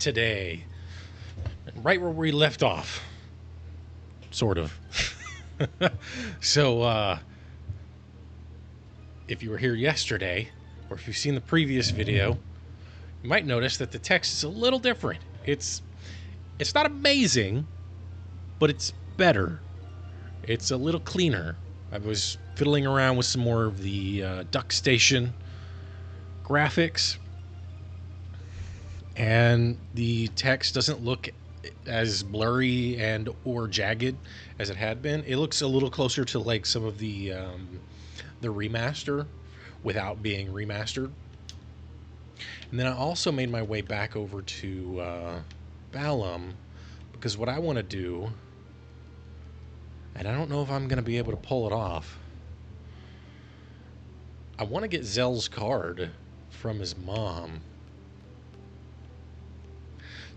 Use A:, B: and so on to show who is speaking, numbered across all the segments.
A: today, right where we left off, sort of. So, if you were here yesterday, or if you've seen the previous video, you might notice that the text is a little different. It's not amazing, but it's better. It's a little cleaner. I was fiddling around with some more of the Duck Station graphics, and the text doesn't look as blurry and or jagged as it had been. It looks a little closer to like some of the remaster without being remastered. And then I also made my way back over to Balam, because what I want to do, and I don't know if I'm going to be able to pull it off, I want to get Zell's card from his mom.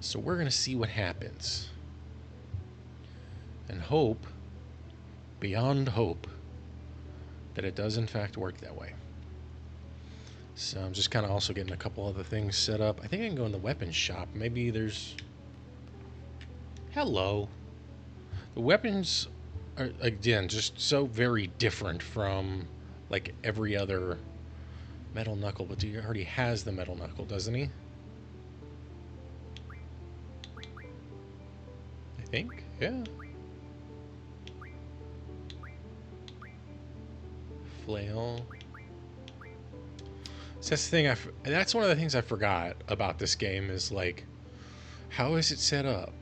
A: So we're going to see what happens. And hope, beyond hope, that it does in fact work that way. So I'm just kind of also getting a couple other things set up. I think I can go in the weapons shop. Maybe there's... Hello. The weapons are, again, just so very different from like every other metal knuckle. But he already has the metal knuckle, doesn't he? I think, yeah. Flail. So that's the thing. That's one of the things I forgot about this game is like, how is it set up?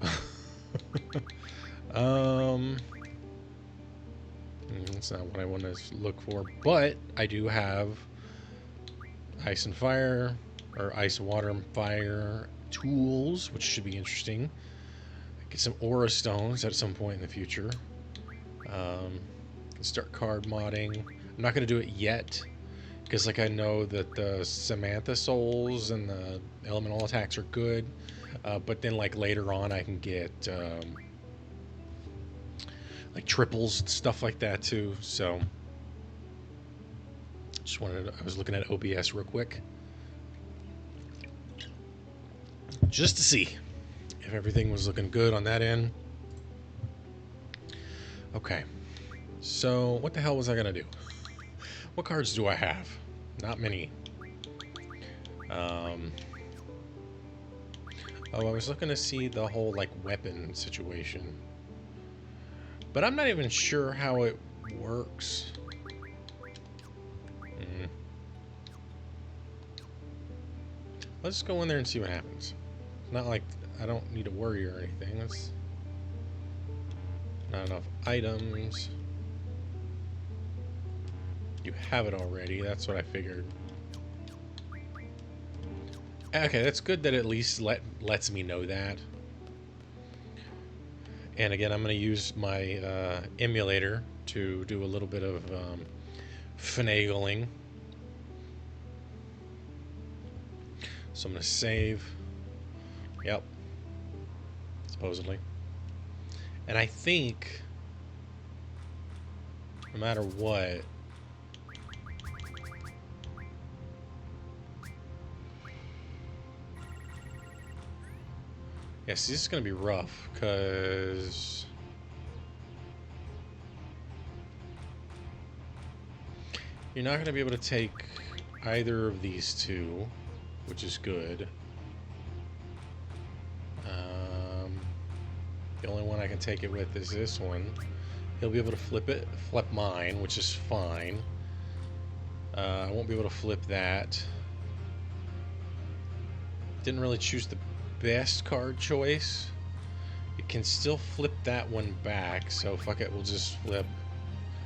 A: That's not what I want to look for, but I do have ice and fire, or ice, water, and fire tools, which should be interesting. Get some aura stones at some point in the future. Can start card modding. I'm not going to do it yet, because like I know that the Samantha souls and the elemental attacks are good, but then like later on I can get like triples and stuff like that too. So just wanted to, I was looking at OBS real quick just to see if everything was looking good on that end. Okay, so what the hell was I gonna do? What cards do I have? Not many. Oh, I was looking to see the whole like weapon situation, but I'm not even sure how it works. Let's go in there and see what happens. It's not like I don't need to worry or anything. That's not enough items. You have it already. That's what I figured. Okay, that's good that at least lets me know that. And again, I'm going to use my emulator to do a little bit of finagling. So I'm going to save. Yep. Supposedly. And I think, no matter what, yes, this is going to be rough, because you're not going to be able to take either of these two, which is good. The only one I can take it with is this one. He'll be able to flip mine, which is fine. I won't be able to flip that. Didn't really choose the best card choice. It can still flip that one back, so fuck it, we'll just flip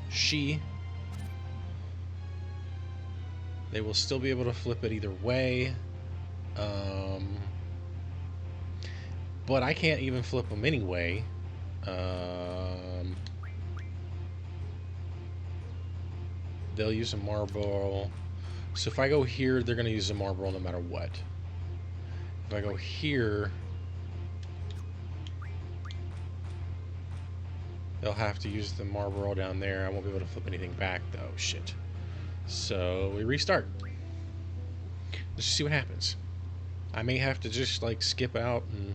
A: she. They will still be able to flip it either way. But I can't even flip them anyway. They'll use a marble. So if I go here, they're going to use a marble no matter what. If I go here, they'll have to use the marble down there. I won't be able to flip anything back though. Shit. So we restart. Let's just see what happens. I may have to just like skip out and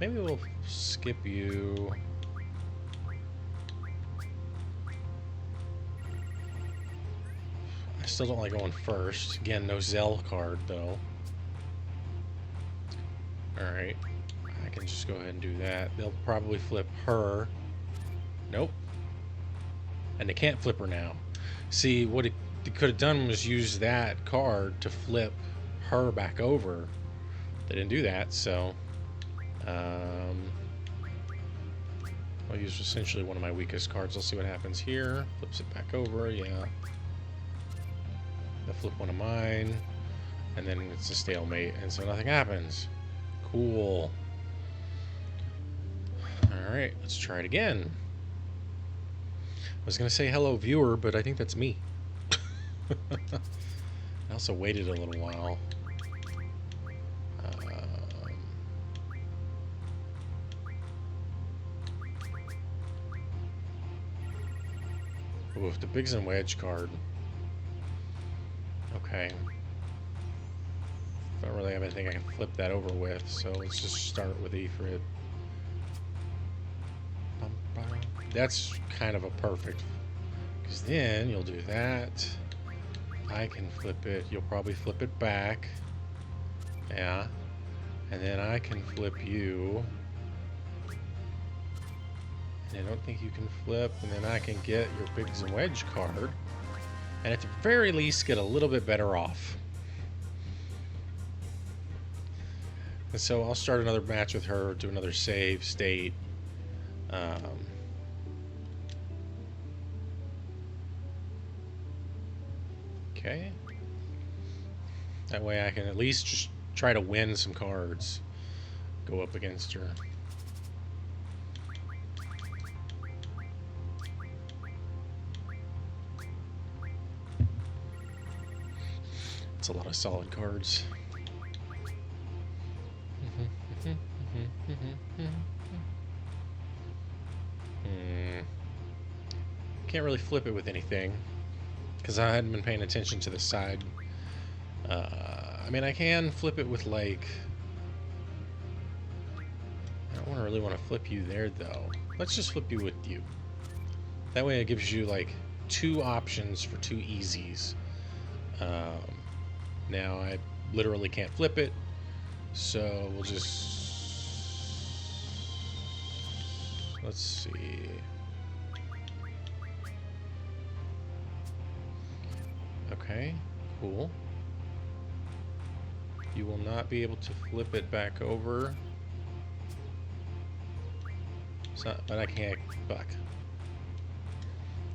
A: maybe we'll skip you. I still don't like going first. Again, no Zell card though. Alright. I can just go ahead and do that. They'll probably flip her. Nope. And they can't flip her now. See, what it could have done was use that card to flip her back over. They didn't do that, so I'll use essentially one of my weakest cards. Let's see what happens here. Flips it back over, yeah. They'll flip one of mine, and then it's a stalemate, and so nothing happens. Cool. Alright, let's try it again. I was going to say hello, viewer, but I think that's me. I also waited a little while. Ooh, the Bigs and Wedge card. Okay. I don't really have anything I can flip that over with, so let's just start with Ifrit. That's kind of a perfect, because then you'll do that. I can flip it. You'll probably flip it back. Yeah. And then I can flip you. And I don't think you can flip. And then I can get your Bigs and Wedge card. And at the very least, get a little bit better off. And so I'll start another match with her, do another save state. Okay. That way I can at least just try to win some cards. Go up against her. It's a lot of solid cards. Can't really flip it with anything because I hadn't been paying attention to the side. I mean, I can flip it with like. I don't really want to flip you there though. Let's just flip you with you. That way it gives you like 2 options for 2 easies. Now I literally can't flip it, so we'll just, let's see. Okay, cool. You will not be able to flip it back over. So, but I can't. Fuck.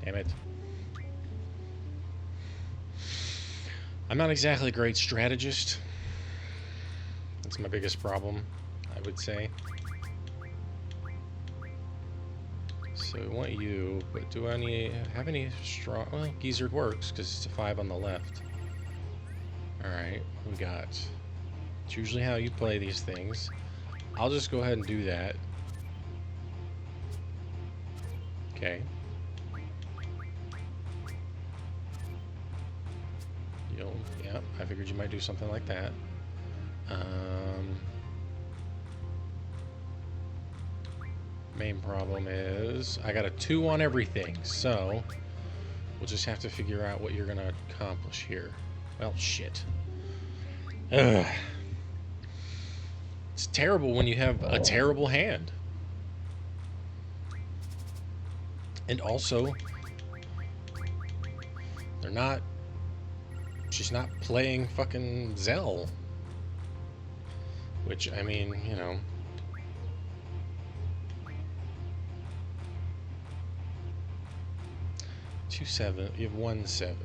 A: Damn it. I'm not exactly a great strategist. That's my biggest problem, I would say. So I want you, but do I have any strong? Well, Geezer works because it's a 5 on the left. Alright, we got. It's usually how you play these things. I'll just go ahead and do that. Okay. Yep, I figured you might do something like that. Main problem is I got a 2 on everything, so we'll just have to figure out what you're gonna accomplish here. Well, shit. Ugh. It's terrible when you have a terrible hand. And also, they're not. She's not playing fucking Zell. Which, I mean, you know. Two 7. You have 1 7.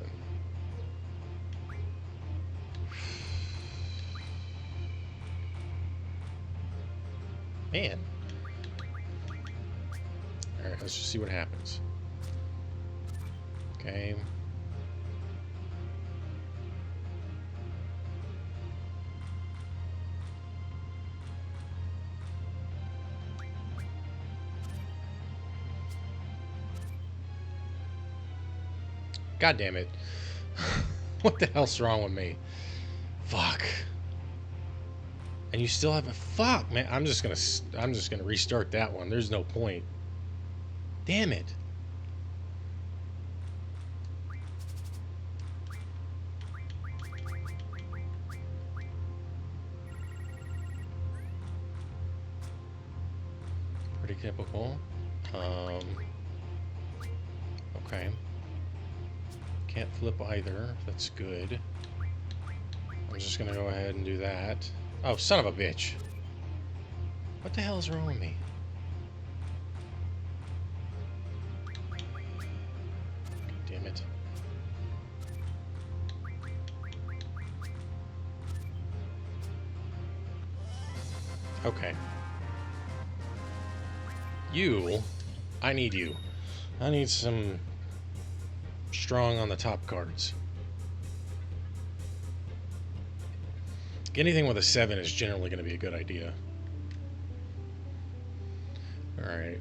A: Man. Alright, let's just see what happens. Okay. God damn it. What the hell's wrong with me? Fuck. And you still have a fuck, man. I'm just gonna restart that one. There's no point. Damn it. Pretty typical. Okay. Can't flip either. That's good. I'm just gonna go ahead and do that. Oh, son of a bitch. What the hell is wrong with me? Damn it. Okay. I need you. I need some strong on the top cards. Anything with a 7 is generally going to be a good idea. Alright.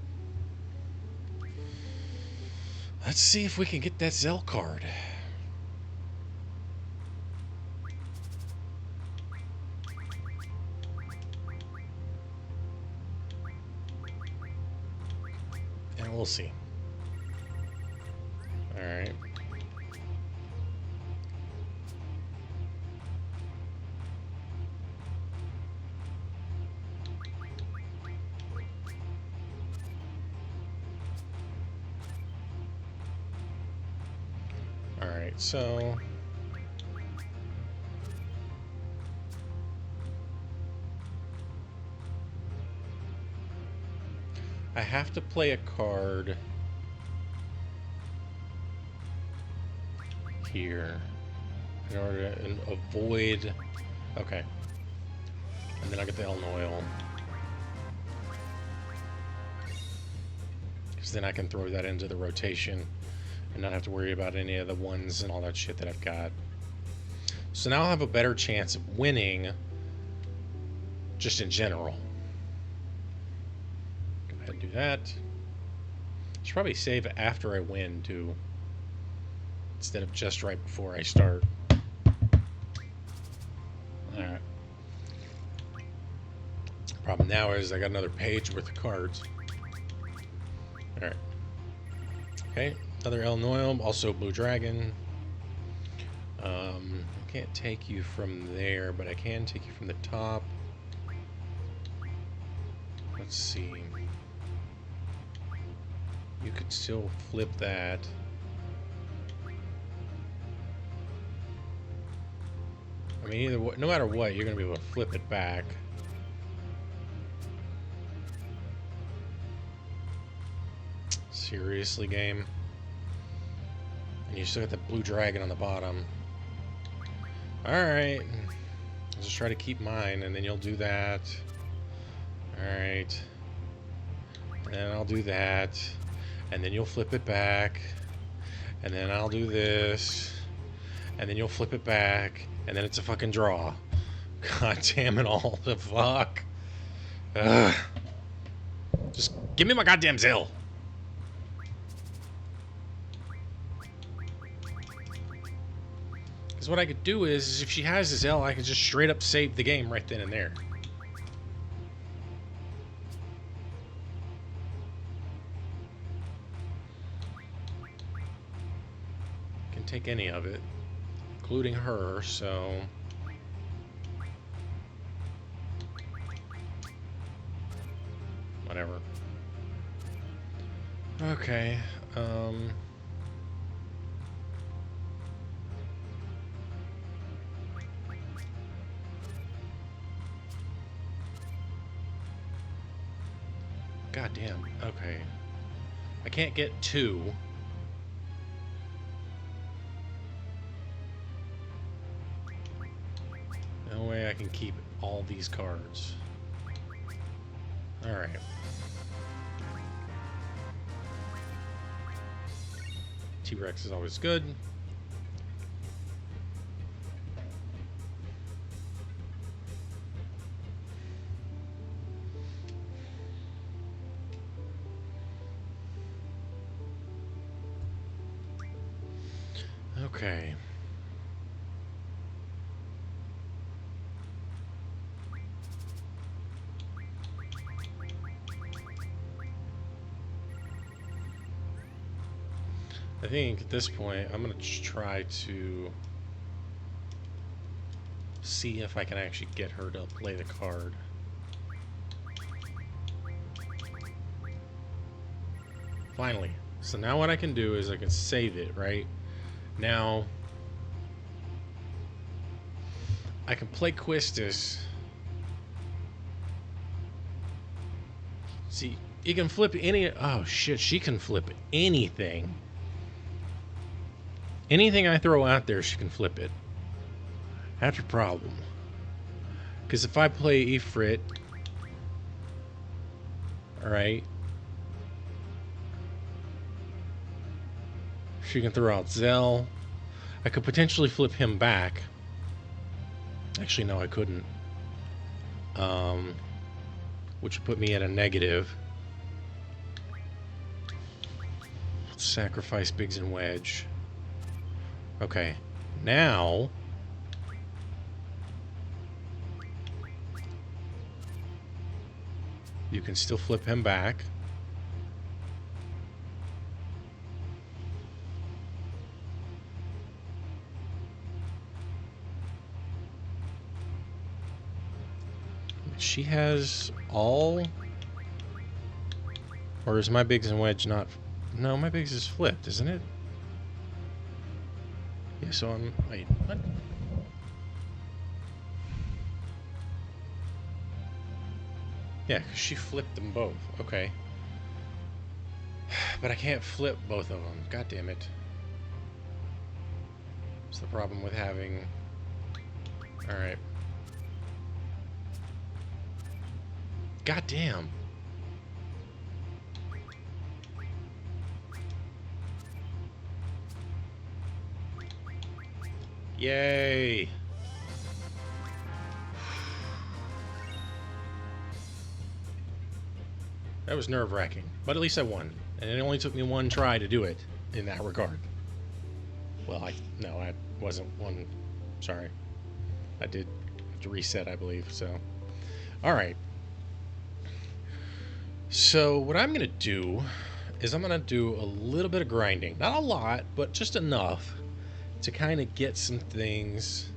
A: Let's see if we can get that Zell card. And we'll see. Alright. Alright, so I have to play a card here in order to avoid. Okay. And then I'll get the Eln Oil. Because then I can throw that into the rotation and not have to worry about any of the ones and all that shit that I've got. So now I'll have a better chance of winning just in general. Go ahead and do that. Should probably save after I win too, instead of just right before I start. Alright. Problem now is I got another page worth of cards. Alright. Okay, another Eln Oil, also Blue Dragon. I can't take you from there, but I can take you from the top. Let's see. You could still flip that. I mean, either way, no matter what, you're going to be able to flip it back. Seriously, game? And you still got the Blue Dragon on the bottom. Alright. I'll just try to keep mine, and then you'll do that. Alright. And then I'll do that. And then you'll flip it back. And then I'll do this. And then you'll flip it back. And then it's a fucking draw. God damn it all. The fuck. Ugh. Just give me my goddamn Zell. Because what I could do is if she has a Zell, I could just straight up save the game right then and there. Can take any of it, including her, so... whatever. Okay, God damn. Okay. I can't get 2. No way I can keep all these cards. Alright. T-Rex is always good. Okay. I think at this point I'm gonna try to see if I can actually get her to play the card. Finally. So now what I can do is I can save it, right? Now I can play Quistis. See, you can flip any... Oh, shit, she can flip anything. Anything I throw out there, she can flip it. That's a problem. Because if I play Ifrit... Alright. She can throw out Zell. I could potentially flip him back. Actually, no, I couldn't. Which would put me at a negative. Sacrifice Biggs and Wedge. Okay. Now... you can still flip him back. She has all... Or is my Biggs and Wedge not... No, my Biggs is flipped, isn't it? Yeah, so I'm... Wait, what? Yeah, because she flipped them both. Okay. But I can't flip both of them. God damn it. It's the problem with having... Alright. God damn. Yay. That was nerve-wracking, but at least I won. And it only took me one try to do it in that regard. Well, no, I wasn't one. Sorry. I did have to reset, I believe, so. Alright. So, what I'm going to do is I'm going to do a little bit of grinding. Not a lot, but just enough to kind of get some things...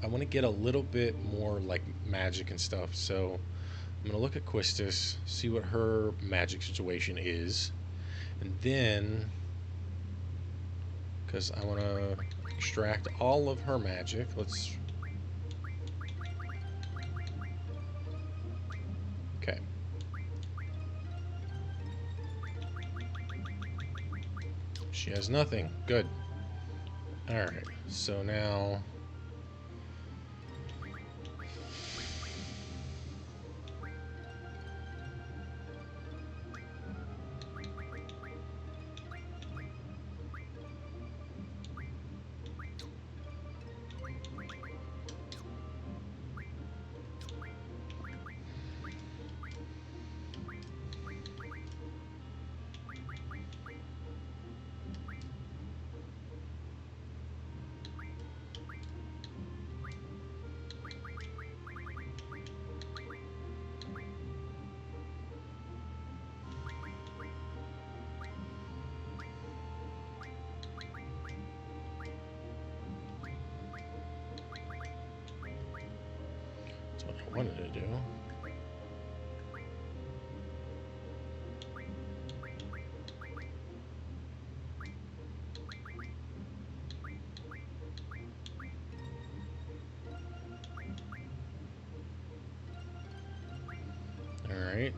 A: I want to get a little bit more like magic and stuff, so I'm going to look at Quistis, see what her magic situation is, and then, because I want to extract all of her magic, let's... Okay. She has nothing. Good. Alright, so now... wanted to do. All right.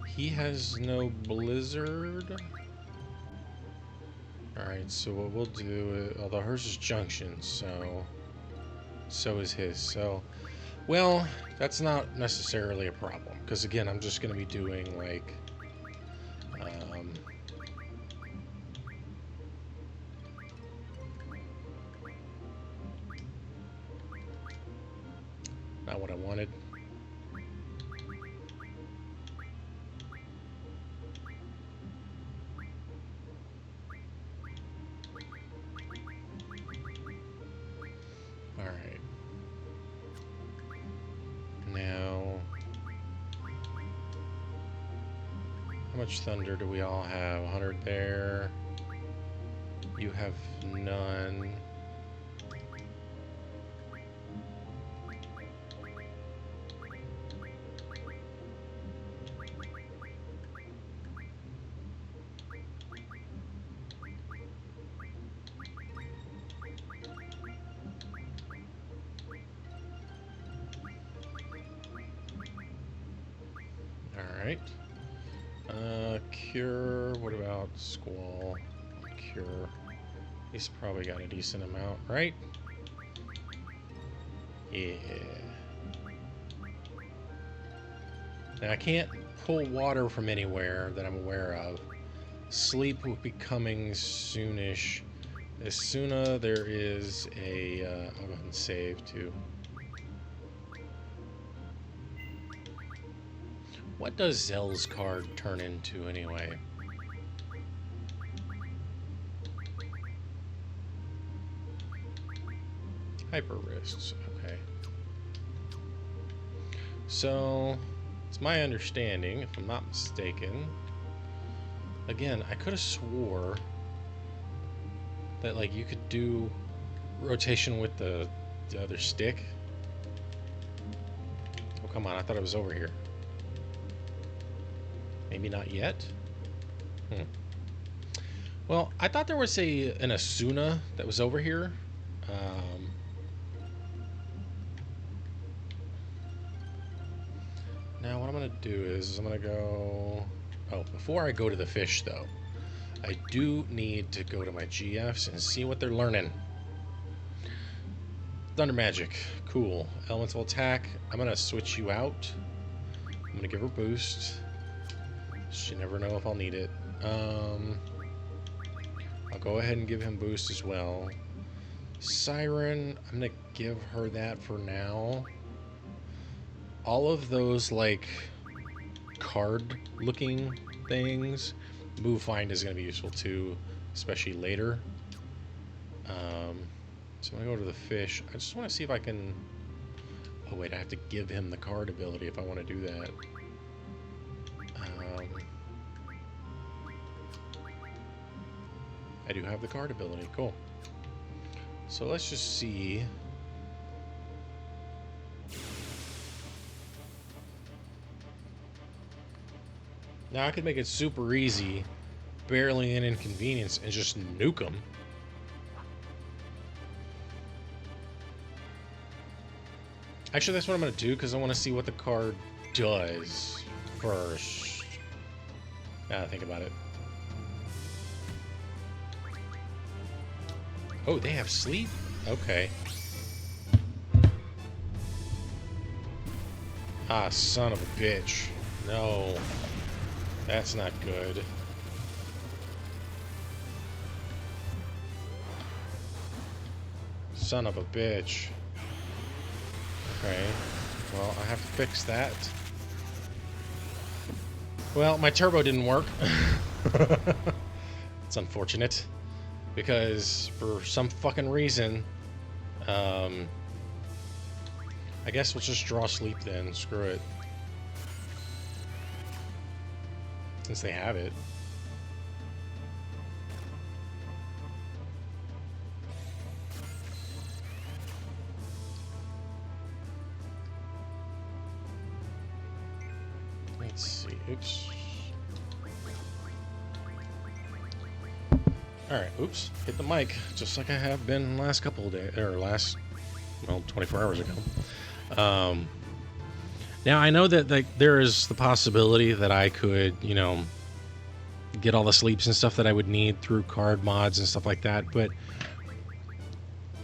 A: He has no blizzard. Alright, so what we'll do is, although hers is junction, so is his. So, well, that's not necessarily a problem, because again, I'm just going to be doing like, not what I wanted. How much thunder do we all have? 100 there. You have none. Alright. Cure. What about Squall? Cure. He's probably got a decent amount, right? Yeah. And I can't pull water from anywhere that I'm aware of. Sleep will be coming soonish. As soon as there is a... I'll go ahead and save too. What does Zell's card turn into anyway? Hyper wrists, okay. So, it's my understanding, if I'm not mistaken. Again, I could have swore that like you could do rotation with the other stick. Oh, come on, I thought it was over here. Maybe not yet. Well, I thought there was an Asuna that was over here. Now what I'm gonna do is I'm gonna go... Oh, before I go to the fish though, I do need to go to my GFs and see what they're learning. Thunder Magic, cool. Elemental Attack, I'm gonna switch you out. I'm gonna give her boost. You never know if I'll need it. I'll go ahead and give him boost as well. Siren, I'm gonna give her that for now. All of those like card looking things, move find is gonna be useful too, especially later. So I'm gonna go to the fish. I just want to see if I can... Oh wait, I have to give him the card ability if I want to do that. I do have the card ability. Cool. So let's just see. Now I could make it super easy, barely an inconvenience, and just nuke them. Actually, that's what I'm going to do, because I want to see what the card does first. Now I think about it. Oh, they have sleep? Okay. Ah, son of a bitch. No. That's not good. Son of a bitch. Okay. Well, I have to fix that. Well, my turbo didn't work. It's unfortunate. Because for some fucking reason, I guess we'll just draw sleep then. Screw it. Since they have it. Let's see. Oops. Alright, oops, hit the mic, just like I have been last couple of days, or last, well, 24 hours ago. Now, I know that there is the possibility that I could, you know, get all the sleeps and stuff that I would need through card mods and stuff like that, but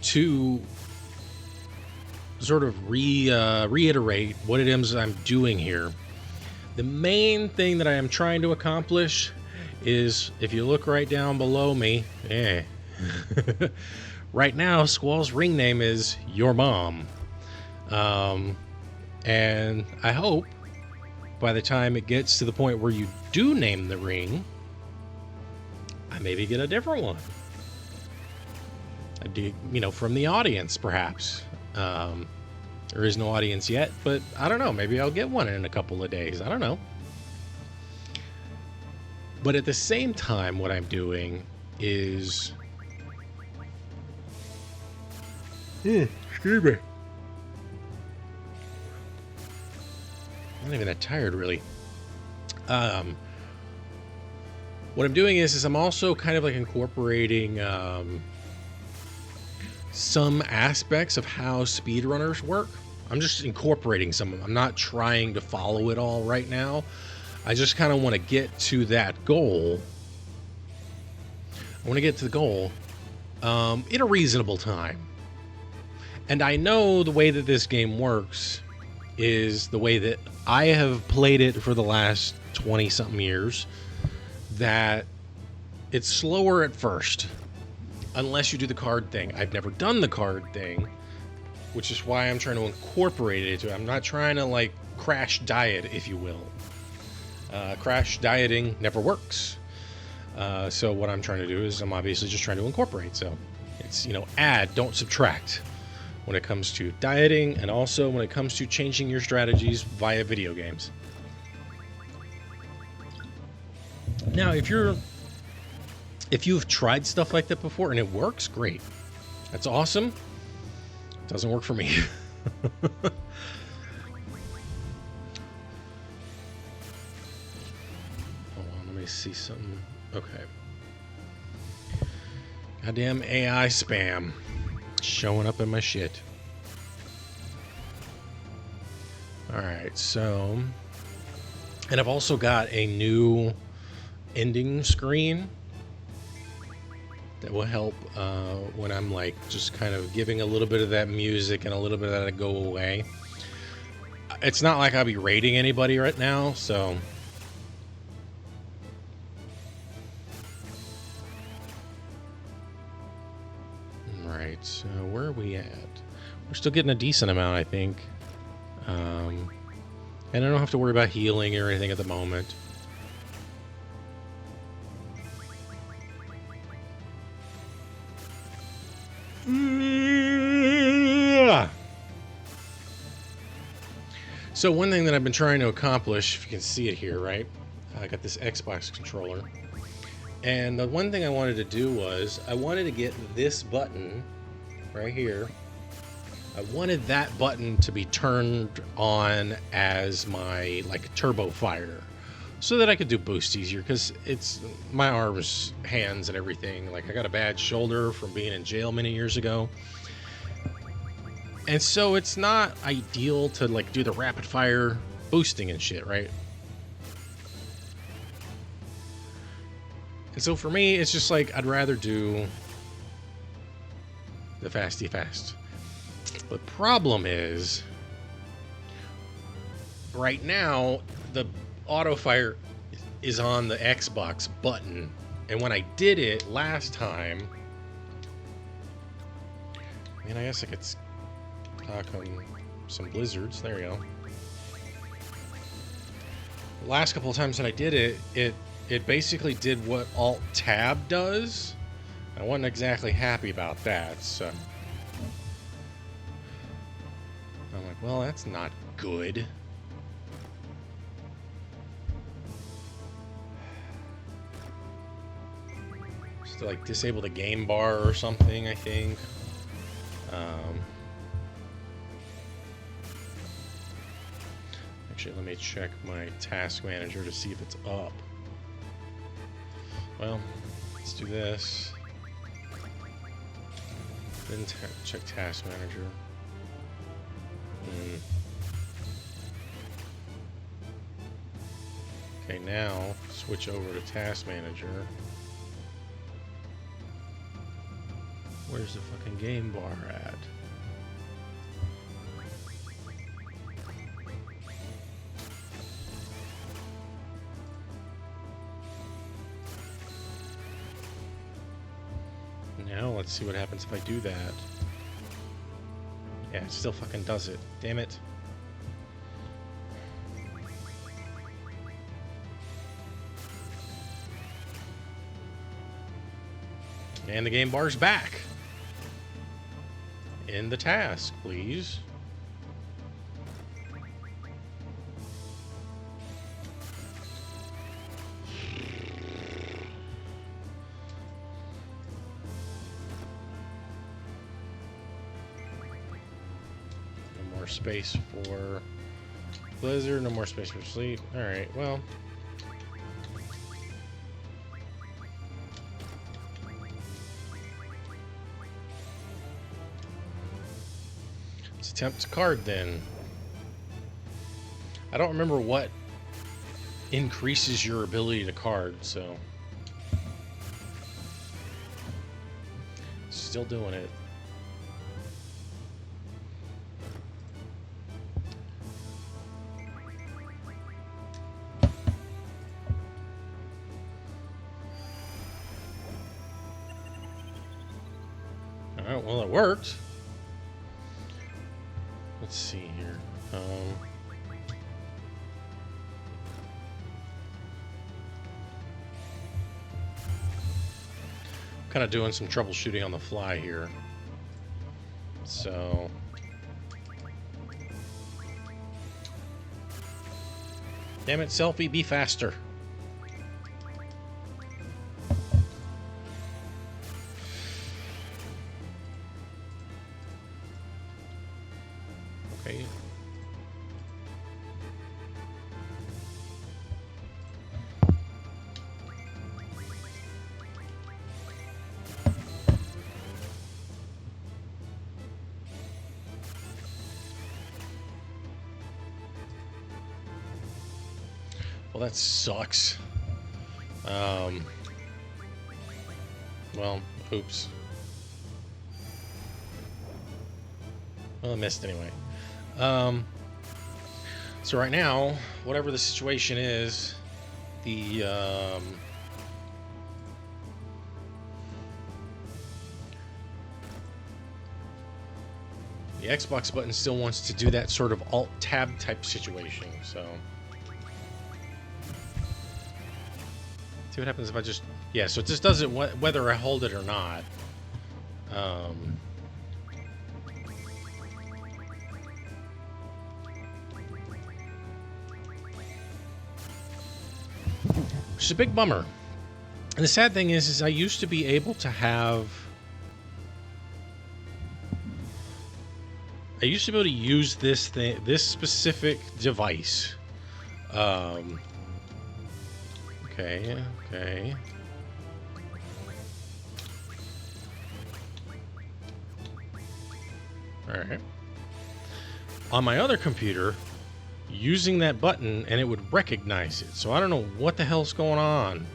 A: to sort of reiterate what it is I'm doing here, the main thing that I am trying to accomplish is, if you look right down below me, right now Squall's ring name is Your Mom, and I hope by the time it gets to the point where you do name the ring, I maybe get a different one. I do, you know, from the audience perhaps. There is no audience yet, but I don't know, maybe I'll get one in a couple of days. I don't know. But at the same time, what I'm doing is... excuse me. I'm not even that tired, really. What I'm doing is I'm also kind of like incorporating some aspects of how speedrunners work. I'm just incorporating some of them. I'm not trying to follow it all right now. I just kind of want to get to that goal. I want to get to the goal in a reasonable time. And I know the way that this game works is the way that I have played it for the last 20-something years, that it's slower at first, unless you do the card thing. I've never done the card thing, which is why I'm trying to incorporate it into it. I'm not trying to, like, crash diet, if you will. Crash dieting never works. So what I'm trying to do is I'm obviously just trying to incorporate. So it's, you know, add, don't subtract when it comes to dieting, and also when it comes to changing your strategies via video games. Now, if you've tried stuff like that before and it works, great. That's awesome. It doesn't work for me. Hold on, let me see something. Okay. Goddamn AI spam showing up in my shit. Alright, so... And I've also got a new ending screen that will help when I'm like just kind of giving a little bit of that music and a little bit of that go away. It's not like I'll be rating anybody right now, so... Right, so where are we at? We're still getting a decent amount, I think. And I don't have to worry about healing or anything at the moment. So one thing that I've been trying to accomplish, if you can see it here, right? I got this Xbox controller. And the one thing I wanted to do was, I wanted to get this button right here. I wanted that button to be turned on as my, like, turbo fire, so that I could do boost easier, because it's my arms, hands, and everything. Like, I got a bad shoulder from being in jail many years ago. And so it's not ideal to, like, do the rapid fire boosting and shit, right? And so for me, it's just like, I'd rather do the fasty fast. The problem is, right now, the auto fire is on the Xbox button. And when I did it last time, man, I guess I could talk on some blizzards. There you go. The last couple of times that I did it, it basically did what Alt-Tab does. I wasn't exactly happy about that, so... I'm like, well, that's not good. Just to, like, disable the game bar or something, I think. Actually, let me check my task manager to see if it's up. Well, let's do this. Then check task manager. Okay, now switch over to task manager. Where's the fucking game bar at? Now let's see what happens if I do that. Yeah, it still fucking does it. Damn it. And the game bar's back. In the task, please. more space for Blizzard, no more space for Sleep. Alright, well. Let's attempt a card then. I don't remember what increases your ability to card, so. Still doing it. Alright, well, it worked. Let's see here. Kind of doing some troubleshooting on the fly here. So. Damn it, Selfie, be faster. Okay. Well, that sucks. Well, oops. Well, I missed anyway. So right now, whatever the situation is, the Xbox button still wants to do that sort of Alt-Tab type situation, so. See what happens if I just... Yeah, so it just does it whether I hold it or not. Which is a big bummer. And the sad thing is I used to be able to have... I used to be able to use this thing, this specific device. Okay. Alright. On my other computer, using that button, and it would recognize it. So I don't know what the hell's going on.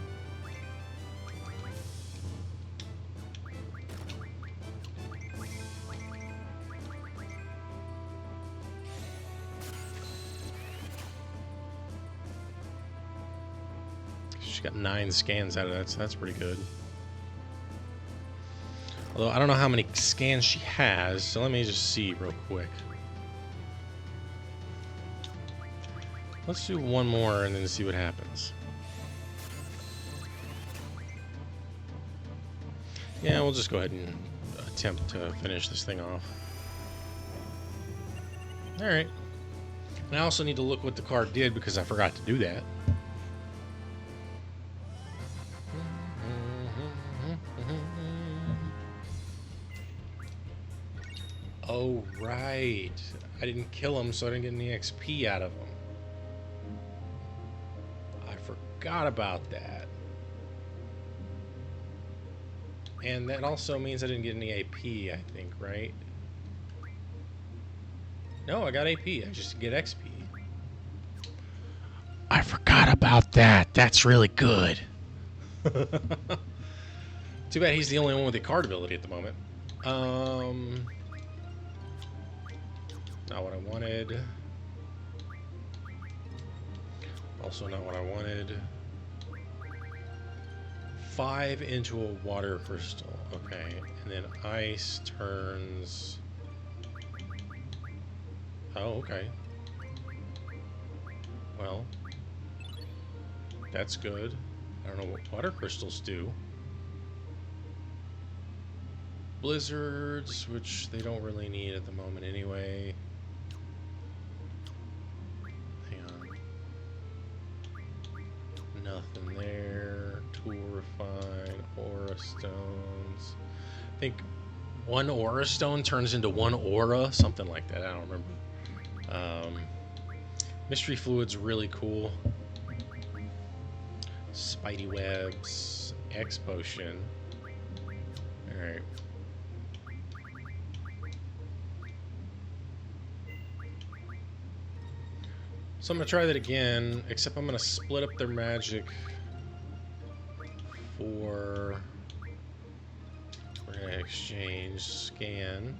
A: She's got 9 scans out of that, so that's pretty good. Although I don't know how many scans she has, so let me just see real quick. Let's do one more and then see what happens. Yeah, we'll just go ahead and attempt to finish this thing off. Alright. And I also need to look what the card did because I forgot to do that. Oh, right. I didn't kill him, so I didn't get any XP out of him. I forgot about that. And that also means I didn't get any AP, I think, right? No, I got AP. I just get XP. I forgot about that. That's really good. Too bad he's the only one with the card ability at the moment. Not what I wanted. Also not what I wanted. 5 into a water crystal. Okay. And then ice turns... Oh, okay. Well, that's good. I don't know what water crystals do. Blizzards, which they don't really need at the moment anyway. Hang on. Nothing there. Tool refine, aura stones. I think one aura stone turns into one aura, something like that. I don't remember. Um, Mystery Fluid's really cool. Spidey Webs, X Potion. Alright. So I'm going to try that again, except I'm going to split up their magic for... We're going to exchange scan.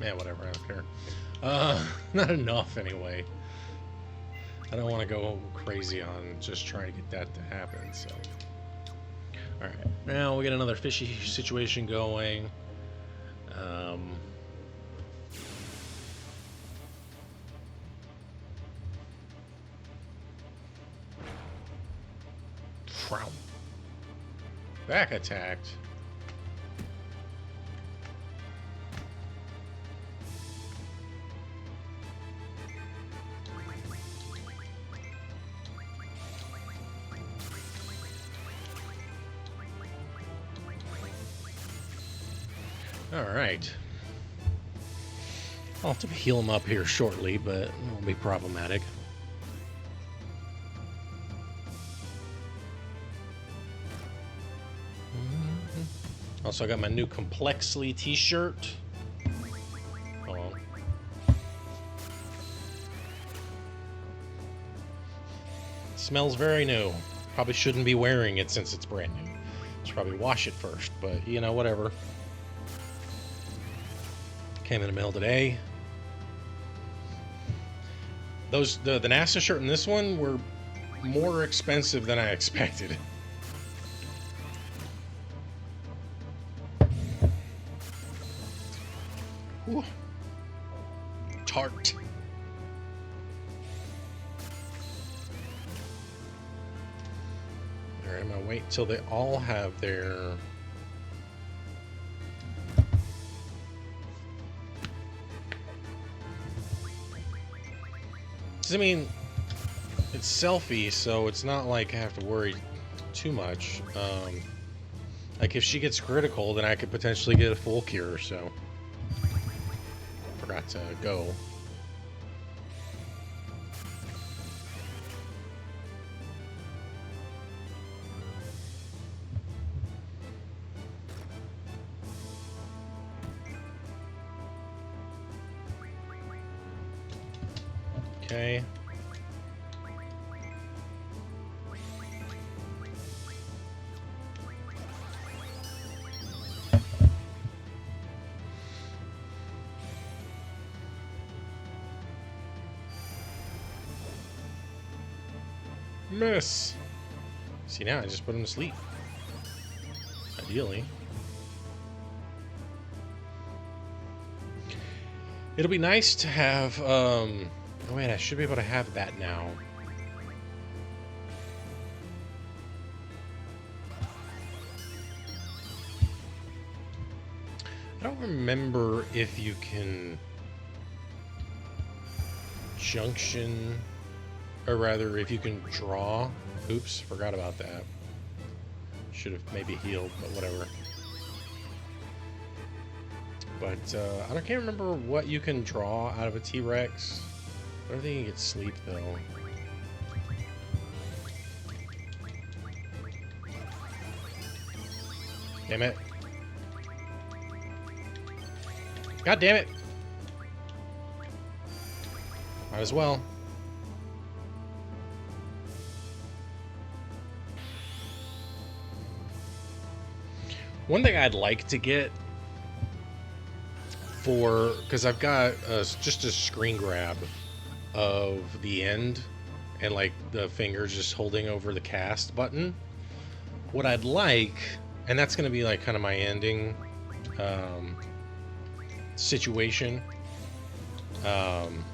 A: Yeah, whatever, I don't care. Not enough anyway. I don't want to go crazy on just trying to get that to happen, so. Alright, now we get another fishy situation going. Back attacked. Alright. I'll have to heal him up here shortly, but it won't be problematic. Also, I got my new Complexly t-shirt. Hold on. It smells very new. Probably shouldn't be wearing it since it's brand new. Should probably wash it first, but you know, whatever. Came in the mail today. The NASA shirt and this one were more expensive than I expected. Ooh. Tart. Alright, I'm gonna wait till they all have their... I mean, it's selfie, so it's not like I have to worry too much. Like, if she gets critical, then I could potentially get a full cure, so... Forgot to go. Okay. Miss. See, now I just put him to sleep. Ideally. It'll be nice to have, oh wait, I should be able to have that now. I don't remember if you can junction, or rather if you can draw. Oops, forgot about that. Should have maybe healed, but whatever. But I can't remember what you can draw out of a T-Rex. I don't think you can get sleep though. Damn it. God damn it. Might as well. One thing I'd like to get for, because I've got just a screen grab of the end, and like the fingers just holding over the cast button. What I'd like, and that's going to be like kind of my ending um, situation. Um,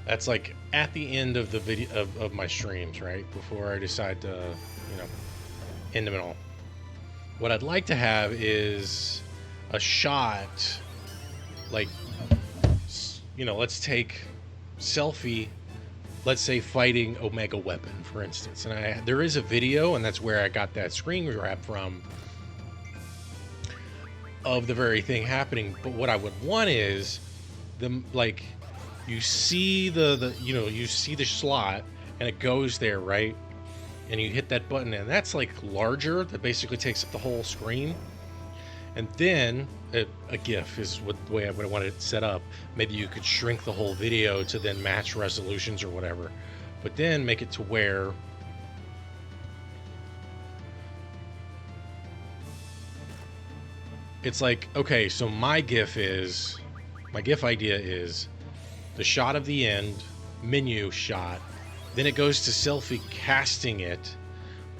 A: that's like at the end of the video of my streams, right before I decide to, you know, end them all. What I'd like to have is a shot, like, you know, let's take selfie, let's say fighting Omega Weapon, for instance. And there is a video, and that's where I got that screen grab from, of the very thing happening. But what I would want is them, like, you see you see the slot and it goes there, right? And you hit that button, and that's like larger, that basically takes up the whole screen. And then a GIF is the way I would want it set up. Maybe you could shrink the whole video to then match resolutions or whatever, but then make it to where it's like, okay, so my GIF idea is the shot of the end menu shot, then it goes to selfie casting it,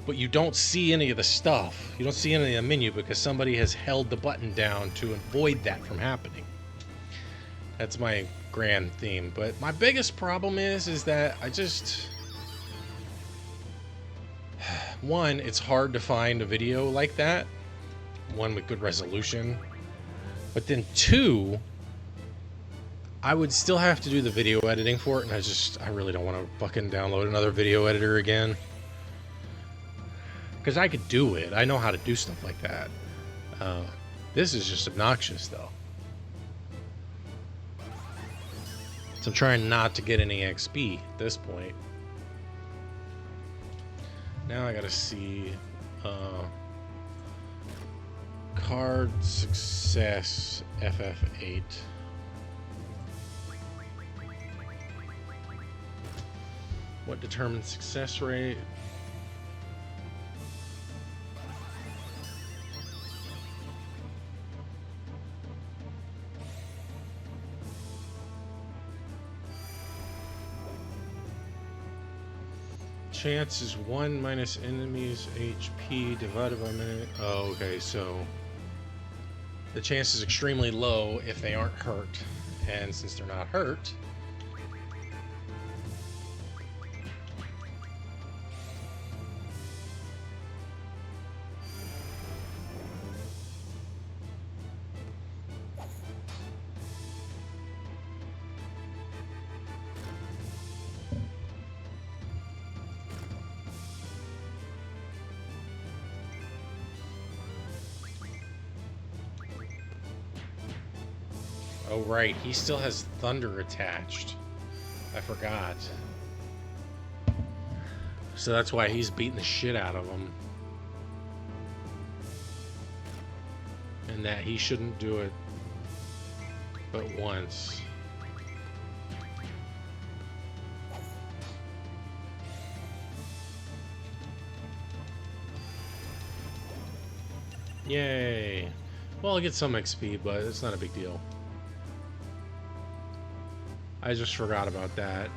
A: but you don't see any of the stuff. You don't see any of the menu because somebody has held the button down to avoid that from happening. That's my grand theme. But my biggest problem is that I just... One, it's hard to find a video like that. One with good resolution. But then two, I would still have to do the video editing for it, and I really don't want to fucking download another video editor again. Because I could do it. I know how to do stuff like that. This is just obnoxious, though. So I'm trying not to get any XP at this point. Now I gotta see... card success FF8. What determines success rate? Chance is 1 minus enemy's HP divided by minute. Oh, okay, so the chance is extremely low if they aren't hurt. And since they're not hurt, oh right, he still has thunder attached. I forgot. So that's why he's beating the shit out of him. And that he shouldn't do it but once. Yay. Well, I'll get some XP, but it's not a big deal. I just forgot about that.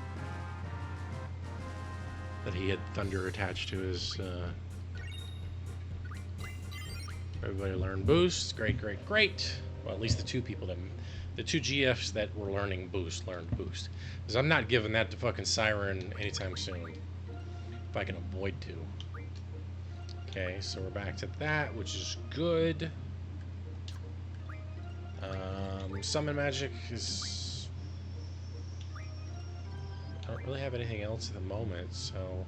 A: That he had thunder attached to his... Everybody learned boost. Great, great, great. Well, at least the two people that... The two GFs that were learning boost learned boost. Because I'm not giving that to fucking Siren anytime soon. If I can avoid to. Okay, so we're back to that, which is good. Summon magic is... I don't really have anything else at the moment, so...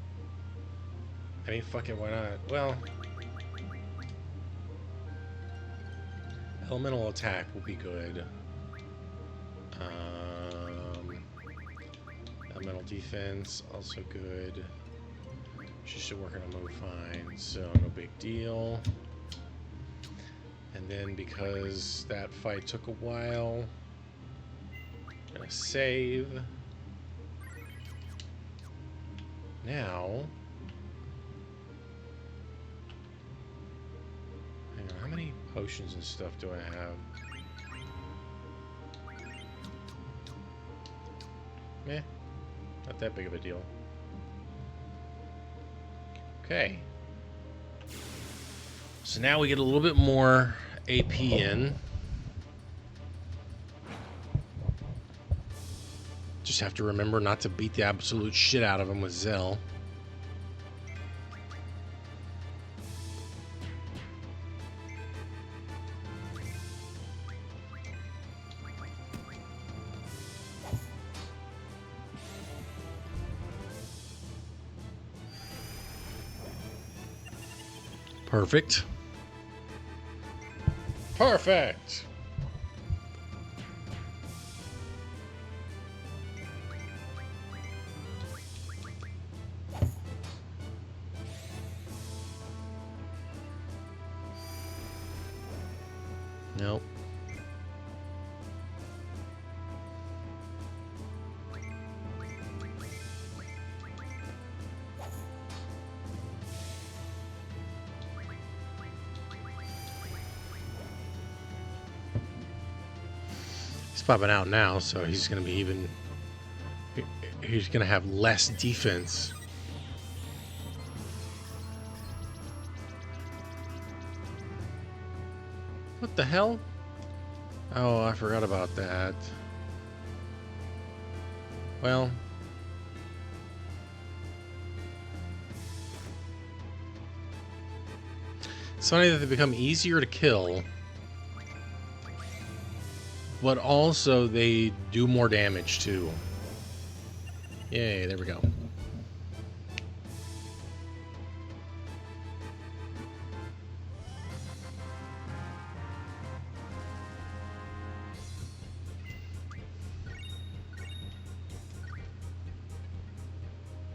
A: I mean, fuck it, why not? Well... Elemental attack will be good. Elemental defense, also good. She should work on a move fine, so no big deal. And then because that fight took a while, I'm gonna save. Now, hang on, how many potions and stuff do I have? Eh, not that big of a deal. Okay. So now we get a little bit more AP in. Just have to remember not to beat the absolute shit out of him with Zell. Perfect. Perfect. Nope. He's popping out now, so he's going to be even... He's going to have less defense. What the hell? Oh, I forgot about that. Well... It's funny that they become easier to kill, but also they do more damage too. Yay, there we go.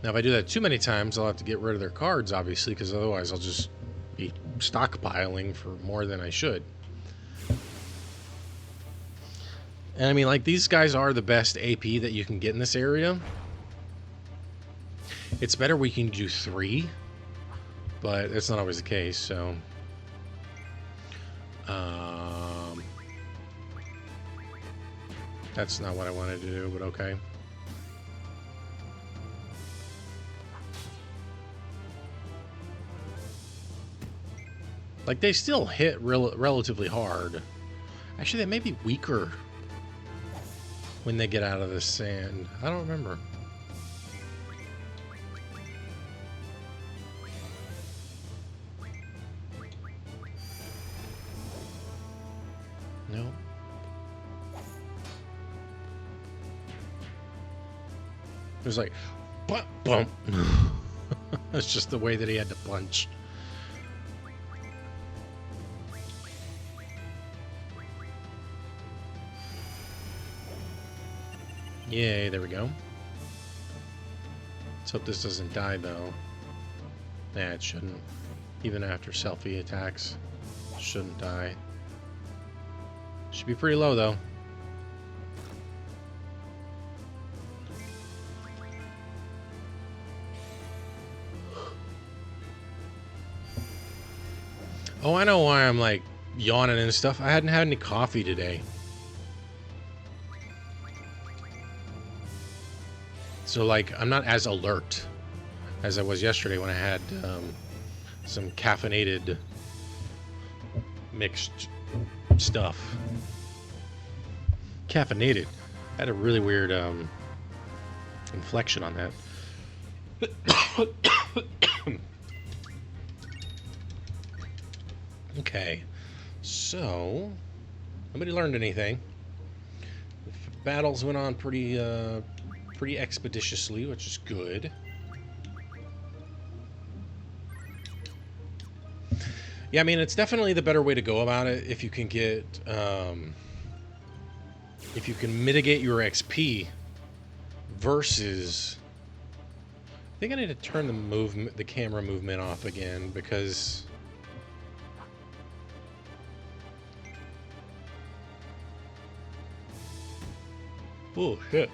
A: Now if I do that too many times, I'll have to get rid of their cards, obviously, because otherwise I'll just be stockpiling for more than I should. And I mean, like, these guys are the best AP that you can get in this area. It's better we can do 3, but that's not always the case, so... that's not what I wanted to do, but okay. Like, they still hit relatively hard. Actually, they may be weaker when they get out of the sand. I don't remember. No. It was like, bump, bump. That's just the way that he had to punch. Yay, there we go. Let's hope this doesn't die, though. Nah, it shouldn't. Even after selfie attacks, it shouldn't die. Should be pretty low, though. Oh, I know why I'm, like, yawning and stuff. I hadn't had any coffee today. So, like, I'm not as alert as I was yesterday when I had some caffeinated mixed stuff. Caffeinated. I had a really weird inflection on that. Okay, so nobody learned anything. The battles went on pretty expeditiously, which is good. Yeah, I mean, it's definitely the better way to go about it if you can get, if you can mitigate your XP versus... I think I need to turn the camera movement off again because... Oh, shit.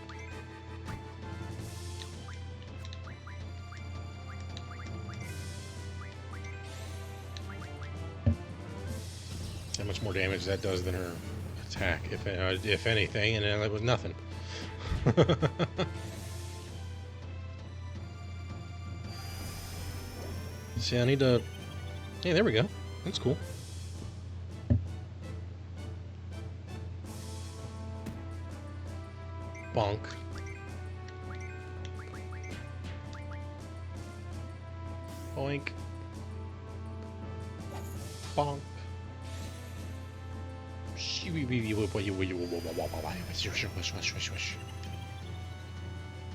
A: How much more damage that does than her attack, if anything, and that was nothing. See, I need to... Hey, there we go. That's cool. Bonk. Boink. Bonk.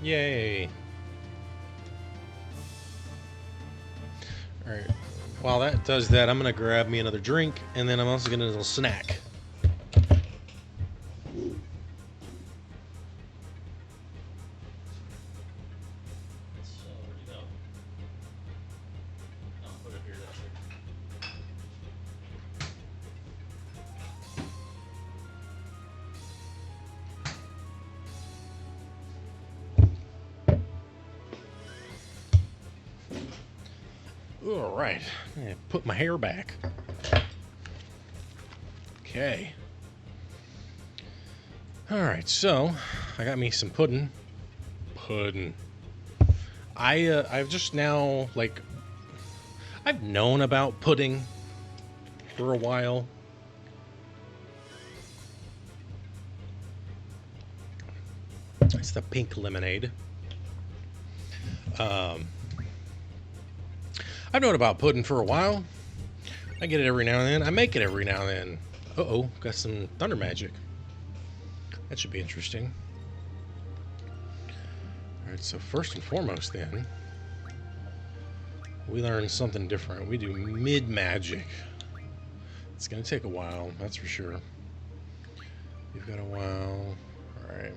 A: Yay. Alright. While that does that, I'm going to grab me another drink, and then I'm also going to do a little snack. All right, put my hair back. Okay. All right, so I got me some pudding. I've just now, like, I've known about pudding for a while. It's the pink lemonade. I've known about pudding for a while. I get it every now and then. I make it every now and then. Uh-oh, got some thunder magic. That should be interesting. Alright, so first and foremost then, we learn something different. We do mid-magic. It's going to take a while, that's for sure. You've got a while. Alright.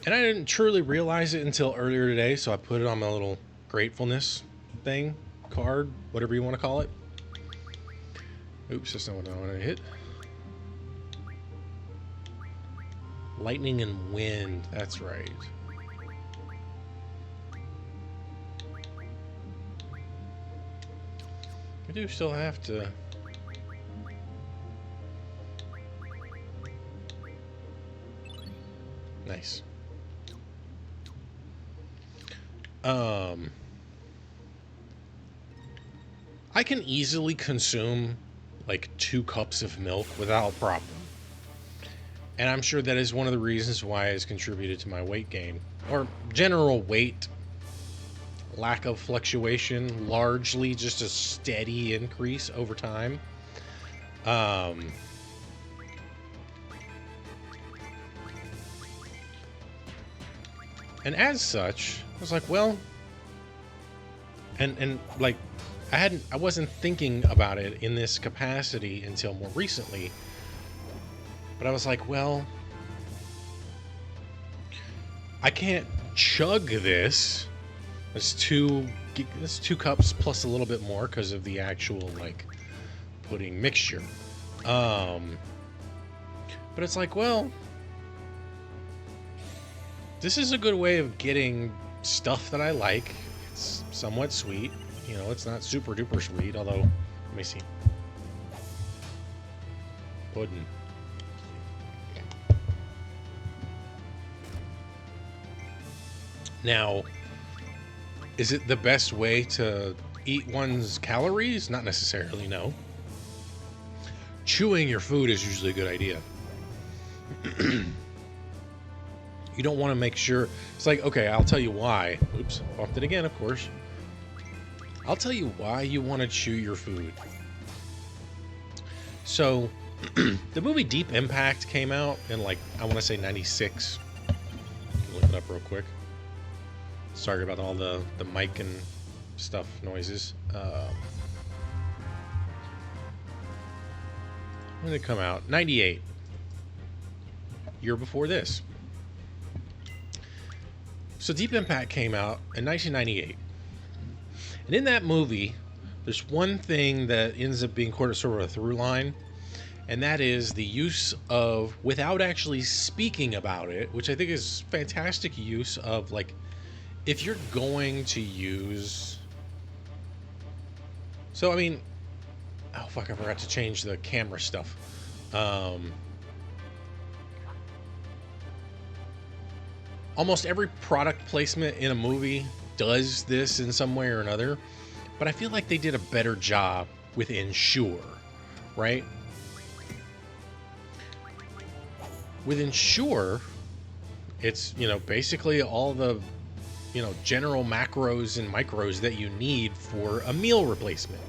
A: And I didn't truly realize it until earlier today, so I put it on my little gratefulness thing, card, whatever you want to call it. Oops, that's not what I want to hit. Lightning and wind, that's right. I do still have to... Nice. I can easily consume like 2 cups of milk without problem. And I'm sure that is one of the reasons why it's contributed to my weight gain. Or general weight lack of fluctuation, largely just a steady increase over time. And as such, I was like, well, and like, I wasn't thinking about it in this capacity until more recently. But I was like, well, I can't chug this. It's 2 cups plus a little bit more because of the actual like pudding mixture. But it's like, well, this is a good way of getting stuff that I like. It's somewhat sweet. You know, it's not super duper sweet, although, let me see. Pudding. Now, is it the best way to eat one's calories? Not necessarily, no. Chewing your food is usually a good idea. You don't want to make sure... It's like, okay, I'll tell you why. Oops, bumped it again, of course. I'll tell you why you want to chew your food. So, the movie Deep Impact came out in, like, I want to say 96. Look it up real quick. Sorry about all the mic and stuff noises. When did it come out? 98. Year before this. So Deep Impact came out in 1998. And in that movie, there's one thing that ends up being sort of a through line, and that is the use of, without actually speaking about it, which I think is fantastic use of, like, if you're going to use... So, I mean, Oh fuck! I forgot to change the camera stuff. Um, Almost every product placement in a movie does this in some way or another, but I feel like they did a better job with Ensure, right? With Ensure, it's, basically all the, general macros and micros that you need for a meal replacement.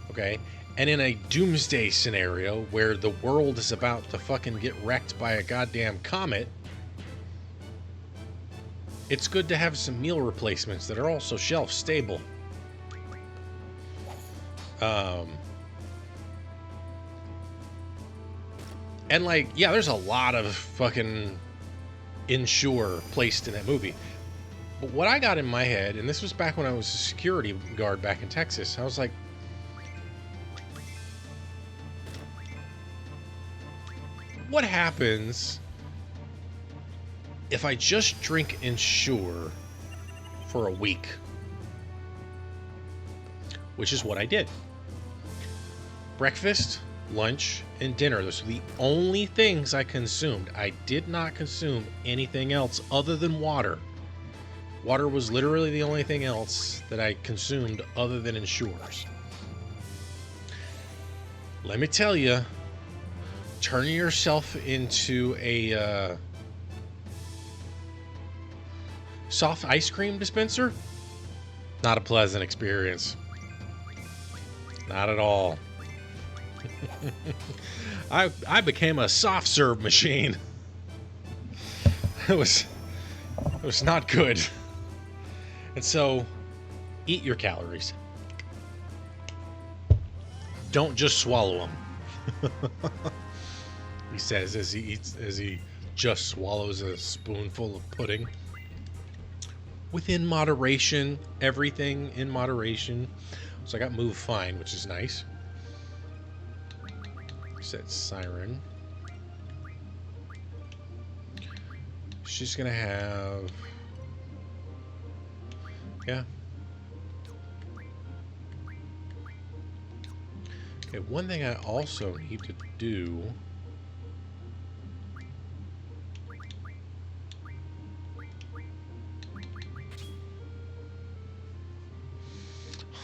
A: Okay? And in a doomsday scenario where the world is about to fucking get wrecked by a goddamn comet, it's good to have some meal replacements that are also shelf stable. And like, yeah, there's a lot of fucking Ensure placed in that movie. But what I got in my head, and this was back when I was a security guard back in Texas, I was like, what happens if I just drink Ensure for a week? Which is what I did. Breakfast, lunch, and dinner. Those were the only things I consumed. I did not consume anything else other than water. Water was literally the only thing else that I consumed other than Ensures. Let me tell you, turning yourself into a soft ice cream dispenser, not a pleasant experience. Not at all. I became a soft serve machine. It was not good. And so, eat your calories. Don't just swallow them. He says as he just swallows a spoonful of pudding. Within moderation, everything in moderation. So I got Move Fine, which is nice. Set Siren. She's gonna have... Yeah. Okay, one thing I also need to do...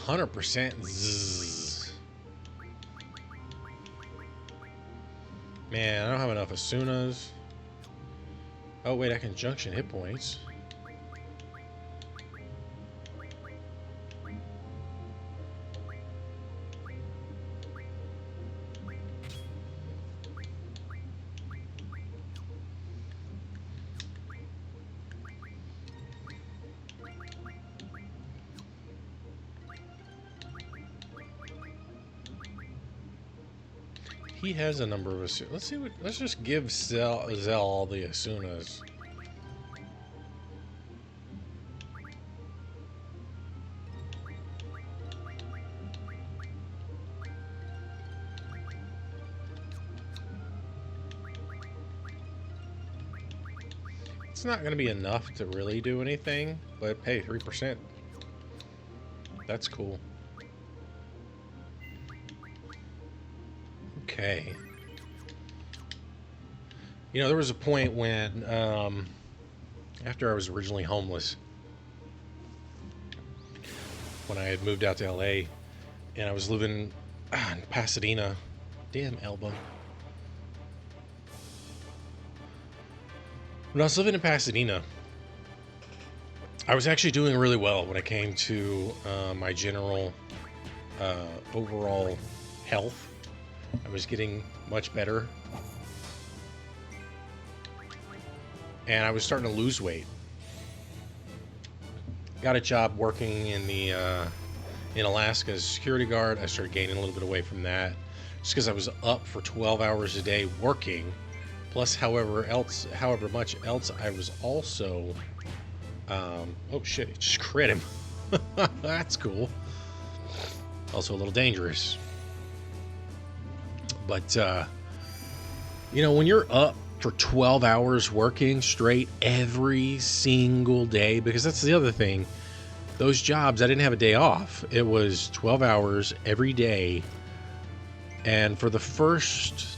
A: 100% zzz. Man, I don't have enough Asunas. Oh wait, I can junction hit points. He has a number of Asunas. Let's see what. Let's just give Zell all the Asunas. It's not going to be enough to really do anything, but hey, 3%. That's cool. Okay. You know, there was a point when, after I was originally homeless, when I had moved out to LA, and I was living in Pasadena. Damn elbow. When I was living in Pasadena, I was actually doing really well when it came to my general overall health. I was getting much better. And I was starting to lose weight. Got a job working in the in Alaska as a security guard. I started gaining a little bit away from that. Just because I was up for 12 hours a day working. Plus however much else I was also oh shit, it just crit him. That's cool. Also a little dangerous. But you know, when you're up for 12 hours working straight every single day, because that's the other thing, those jobs I didn't have a day off. It was 12 hours every day And for the first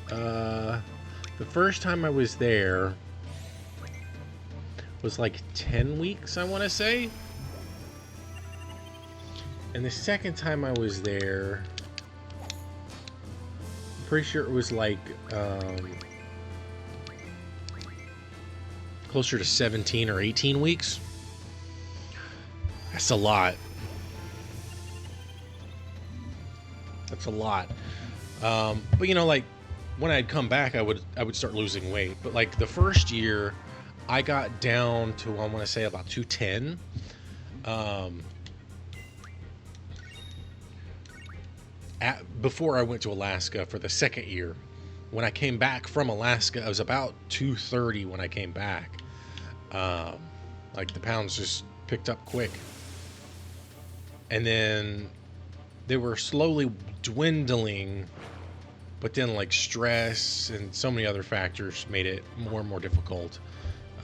A: time I was there was like 10 weeks, I want to say. And the second time I was there, I'm pretty sure it was like closer to 17 or 18 weeks. That's a lot. That's a lot. But you know, like when I'd come back, I would start losing weight. But like the first year, I got down to, I want to say, about 210. Before I went to Alaska for the second year. When I came back from Alaska, I was about 230 when I came back. Like the pounds just picked up quick. And then they were slowly dwindling, but then like stress and so many other factors made it more and more difficult.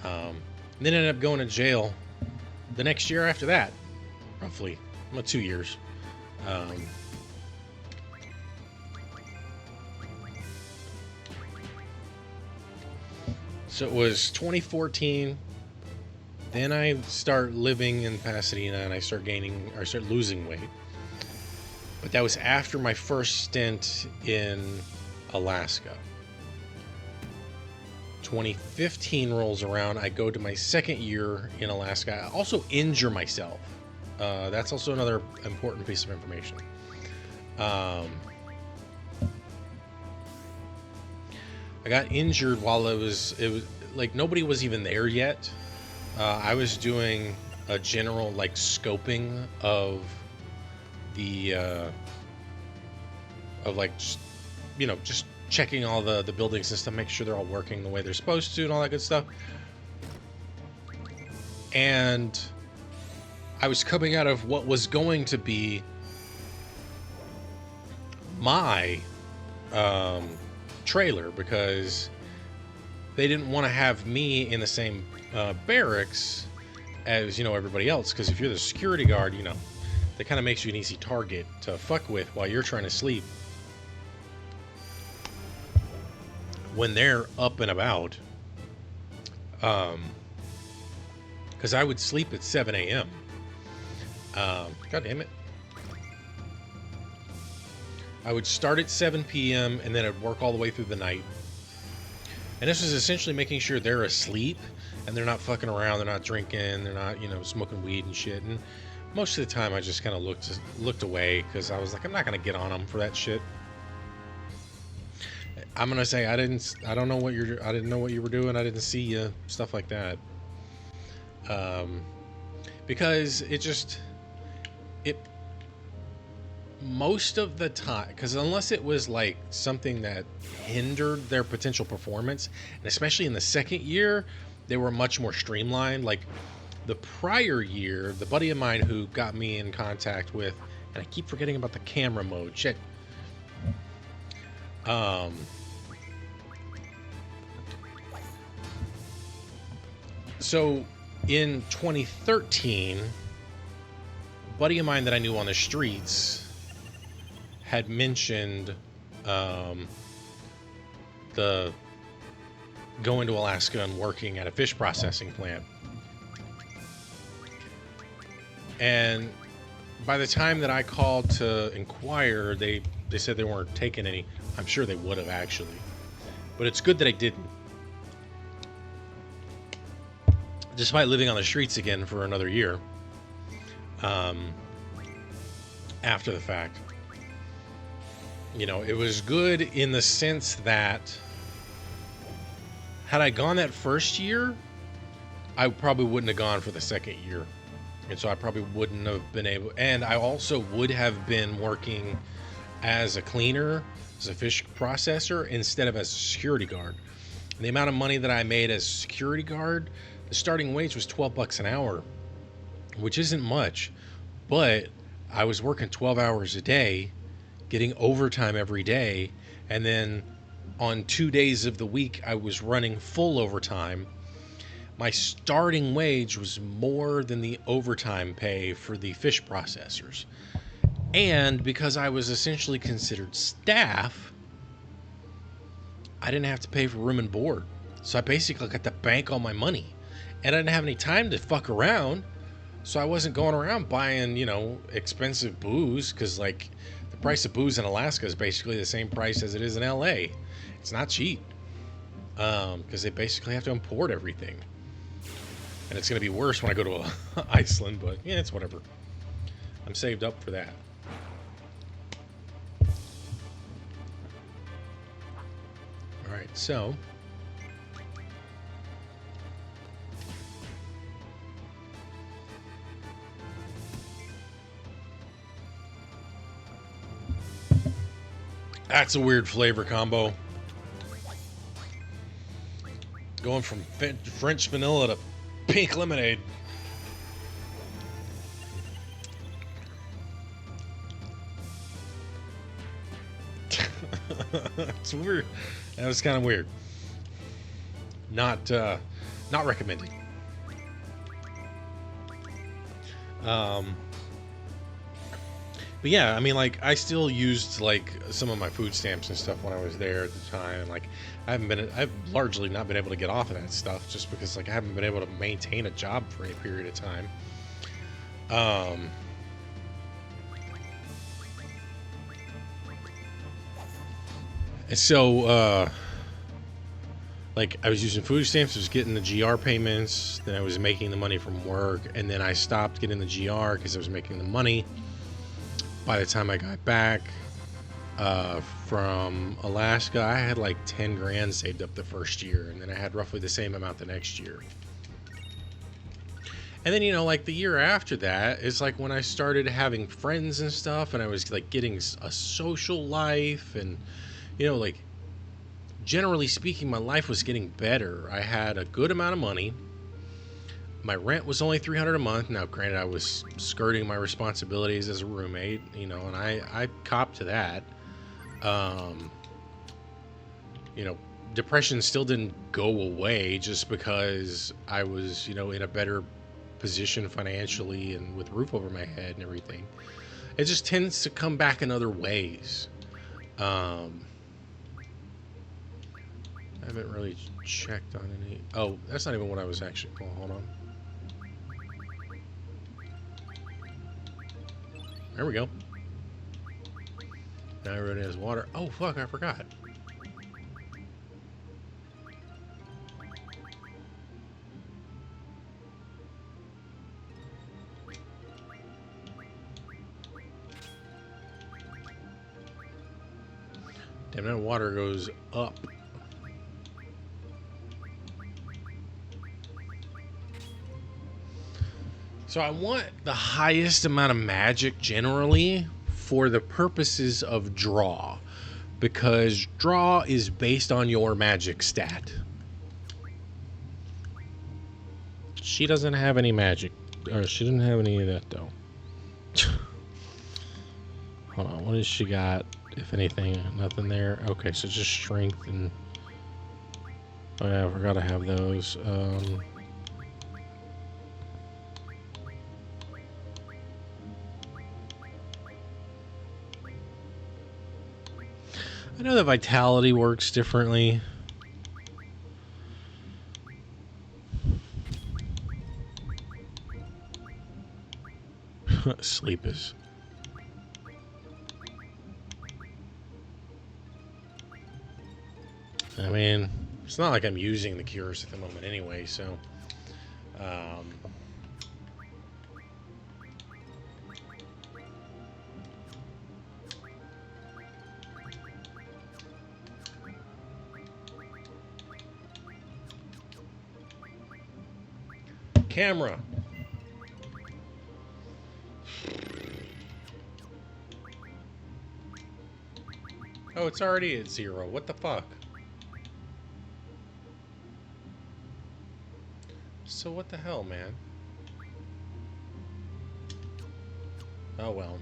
A: Then ended up going to jail the next year after that, roughly, well, 2 years. So it was 2014. Then I start living in Pasadena and I start losing weight. But that was after my first stint in Alaska. 2015 rolls around. I go to my second year in Alaska. I also injure myself. That's also another important piece of information. I got injured while it was like nobody was even there yet. I was doing a general like scoping of the of like just, you know, just checking all the buildings and stuff, make sure they're all working the way they're supposed to and all that good stuff. And I was coming out of what was going to be my trailer because they didn't want to have me in the same barracks as, you know, everybody else, because if you're the security guard, you know, that kind of makes you an easy target to fuck with while you're trying to sleep when they're up and about. Because I would sleep at 7 a.m. God damn it. I would start at 7 p.m. and then I'd work all the way through the night. And this was essentially making sure they're asleep and they're not fucking around, they're not drinking, they're not, you know, smoking weed and shit. And most of the time I just kind of looked away because I was like, I'm not going to get on them for that shit. I'm going to say I didn't know what you were doing. I didn't see you, stuff like that. Because most of the time, because unless it was like something that hindered their potential performance, and especially in the second year, they were much more streamlined. Like the prior year, the buddy of mine who got me in contact with, and I keep forgetting about the camera mode, shit. So in 2013, a buddy of mine that I knew on the streets had mentioned the going to Alaska and working at a fish processing plant. And by the time that I called to inquire, they said they weren't taking any. I'm sure they would have actually, but it's good that I didn't. Despite living on the streets again for another year, after the fact. You know, it was good in the sense that had I gone that first year, I probably wouldn't have gone for the second year. And so I probably wouldn't have been able, and I also would have been working as a cleaner, as a fish processor, instead of as a security guard. And the amount of money that I made as a security guard, the starting wage was $12 an hour, which isn't much, but I was working 12 hours a day, getting overtime every day, and then on 2 days of the week I was running full overtime. My starting wage was more than the overtime pay for the fish processors. And because I was essentially considered staff, I didn't have to pay for room and board. So I basically got to bank all my money. And I didn't have any time to fuck around. So I wasn't going around buying, expensive booze, because, like, the price of booze in Alaska is basically the same price as it is in LA. It's not cheap, because they basically have to import everything. And it's going to be worse when I go to Iceland, but yeah, it's whatever. I'm saved up for that. All right, so that's a weird flavor combo. Going from French vanilla to pink lemonade. It's weird. That was kind of weird. Not recommended. But yeah, I mean, like, I still used, like, some of my food stamps and stuff when I was there at the time. And, like, I've largely not been able to get off of that stuff just because, like, I haven't been able to maintain a job for any period of time. And so, like, I was using food stamps, I was getting the GR payments, then I was making the money from work, and then I stopped getting the GR because I was making the money. By the time I got back from Alaska, I had like 10 grand saved up the first year, and then I had roughly the same amount the next year. And then, like, the year after that is like when I started having friends and stuff, and I was like getting a social life, and, like, generally speaking, my life was getting better. I had a good amount of money. My rent was only $300 a month. Now, granted, I was skirting my responsibilities as a roommate, and I copped to that. Depression still didn't go away just because I was, in a better position financially and with a roof over my head and everything. It just tends to come back in other ways. I haven't really checked on any. Oh, that's not even what I was actually. Oh, hold on. There we go. Now everybody has water. Oh, fuck, I forgot. Damn, that water goes up. So I want the highest amount of magic generally for the purposes of draw, because draw is based on your magic stat. She doesn't have any magic, or she didn't have any of that though. Hold on, what has she got? If anything, nothing there. Okay, so just strength and. Oh yeah, I forgot to have those. I know that vitality works differently. Sleep is. I mean, it's not like I'm using the cures at the moment anyway, so. Camera. Oh, it's already at 0. What the fuck? So what the hell, man? Oh well.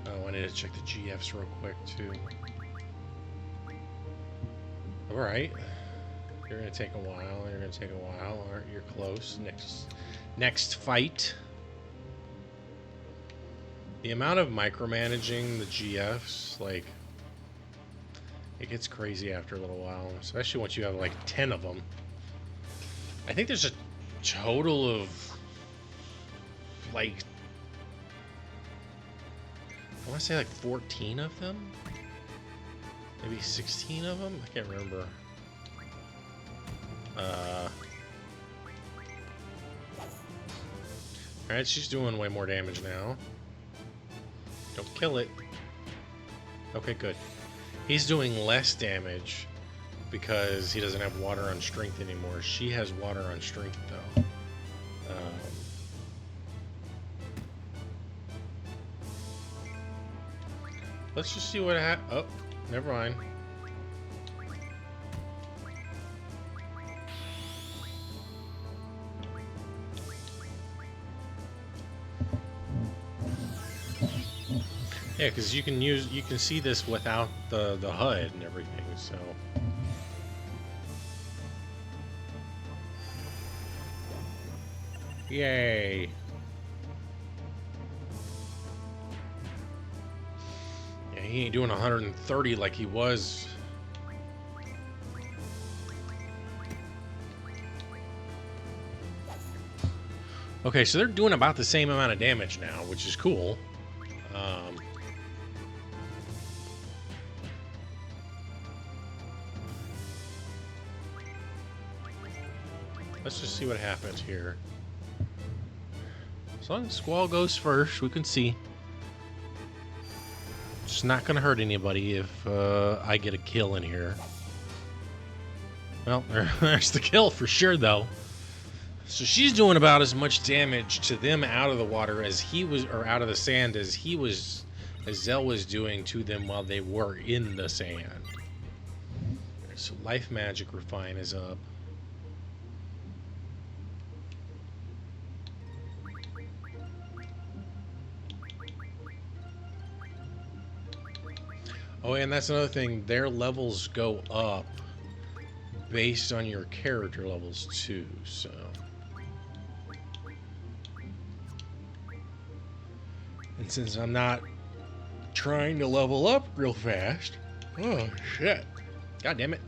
A: Oh, I need to check the GFs real quick too. Alright. You're gonna take a while. You're gonna take a while. All right, you're close. Next fight. The amount of micromanaging the GFs, like, it gets crazy after a little while, especially once you have like 10 of them. I think there's a total of like, I want to say like 14 of them, maybe 16 of them. I can't remember. Alright, she's doing way more damage now. Don't kill it. Okay, good. He's doing less damage because he doesn't have water on strength anymore. She has water on strength, though. Let's just see what happens. Oh, never mind. Yeah, because you can see this without the HUD and everything, so. Yay. Yeah, he ain't doing 130 like he was. Okay, so they're doing about the same amount of damage now, which is cool. Let's just see what happens here. As long as Squall goes first, we can see. It's not going to hurt anybody if I get a kill in here. Well, there's the kill for sure, though. So she's doing about as much damage to them out of the water as he was, or out of the sand as Zell was doing to them while they were in the sand. So Life Magic Refine is up. Oh, and that's another thing. Their levels go up based on your character levels too, so. And since I'm not trying to level up real fast, oh shit. God damn it.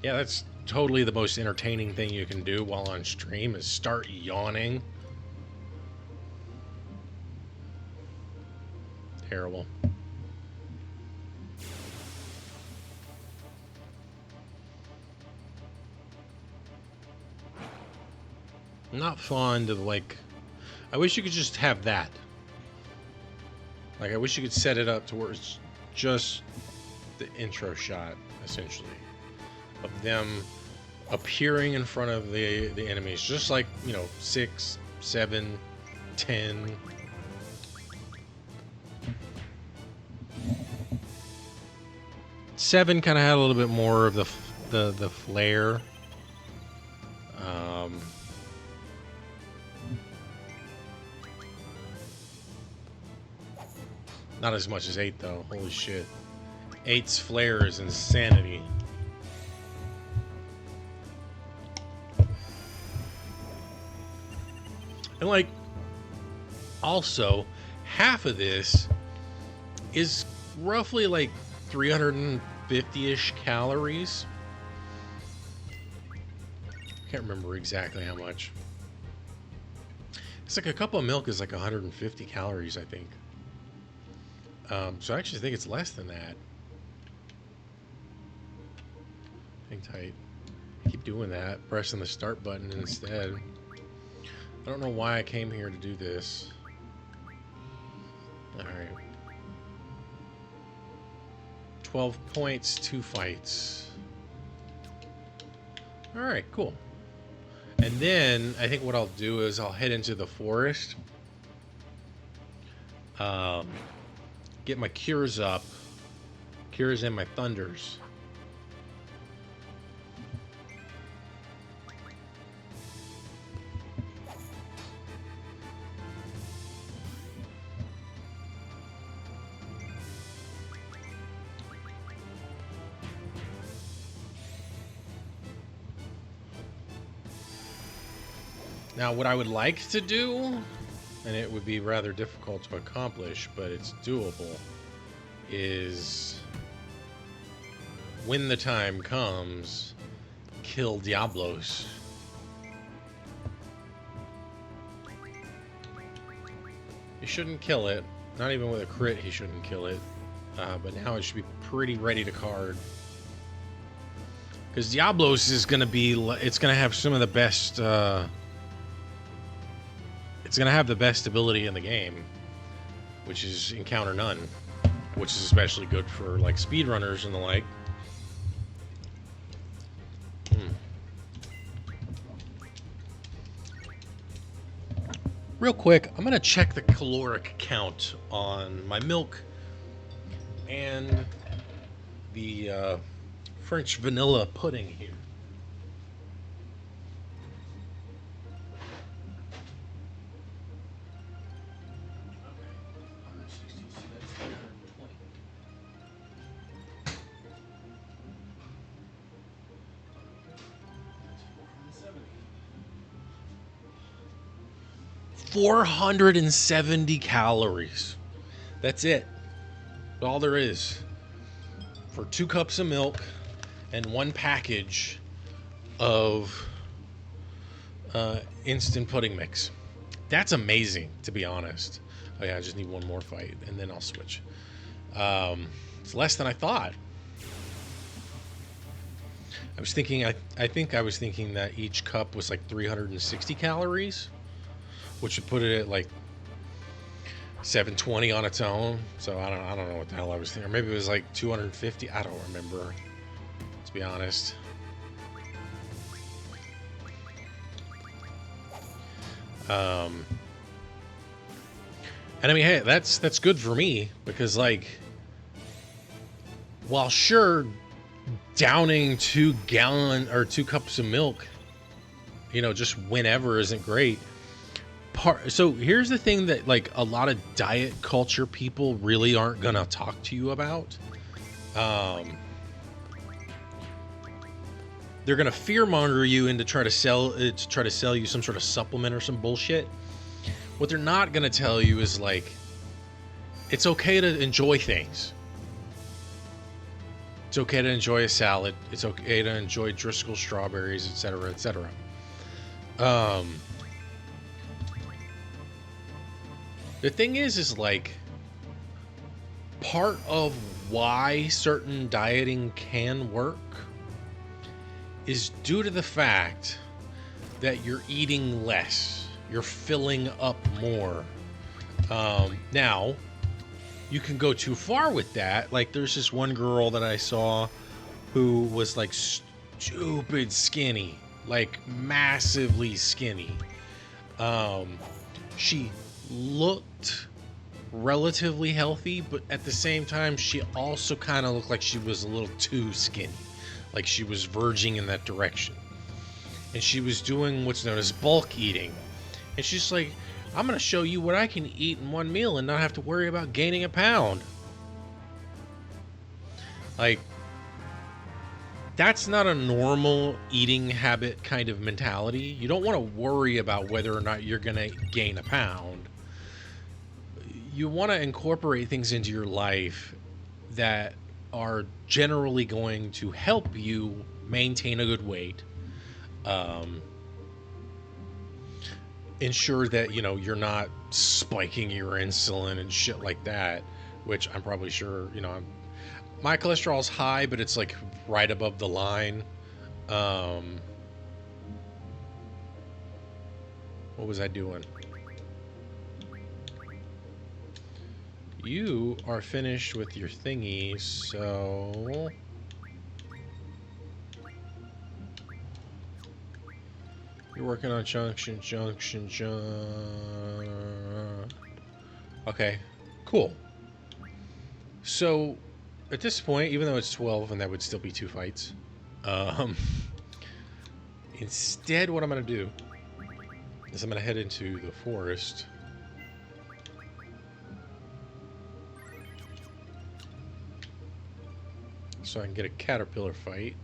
A: Yeah, that's totally the most entertaining thing you can do while on stream is start yawning. Terrible. Not fond of, like, I wish you could just have that. Like, I wish you could set it up to where it's just the intro shot, essentially, of them appearing in front of the enemies, just like, you know, 6, 7, 10. Seven kind of had a little bit more of the flair. Not as much as 8 though. Holy shit. 8's flair is insanity. And like, also, half of this is roughly like 350-ish calories. Can't remember exactly how much. It's like a cup of milk is like 150 calories, I think. So I actually think it's less than that. Hang tight. Keep doing that. Pressing the start button instead. I don't know why I came here to do this. Alright. 12 points, 2 fights. Alright, cool. And then I think what I'll do is I'll head into the forest. Get my cures up. Cures and my thunders. Now, what I would like to do, and it would be rather difficult to accomplish, but it's doable, is when the time comes, kill Diablos. He shouldn't kill it. Not even with a crit, he shouldn't kill it. But now it should be pretty ready to card. Because Diablos is going to be... It's going to have some of the best... it's going to have the best ability in the game. Which is Encounter None. Which is especially good for, like, speedrunners and the like. Real quick, I'm going to check the caloric count on my milk and the French vanilla pudding here. Okay. 470 calories. That's it. That's all there is. For 2 cups of milk and 1 package of instant pudding mix. That's amazing, to be honest. Oh yeah, I just need 1 more fight, and then I'll switch. It's less than I thought. I was thinking, I think I was thinking that each cup was like 360 calories, which would put it at like 720 on its own. So I don't know what the hell I was thinking. Or maybe it was like 250. I don't remember, to be honest. And I mean, hey, that's good for me, because like, while sure, downing 2 cups of milk, you know, just whenever isn't great. So here's the thing that like a lot of diet culture people really aren't gonna talk to you about. They're gonna fearmonger you into try to sell you some sort of supplement or some bullshit. What they're not gonna tell you is like, it's okay to enjoy things. It's okay to enjoy a salad. It's okay to enjoy Driscoll strawberries, etc., etc. The thing is like, part of why certain dieting can work is due to the fact that you're eating less. You're filling up more. Now, you can go too far with that. Like, there's this one girl that I saw who was like stupid skinny, like massively skinny. She looked relatively healthy, but at the same time, she also kind of looked like she was a little too skinny, like she was verging in that direction. And she was doing what's known as bulk eating. And she's like, I'm going to show you what I can eat in 1 meal and not have to worry about gaining a pound. Like, that's not a normal eating habit kind of mentality. You don't want to worry about whether or not you're going to gain a pound. You want to incorporate things into your life that are generally going to help you maintain a good weight. Ensure that, you know, you're not spiking your insulin and shit like that, which I'm probably sure, you know, my cholesterol's high, but it's like right above the line. What was I doing? You are finished with your thingy, so you're working on junction. Okay, cool. So at this point, even though it's 12 and that would still be 2 fights, instead what I'm gonna do is I'm gonna head into the forest. So I can get a caterpillar fight.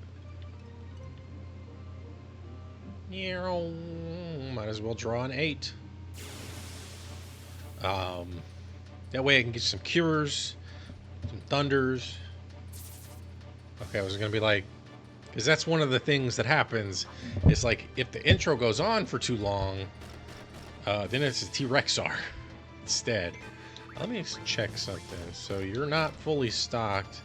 A: might as well draw an 8. That way I can get some cures, some thunders. Okay, I was gonna be like, because that's one of the things that happens. It's like if the intro goes on for too long, then it's a T-Rexar instead. Let me check something. So you're not fully stocked.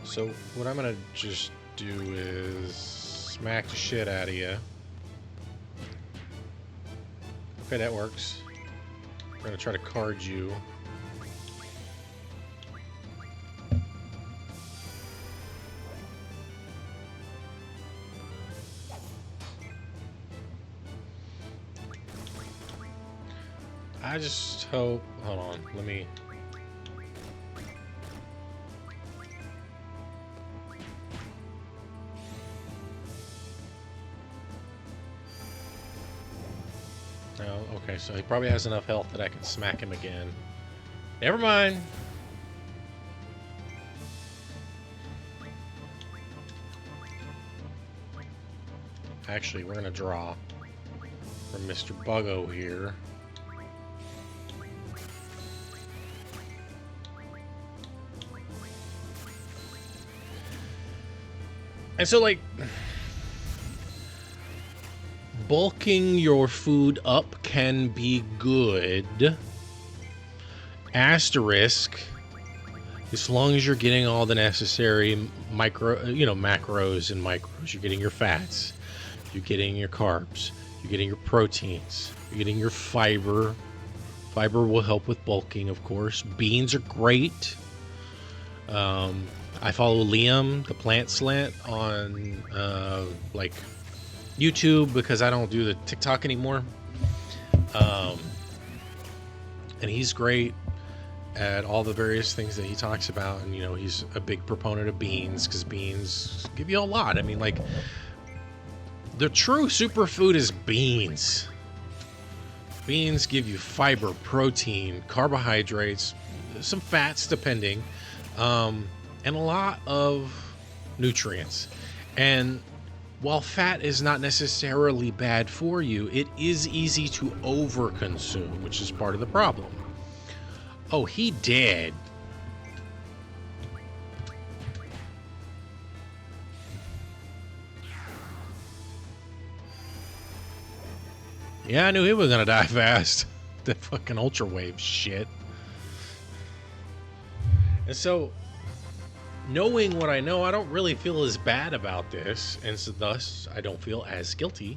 A: So what I'm gonna just do is smack the shit out of you. Okay, that works. We're gonna try to card you. I just hope. Hold on, let me. Oh, okay, so he probably has enough health that I can smack him again. Never mind. Actually, we're gonna draw from Mr. Buggo here. And so, like, bulking your food up can be good. Asterisk, as long as you're getting all the necessary macros and micros. You're getting your fats, you're getting your carbs, you're getting your proteins, you're getting your fiber. Fiber will help with bulking, of course. Beans are great. I follow Liam, the Plant Slant, on like YouTube because I don't do the TikTok anymore. And he's great at all the various things that he talks about. And, you know, he's a big proponent of beans because beans give you a lot. I mean, like, the true superfood is beans. Beans give you fiber, protein, carbohydrates, some fats depending. And a lot of nutrients. And while fat is not necessarily bad for you, it is easy to overconsume, which is part of the problem. Oh, he did. Yeah, I knew he was gonna die fast. That fucking ultra wave shit. And so, knowing what I know, I don't really feel as bad about this, and so thus I don't feel as guilty.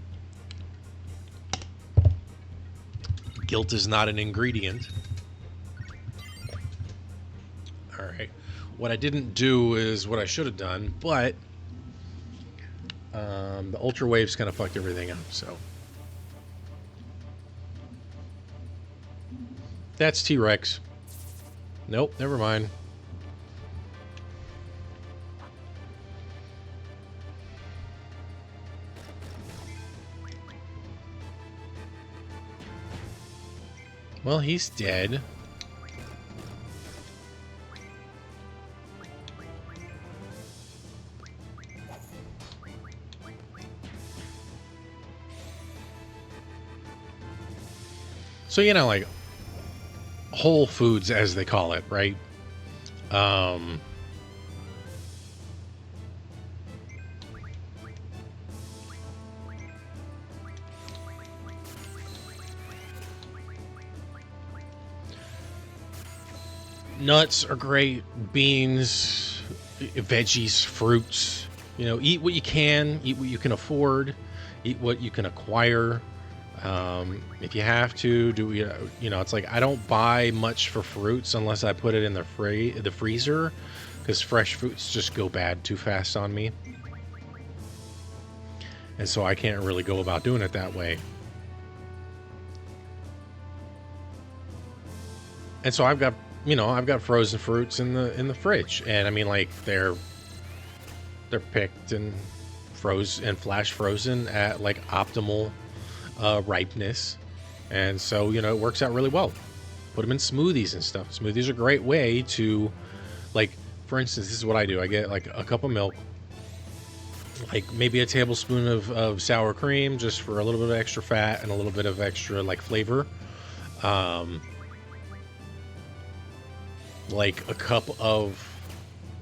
A: Guilt is not an ingredient. Alright. What I didn't do is what I should have done, but the ultra waves kind of fucked everything up, so. That's T-Rex. Nope, never mind. Well, he's dead. So, you know, like, Whole Foods, as they call it, right? Nuts are great, beans, veggies, fruits. You know, eat what you can, eat what you can afford, eat what you can acquire. If you have to, you know, it's like I don't buy much for fruits unless I put it in the freezer, because fresh fruits just go bad too fast on me. And so I can't really go about doing it that way. And so I've got frozen fruits in the fridge, and I mean, like, they're picked and frozen and flash frozen at like optimal ripeness, and so, you know, it works out really well. Put them in smoothies and stuff. Smoothies are a great way to, like, for instance, this is what I do. I get like a cup of milk, like maybe a tablespoon of sour cream just for a little bit of extra fat and a little bit of extra like flavor. Um, like a cup of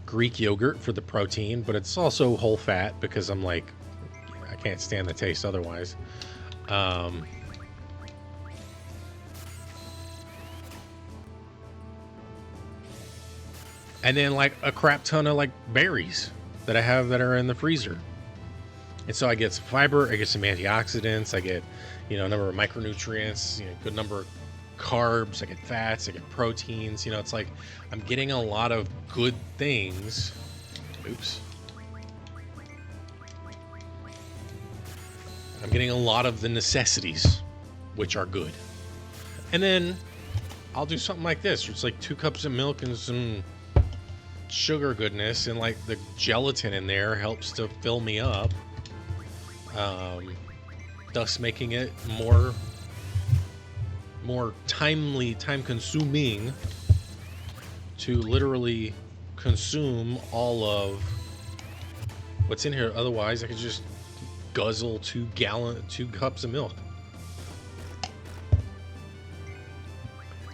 A: Greek yogurt for the protein, but it's also whole fat because I'm like, I can't stand the taste otherwise. Um, and then like a crap ton of like berries that I have that are in the freezer. And so I get some fiber, I get some antioxidants, I get, a number of micronutrients, good number of carbs, I get fats, I get proteins. It's like I'm getting a lot of good things. Oops. I'm getting a lot of the necessities, which are good. And then I'll do something like this. It's like 2 cups of milk and some sugar goodness, and like the gelatin in there helps to fill me up. Thus making it more time consuming to literally consume all of what's in here. Otherwise, I could just guzzle 2 cups of milk.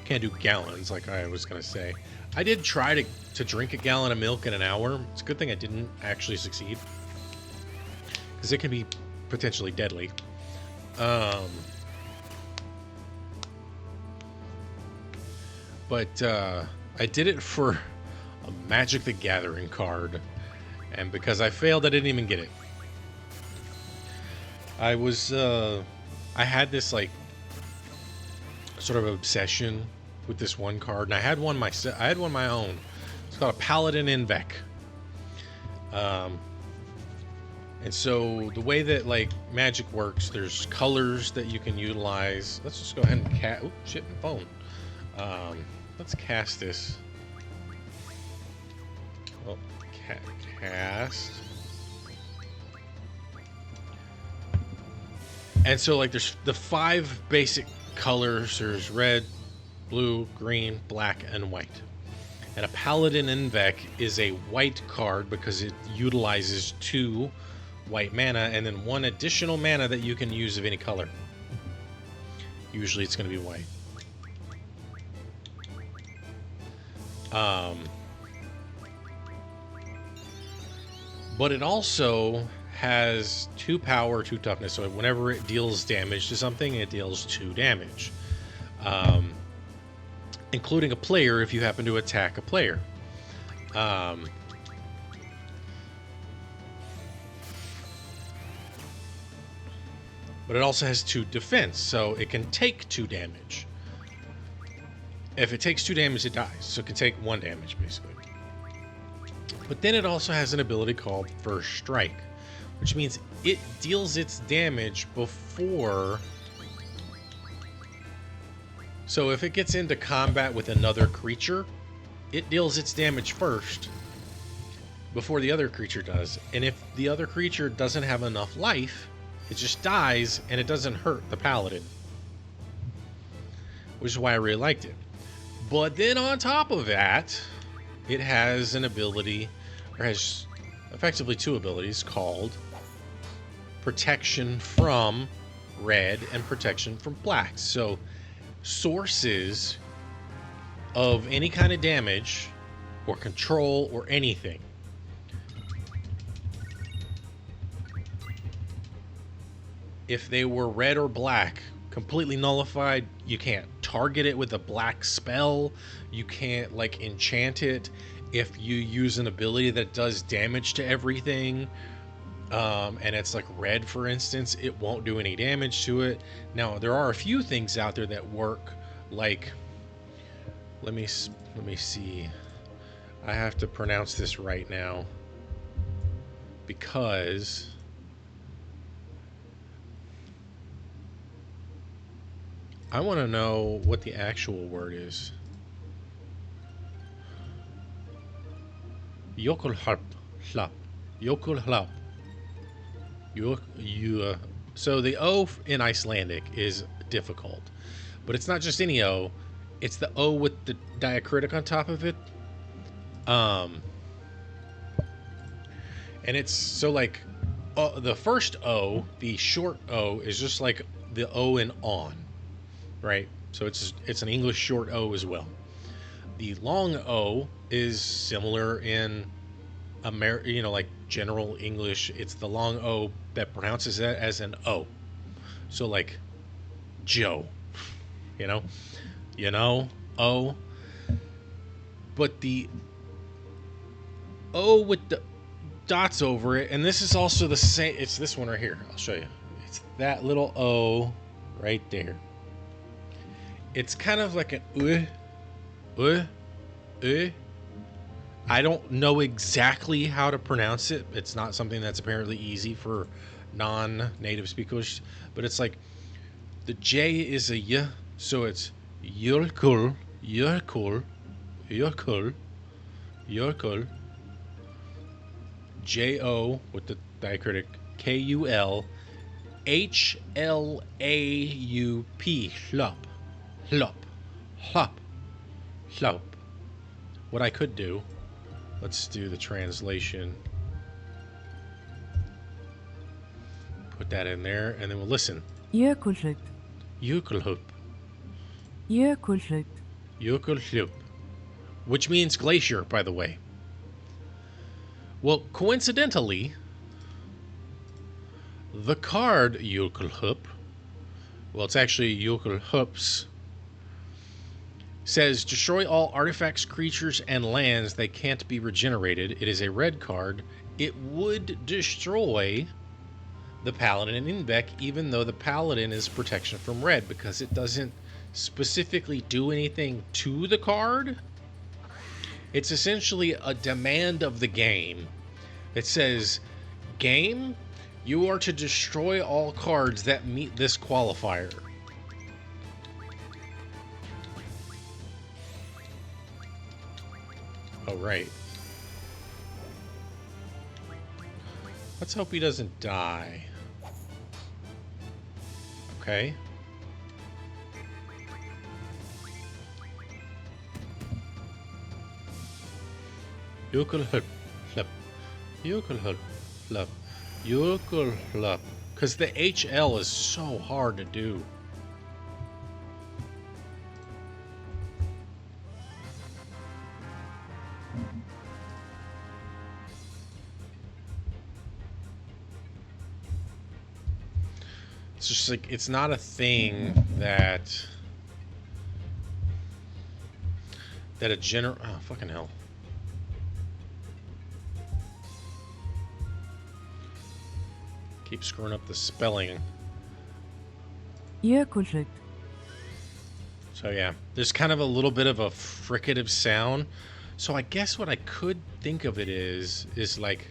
A: Can't do gallons like I was gonna say. I did try to drink a gallon of milk in an hour. It's a good thing I didn't actually succeed, because it can be potentially deadly. But I did it for a Magic the Gathering card, and because I failed, I didn't even get it. I had this like sort of obsession with this one card, and I had one my own. It's called a Paladin Invec. And so the way that like Magic works, there's colors that you can utilize. Let's just go ahead and cast. Oh shit, my phone. Let's cast this. Oh, cast. And so like there's the 5 basic colors. There's red, blue, green, black, and white. And a Paladin Invec is a white card because it utilizes 2 white mana and then 1 additional mana that you can use of any color. Usually it's going to be white. But it also has 2 power, 2 toughness. So whenever it deals damage to something, it deals 2 damage. Including a player if you happen to attack a player. But it also has 2 defense, so it can take 2 damage. If it takes 2 damage, it dies, so it can take 1 damage, basically. But then it also has an ability called First Strike, which means it deals its damage before... So if it gets into combat with another creature, it deals its damage first before the other creature does. And if the other creature doesn't have enough life, it just dies and it doesn't hurt the paladin. Which is why I really liked it. But then on top of that, it has an ability, or has effectively 2 abilities called Protection from Red and Protection from Black. So sources of any kind of damage or control or anything, if they were red or black, completely nullified. You can't target it with a black spell. You can't like enchant it. If you use an ability that does damage to everything, and it's like red, for instance, it won't do any damage to it. Now, there are a few things out there that work, like, let me see. I have to pronounce this right now because I want to know what the actual word is. Yokulharp. Yokulhlap. So the O in Icelandic is difficult, but it's not just any O. It's the O with the diacritic on top of it. And it's so like the first O, the short O, is just like the O in on, right? So it's an English short O as well. The long O is similar in like general English. It's the long O that pronounces that as an O. So like Joe, you know, O. But the O with the dots over it, and this is also the same. It's this one right here. I'll show you. It's that little O right there. It's kind of like an I don't know exactly how to pronounce it. It's not something that's apparently easy for non-native speakers, but it's like the J is a Y, so it's Yurkul, Yurkul, Yurkul, Yurkul, J-O with the diacritic, K-U-L, H-L-A-U-P, hlup, hlup, hlup, hlup. What I could do, let's do the translation. Put that in there, and then we'll listen.
B: Jökulhlaup.
A: Jökulhlaup.
B: Jökulhlaup.
A: Jökulhlaup. Which means glacier, by the way. Well, coincidentally, the card Jökulhlaup, well, it's actually Jökulhlaups, says destroy all artifacts, creatures, and lands that can't be regenerated. It is a red card. It would destroy the Paladin in Inbeck, even though the Paladin is protection from red, because it doesn't specifically do anything to the card. It's essentially a demand of the game. It says, game, you are to destroy all cards that meet this qualifier. Oh, right. Let's hope he doesn't die. Okay. Jökulhlaup. Jökulhlaup. Jökulhlaup. Because the HL is so hard to do. It's just like, it's not a thing that a general... Oh, fucking hell. Keep screwing up the spelling.
B: Jökulhlaup.
A: So yeah, there's kind of a little bit of a fricative sound. So I guess what I could think of it is like...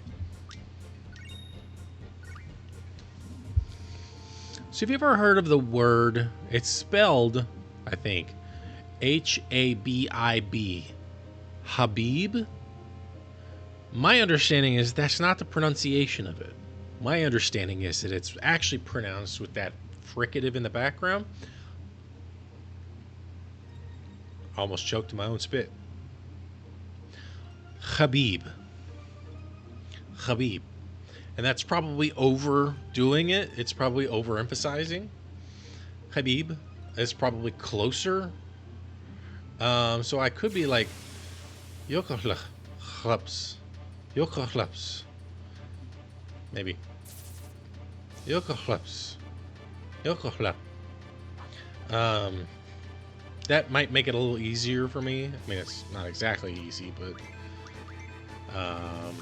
A: So have you ever heard of the word, it's spelled, I think, H-A-B-I-B, Habib? My understanding is that's not the pronunciation of it. My understanding is that it's actually pronounced with that fricative in the background. Almost choked my own spit. Habib. Habib. And that's probably overdoing it. It's probably overemphasizing. Habib is probably closer. So I could be like Jökulhlaups. Jökulhlaups. Maybe. Jökulhlaups. Jökulhlaup. That might make it a little easier for me. I mean, it's not exactly easy, but oh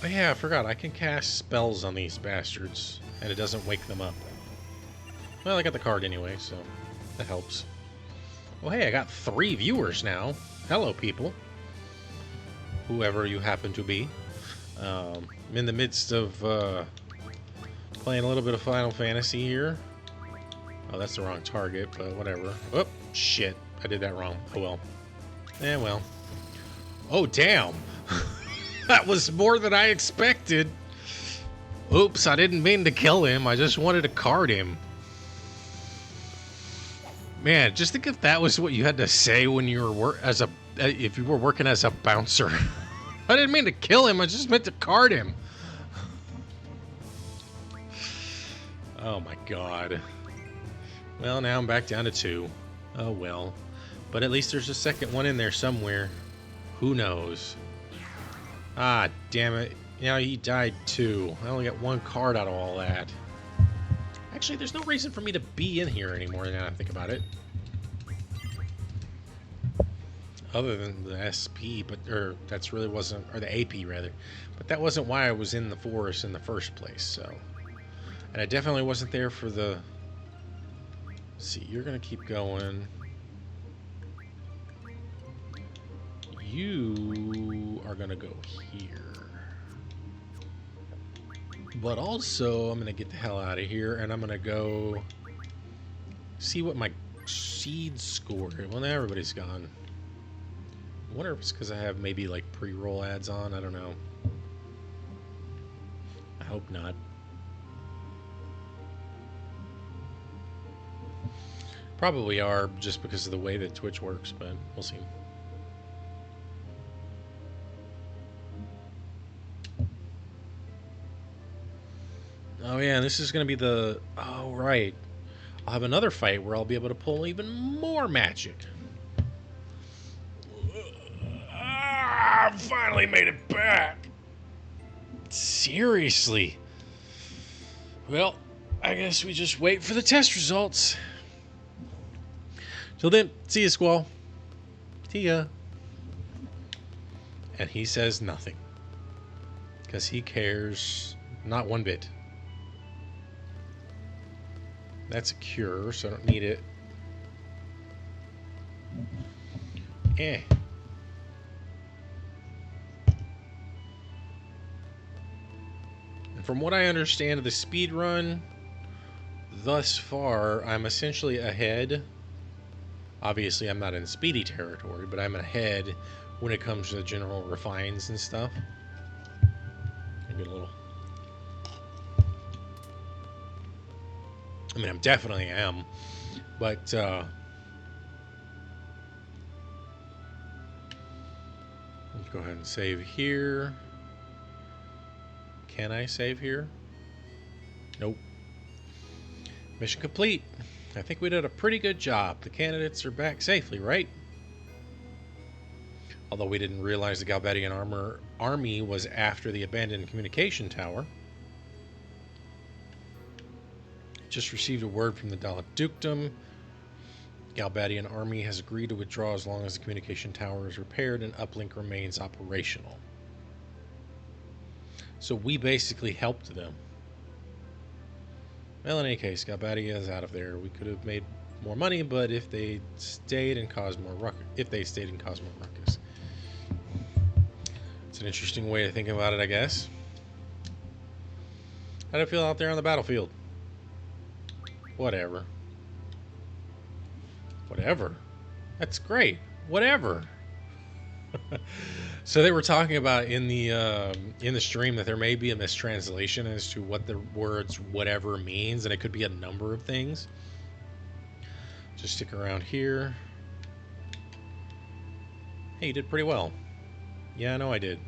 A: yeah, I forgot. I can cast spells on these bastards, and it doesn't wake them up. Well, I got the card anyway, so that helps. Well, hey, I got 3 viewers now. Hello, people. Whoever you happen to be. I'm in the midst of playing a little bit of Final Fantasy here. Oh, that's the wrong target, but whatever. Oh, shit. I did that wrong. Oh, well. Eh, well. Oh, damn. That was more than I expected. Oops, I didn't mean to kill him. I just wanted to card him. Man, just think if that was what you had to say when you were if you were working as a bouncer. I didn't mean to kill him. I just meant to card him. Oh my god. Well, now I'm back down to 2. Oh well. But at least there's a second one in there somewhere. Who knows? Ah, damn it. Yeah, he died too. I only got 1 card out of all that. Actually, there's no reason for me to be in here anymore now I think about it. Other than the SP, or that's really wasn't, or the AP rather. But that wasn't why I was in the forest in the first place, so. And I definitely wasn't there for the... Let's see, you're going to keep going. You are going to go here. But also, I'm going to get the hell out of here, and I'm going to go see what my seed score... Well, now everybody's gone. I wonder if it's because I have maybe, like, pre-roll ads on. I don't know. I hope not. Probably are, just because of the way that Twitch works, but we'll see. Oh yeah, this is going to be the... Oh, right. I'll have another fight where I'll be able to pull even more magic. I finally made it back. Seriously. Well, I guess we just wait for the test results. Till then, see ya, Squall. See ya. And he says nothing. Because he cares not one bit. That's a cure, so I don't need it. Eh. And from what I understand of the speed run, thus far, I'm essentially ahead. Obviously, I'm not in speedy territory, but I'm ahead when it comes to the general refines and stuff. Maybe a little... I mean, I'm definitely am, but let's go ahead and save here. Can I save here? Nope. Mission complete. I think we did a pretty good job. The candidates are back safely, right? Although we didn't realize the Galbadian army was after the abandoned communication tower. Just received a word from the Dalek Dukedom. Galbadian army has agreed to withdraw as long as the communication tower is repaired and uplink remains operational. So we basically helped them. Well, in any case, Galbadia is out of there. We could have made more money, but if they stayed and caused more ruckus, it's an interesting way of thinking about it, I guess. How do I feel out there on the battlefield? Whatever. Whatever. That's great. Whatever. So they were talking about in the stream that there may be a mistranslation as to what the words "whatever" means, and it could be a number of things. Just stick around here. Hey, you did pretty well. Yeah, I know I did.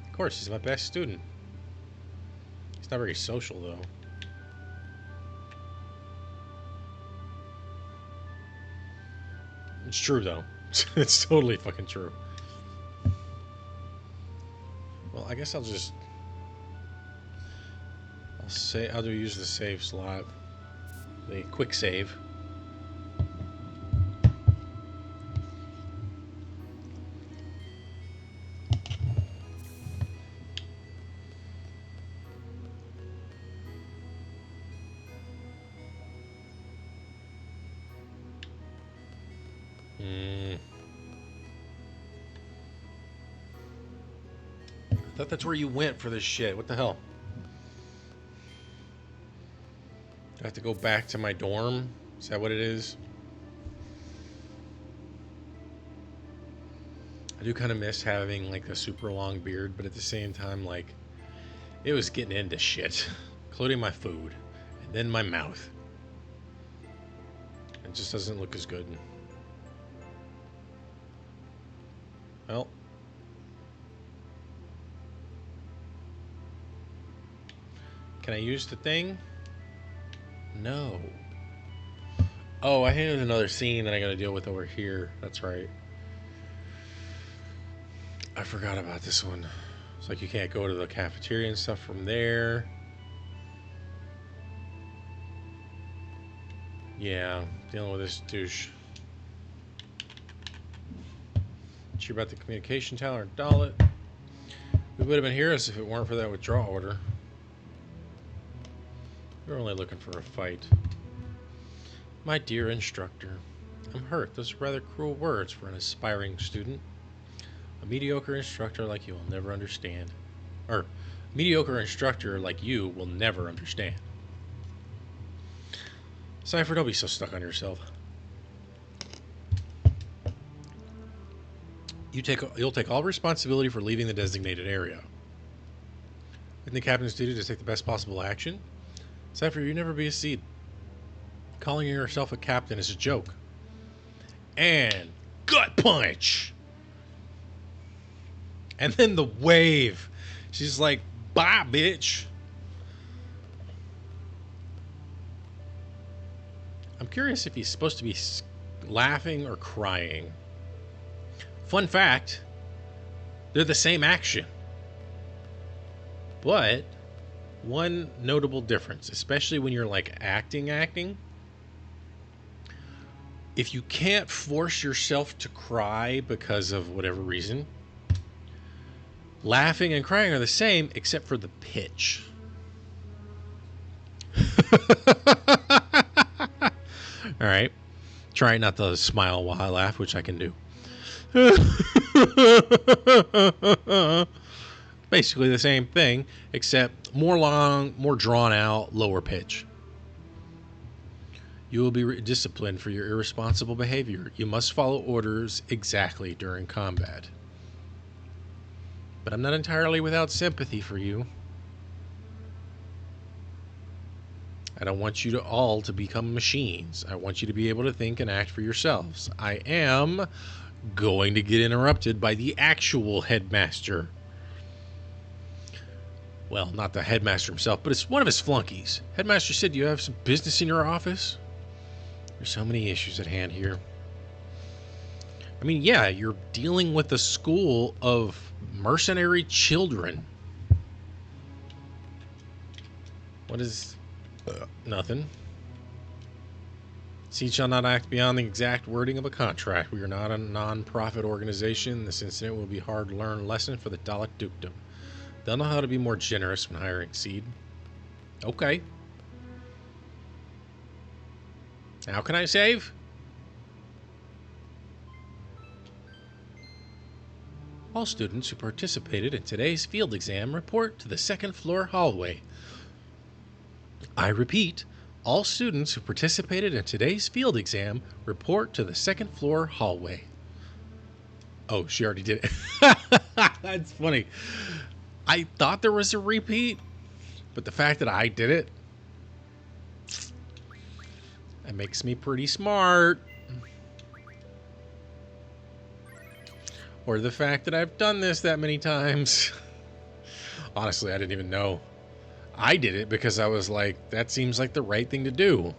A: Of course, he's my best student. He's not very social, though. It's true, though. It's totally fucking true. Well, I guess I'll use the save slot. The quick save. I thought that's where you went for this shit. What the hell? Do I have to go back to my dorm? Is that what it is? I do kind of miss having like a super long beard, but at the same time, like, it was getting into shit, including my food, and then my mouth. And It just doesn't look as good. Well. Can I use the thing? No. Oh, I think there's another scene that I gotta deal with over here. That's right. I forgot about this one. It's like you can't go to the cafeteria and stuff from there. Yeah, dealing with this douche. Sure about the communication tower, Dalit. We would have been heroes if it weren't for that withdrawal order. We're only looking for a fight. My dear instructor, I'm hurt. Those are rather cruel words for an aspiring student. A mediocre instructor like you will never understand. Or, mediocre instructor like you will never understand. Cypher, don't be so stuck on yourself. You'll take all responsibility for leaving the designated area. Isn't the captain's duty to take the best possible action? Cypher, you never be a seed. Calling yourself a captain is a joke. And gut punch. And then the wave. She's like, bye, bitch. I'm curious if he's supposed to be laughing or crying. Fun fact, they're the same action. But one notable difference, especially when you're like acting, if you can't force yourself to cry because of whatever reason, laughing and crying are the same except for the pitch. All right. Try not to smile while I laugh, which I can do. Basically the same thing, except more long, more drawn out, lower pitch. You will be disciplined for your irresponsible behavior. You must follow orders exactly during combat. But I'm not entirely without sympathy for you. I don't want you to all to become machines. I want you to be able to think and act for yourselves. I am going to get interrupted by the actual headmaster. Well, not the headmaster himself, but it's one of his flunkies. Headmaster said you have some business in your office. There's so many issues at hand here. I mean, yeah, you're dealing with a school of mercenary children. What is... nothing. Seed shall not act beyond the exact wording of a contract. We are not a non-profit organization. This incident will be a hard-learned lesson for the Dalek Dukedom. They'll know how to be more generous when hiring Seed. Okay. How can I save? All students who participated in today's field exam report to the second floor hallway. I repeat, all students who participated in today's field exam report to the second floor hallway. Oh, she already did it. That's funny. I thought there was a repeat, but the fact that I did it, that makes me pretty smart. Or the fact that I've done this that many times. Honestly, I didn't even know. I did it because I was like, that seems like the right thing to do.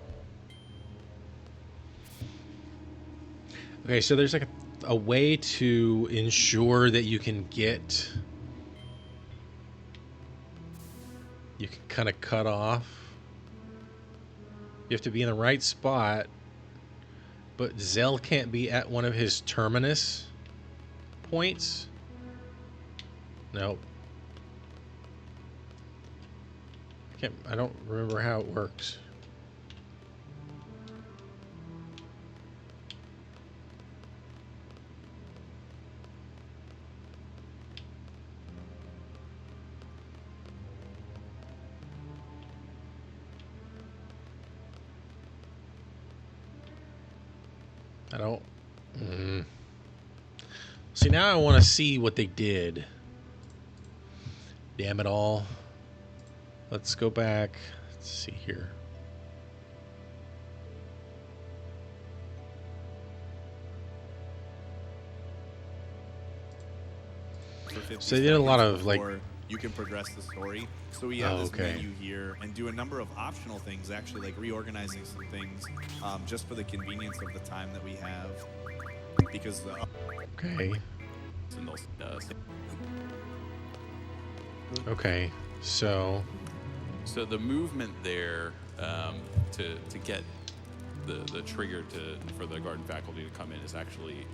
A: Okay, so there's like a way to ensure that you can get... You can kind of cut off. You have to be in the right spot. But Zell can't be at one of his terminus points. Nope. I don't remember how it works. I don't... See, now I want to see what they did. Damn it all. Let's go back. Let's see here.
B: for 50
A: So they did a lot
B: seconds
A: of like.
B: before you can progress the story. So we have
A: Oh,
B: this
A: okay.
B: menu here and do a number of optional things, actually, like reorganizing some things just for the convenience of the time that we have. Because
A: Okay. Okay. So
C: the movement there to get the trigger for the garden faculty to come in is actually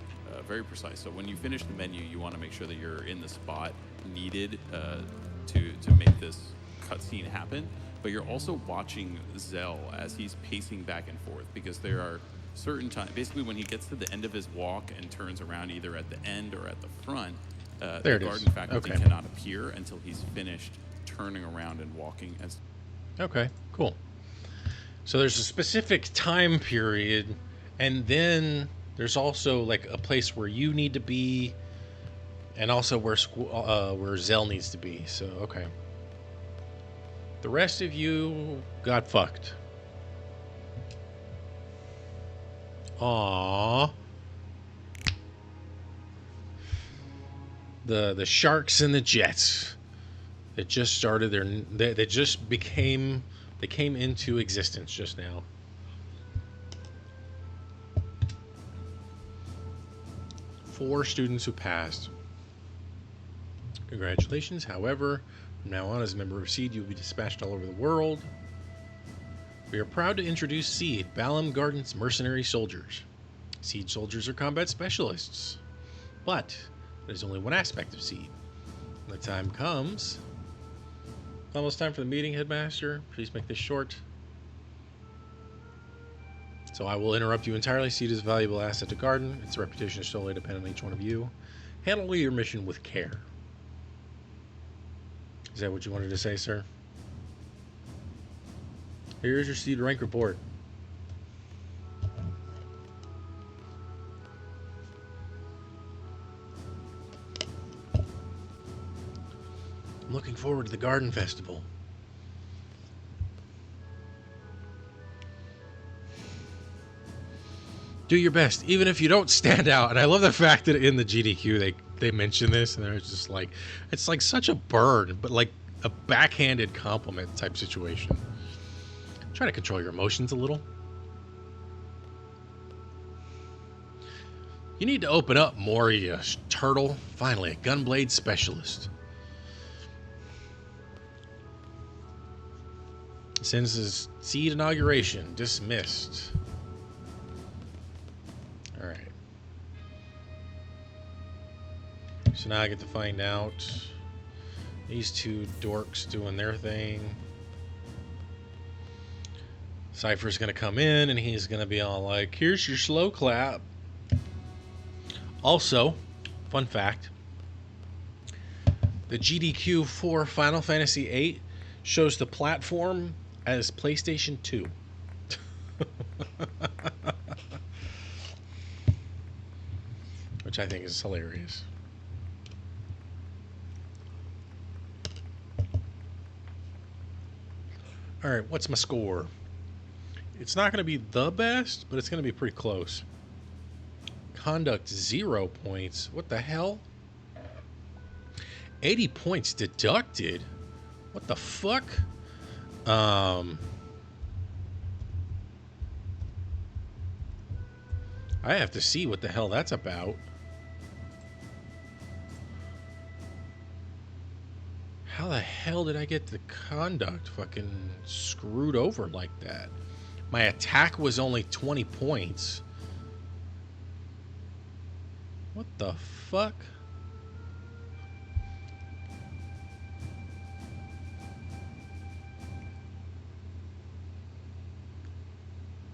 C: very precise. So when you finish the menu, you want to make sure that you're in the spot needed to make this cutscene happen. But you're also watching Zell as he's pacing back and forth, because there are certain times, basically when he gets to the end of his walk and turns around either at the end or at the front,
A: there
C: the
A: it
C: garden
A: is.
C: faculty
A: Okay.
C: cannot appear until he's finished turning around and walking.
A: Okay. Cool. So there's a specific time period, and then there's also like a place where you need to be, and also where Zell needs to be. So okay. The rest of you got fucked. Aww. The Sharks and the Jets. It just started they just became, they came into existence just now. Four students who passed. Congratulations. However, from now on, as a member of Seed, you will be dispatched all over the world. We are proud to introduce Seed, Balam Garden's mercenary soldiers. Seed soldiers are combat specialists. But there's only one aspect of Seed. When the time comes... Almost time for the meeting, Headmaster. Please make this short. So I will interrupt you entirely. Seed is a valuable asset to Garden. Its reputation is solely dependent on each one of you. Handle your mission with care. Is that what you wanted to say, sir? Here's your Seed rank report. I'm looking forward to the Garden Festival. Do your best, even if you don't stand out. And I love the fact that in the GDQ they mention this, and they're just like, it's like such a burn, but like a backhanded compliment type situation. Try to control your emotions a little. You need to open up more, you turtle. Finally, a gunblade specialist. Since his Seed inauguration, dismissed. Alright. So now I get to find out these two dorks doing their thing. Cypher's gonna come in and he's gonna be all like, here's your slow clap. Also, fun fact, the GDQ for Final Fantasy VIII shows the platform as PlayStation 2. Which I think is hilarious. Alright, what's my score? It's not going to be the best, but it's going to be pretty close. Conduct 0 points. What the hell? 80 points deducted? What the fuck? I have to see what the hell that's about. How the hell did I get the conduct fucking screwed over like that? My attack was only 20 points. What the fuck?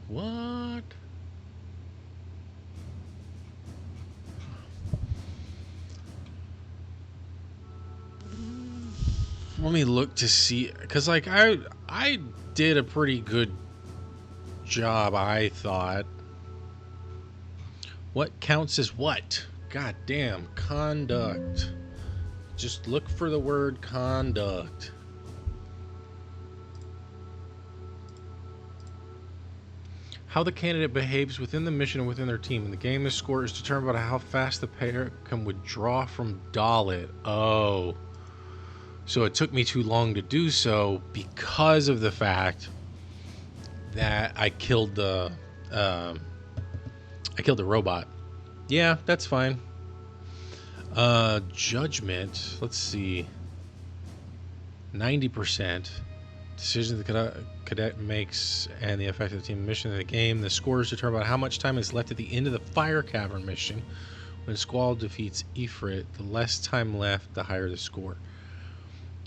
A: What? Let me look to see, because like I did a pretty good job, I thought. What counts as what? God damn, conduct. Just look for the word conduct. How the candidate behaves within the mission and within their team. In the game, the score is determined by how fast the player can withdraw from Dalit. Oh. So it took me too long to do so because of the fact that I killed the robot. Yeah, that's fine. Judgment. Let's see. 90%. Decisions the cadet makes and the effect of the team mission in the game. The score is determined by how much time is left at the end of the fire cavern mission. When Squall defeats Ifrit, the less time left, the higher the score.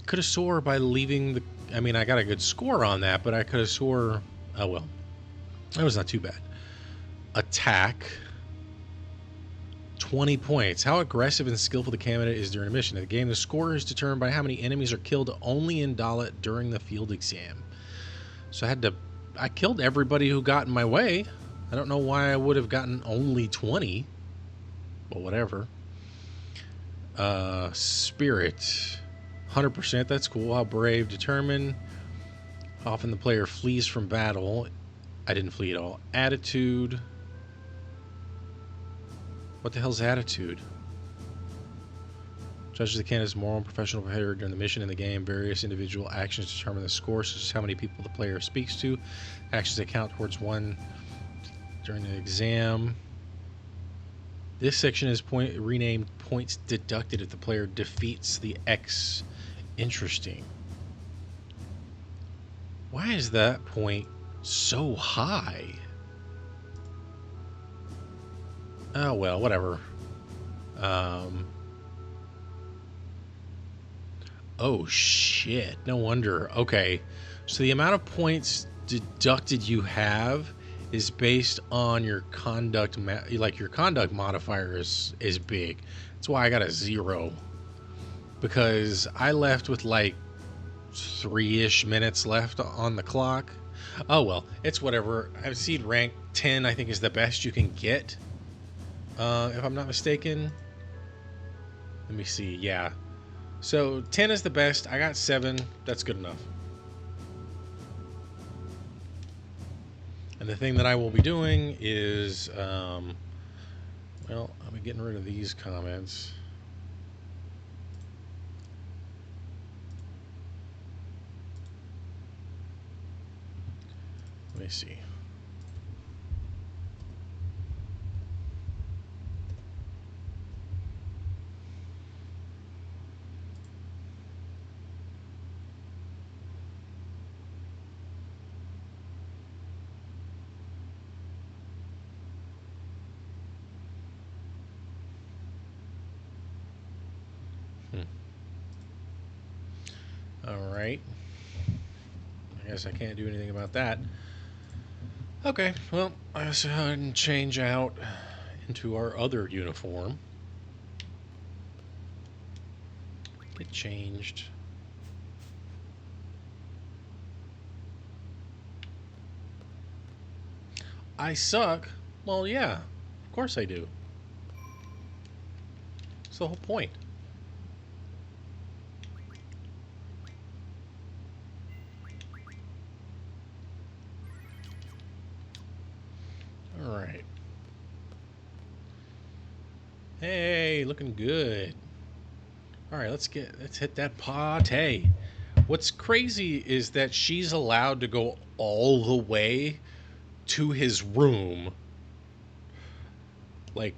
A: Could have soar by leaving the... I mean, I got a good score on that, but I could have soar... Oh, well. That was not too bad. Attack. 20 points. How aggressive and skillful the candidate is during a mission. In the game, the score is determined by how many enemies are killed only in Dalit during the field exam. So I killed everybody who got in my way. I don't know why I would have gotten only 20. But whatever. Spirit. 100%. That's cool. How brave. Determined. Often the player flees from battle. I didn't flee at all. Attitude. What the hell's attitude? Judges the candidate's moral and professional behavior during the mission in the game. Various individual actions determine the score, such as how many people the player speaks to. Actions that count towards one during the exam. This section is renamed points deducted if the player defeats the X. Interesting. Why is that point so high? Oh, well, whatever. Oh, shit. No wonder. Okay. So the amount of points deducted you have is based on your conduct. Like, your conduct modifier is big. That's why I got a 0. Because I left with, like, 3-ish minutes left on the clock. Oh, well. It's whatever. I've seen rank 10, I think, is the best you can get. If I'm not mistaken. Let me see. Yeah. So 10 is the best. I got 7. That's good enough. And the thing that I will be doing is, well, I'll be getting rid of these comments. Let me see. All right. I guess I can't do anything about that. Okay, well, I guess go ahead and change out into our other uniform. Get changed. I suck? Well, yeah, of course I do. That's the whole point. All right. Hey, looking good. All right, let's hit that party. What's crazy is that she's allowed to go all the way to his room. Like,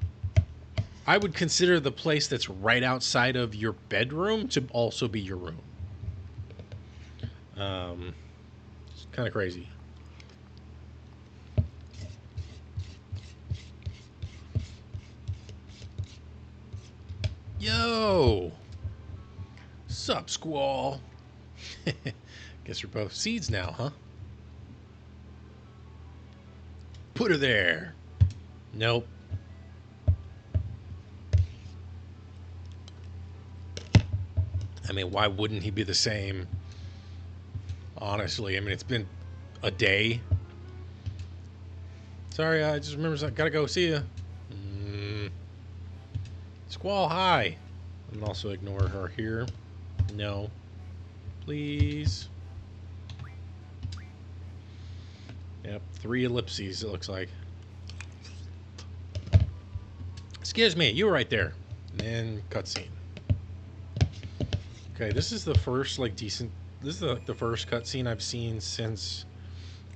A: I would consider the place that's right outside of your bedroom to also be your room. It's kind of crazy. Yo! Sup, Squall? Guess we're both seeds now, huh? Put her there. Nope. I mean, why wouldn't he be the same? Honestly, I mean, it's been a day. Sorry, I just remember, I gotta go. See ya. Squall, hi. And also ignore her here. No. Please. Yep, 3 ellipses, it looks like. Excuse me, you were right there. And then cutscene. Okay, this is the first, like, decent... This is the first cutscene I've seen since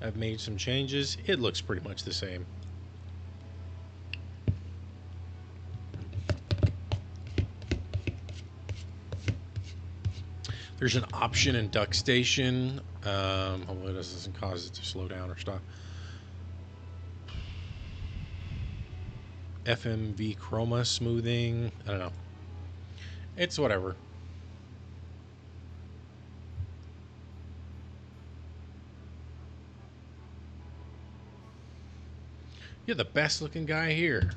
A: I've made some changes. It looks pretty much the same. There's an option in Duck Station. Hopefully this doesn't cause it to slow down or stop. FMV chroma smoothing. I don't know. It's whatever. You're the best looking guy here.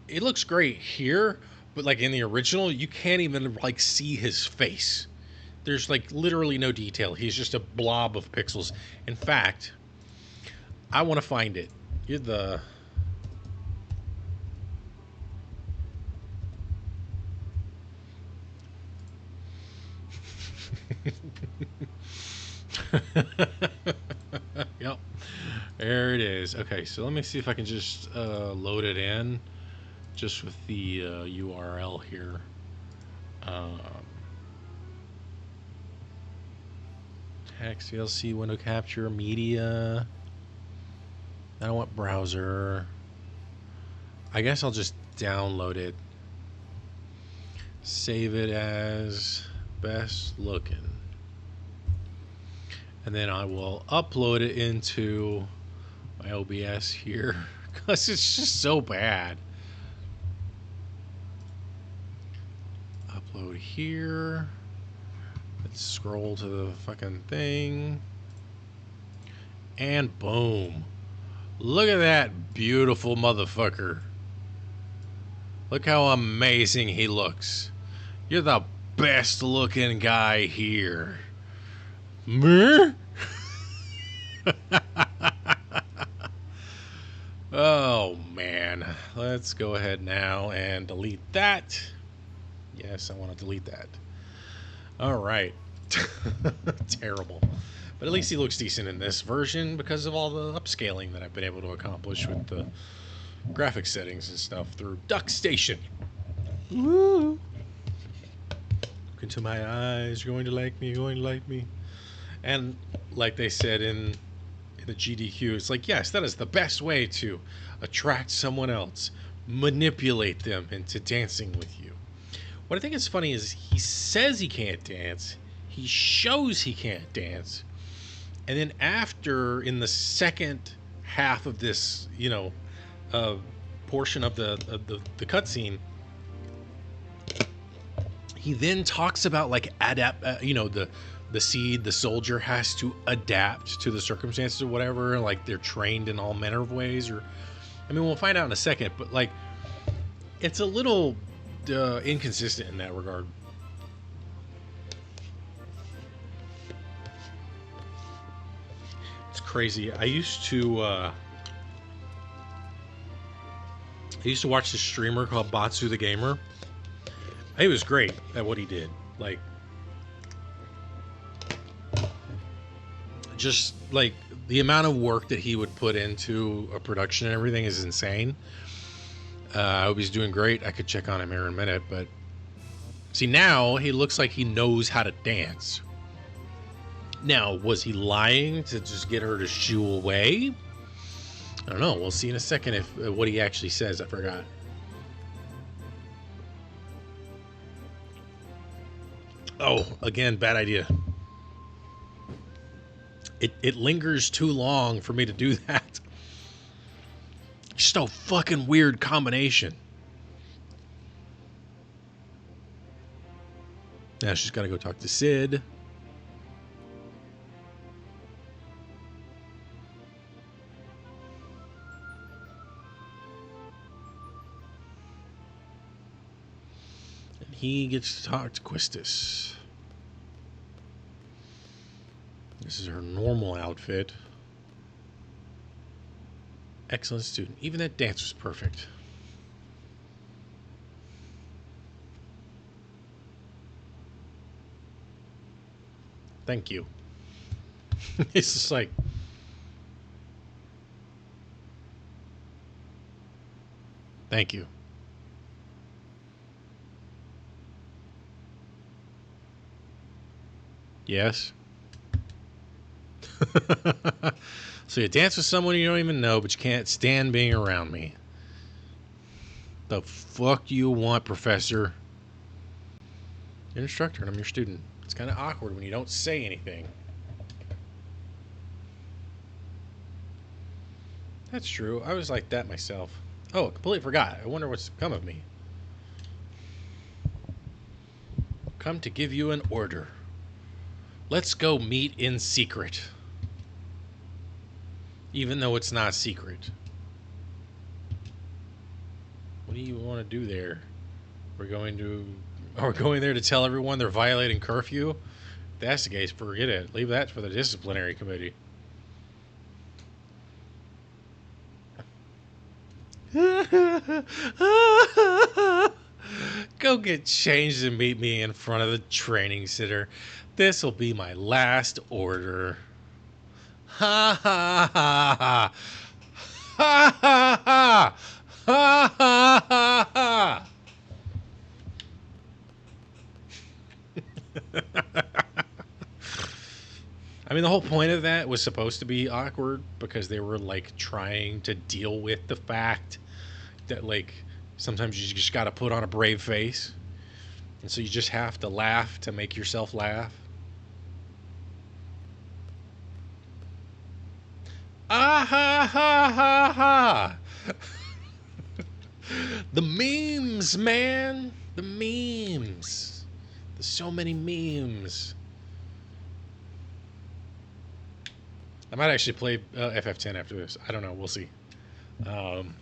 A: It looks great here, but like in the original, you can't even like see his face. There's like literally no detail. He's just a blob of pixels. In fact, I want to find it. You're the... Yep. There it is. Okay, so let me see if I can just load it in just with the URL here. Text, VLC, window capture, media. I don't want browser. I guess I'll just download it. Save it as best looking. And then I will upload it into my OBS here because it's just so bad. Upload here. Let's scroll to the fucking thing. And boom. Look at that beautiful motherfucker. Look how amazing he looks. You're the best looking guy here. Me? Oh man. Let's go ahead now and delete that. Yes, I want to delete that. Alright. Terrible. But at least he looks decent in this version because of all the upscaling that I've been able to accomplish with the graphic settings and stuff through Duck Station. Woo! Look into my eyes. You're going to like me. You're going to like me. And like they said in the GDQ, it's like, yes, that is the best way to attract someone else. Manipulate them into dancing with you. What I think is funny is he says he can't dance. He shows he can't dance. And then after, in the second half of this, portion of the cutscene, he then talks about like the seed, the soldier has to adapt to the circumstances or whatever. Like they're trained in all manner of ways, or I mean, we'll find out in a second. But like, it's a little inconsistent in that regard. It's crazy. I used to watch this streamer called Batsu the Gamer. He was great at what he did. Like, just like the amount of work that he would put into a production and everything is insane. I hope he's doing great. I could check on him here in a minute, but see, now he looks like he knows how to dance. Now, was he lying to just get her to shoo away? I don't know. We'll see in a second if what he actually says. I forgot. Oh, again, bad idea. It lingers too long for me to do that. Just a fucking weird combination. Now she's got to go talk to Sid. And he gets to talk to Quistis. This is her normal outfit. Excellent student. Even that dance was perfect. Thank you. It's just like, Thank you. Yes. So you dance with someone you don't even know, but you can't stand being around me. The fuck you want, Professor? You're an instructor and I'm your student. It's kind of awkward when you don't say anything. That's true. I was like that myself. Oh, I completely forgot. I wonder what's come of me. Come to give you an order. Let's go meet in secret. Even though it's not secret. What do you want to do there? Are we going there to tell everyone they're violating curfew? If that's the case, forget it. Leave that for the disciplinary committee. Go get changed and meet me in front of the training center. This'll be my last order. Ha ha ha ha. Ha ha ha. Ha ha ha ha. I mean, the whole point of that was supposed to be awkward because they were like trying to deal with the fact that like sometimes you just got to put on a brave face. And so you just have to laugh to make yourself laugh. Ah ha ha ha ha. The memes, man. The memes. There's so many memes. I might actually play FF10 after this. I don't know. We'll see. Um,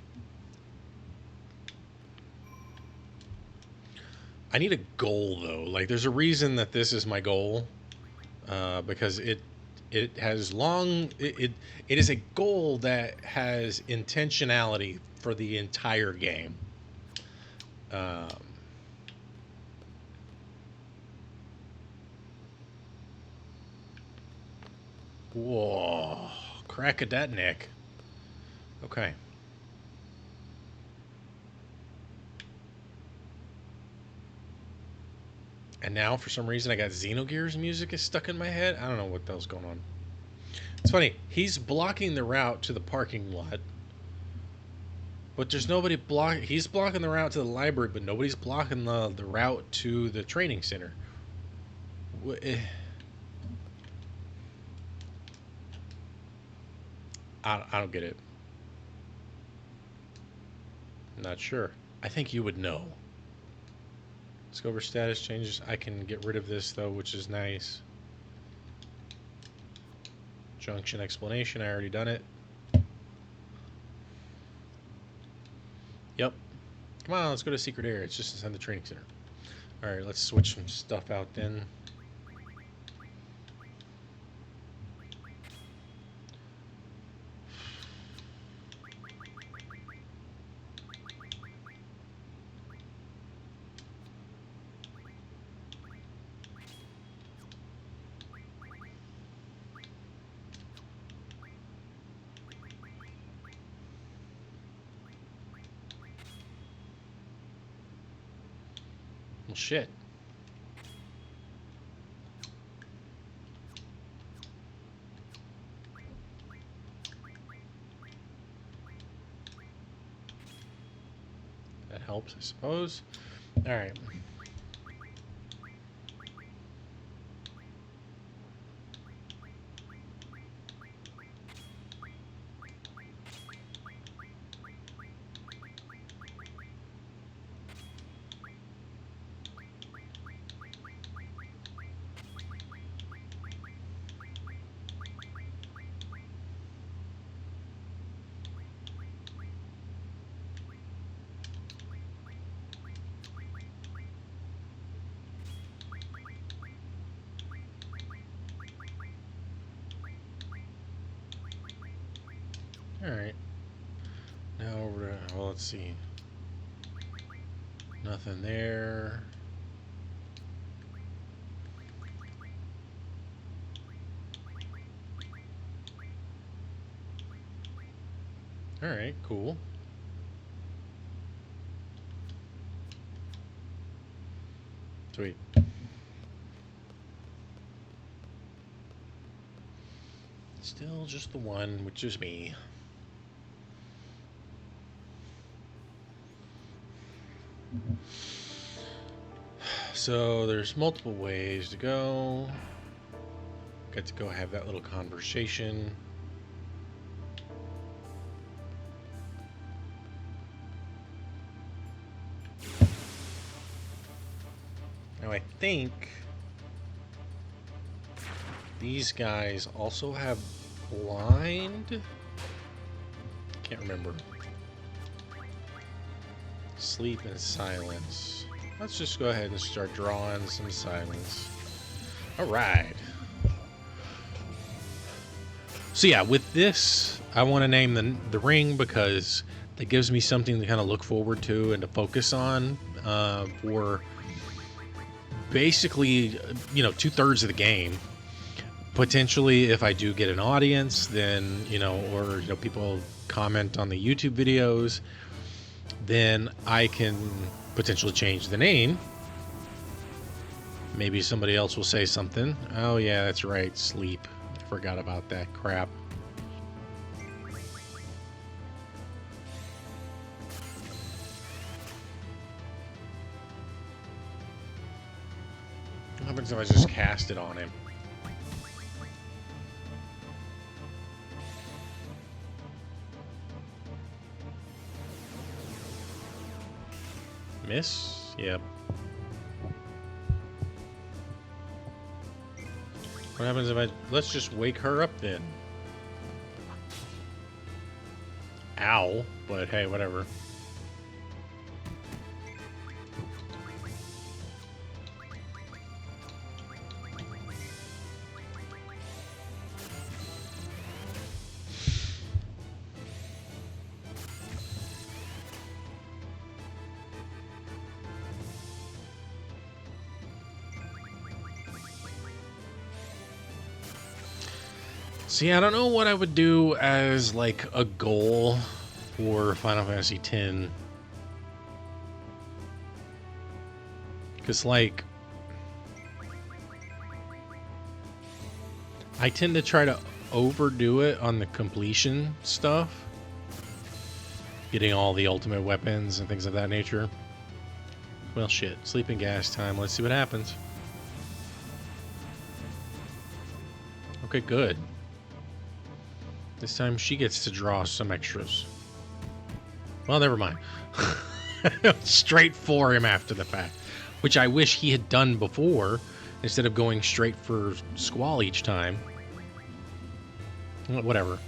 A: I need a goal though. Like, there's a reason that this is my goal, because it has long. It is a goal that has intentionality for the entire game. Um, whoa, crack a that neck. Okay. And now, for some reason, I got Xenogears music is stuck in my head. I don't know what the hell's going on. It's funny. He's blocking the route to the parking lot, but there's nobody block. He's blocking the route to the library, but nobody's blocking the route to the training center. I don't get it. I'm not sure. I think you would know. Let's go over status changes. I can get rid of this though, which is nice. Junction explanation. I already done it. Yep. Come on, let's go to secret area. It's just inside the training center. All right, let's switch some stuff out then. Well, shit. That helps, I suppose. All right. All right. Now over to, well, let's see. Nothing there. All right, cool. Sweet. Still just the one, which is me. So there's multiple ways to go. Got to go have that little conversation. Now I think these guys also have blind. Can't remember. Sleep and silence. Let's just go ahead and start drawing some silence. All right. So yeah, with this, I want to name the ring because that gives me something to kind of look forward to and to focus on for basically, you know, 2/3 of the game. Potentially, if I do get an audience, then, you know, or, you know, people comment on the YouTube videos, then I can potentially change the name. Maybe somebody else will say something. Oh yeah, that's right, sleep. Forgot about that crap. What happens if I just cast it on him? Miss? Yep. What happens if I... Let's just wake her up then. Ow. But hey, whatever. See, I don't know what I would do as, like, a goal for Final Fantasy X. Because, like, I tend to try to overdo it on the completion stuff. Getting all the ultimate weapons and things of that nature. Well, shit. Sleeping gas time. Let's see what happens. Okay, good. This time she gets to draw some extras. Well, never mind. Straight for him after the fact. Which I wish he had done before, instead of going straight for Squall each time. Whatever.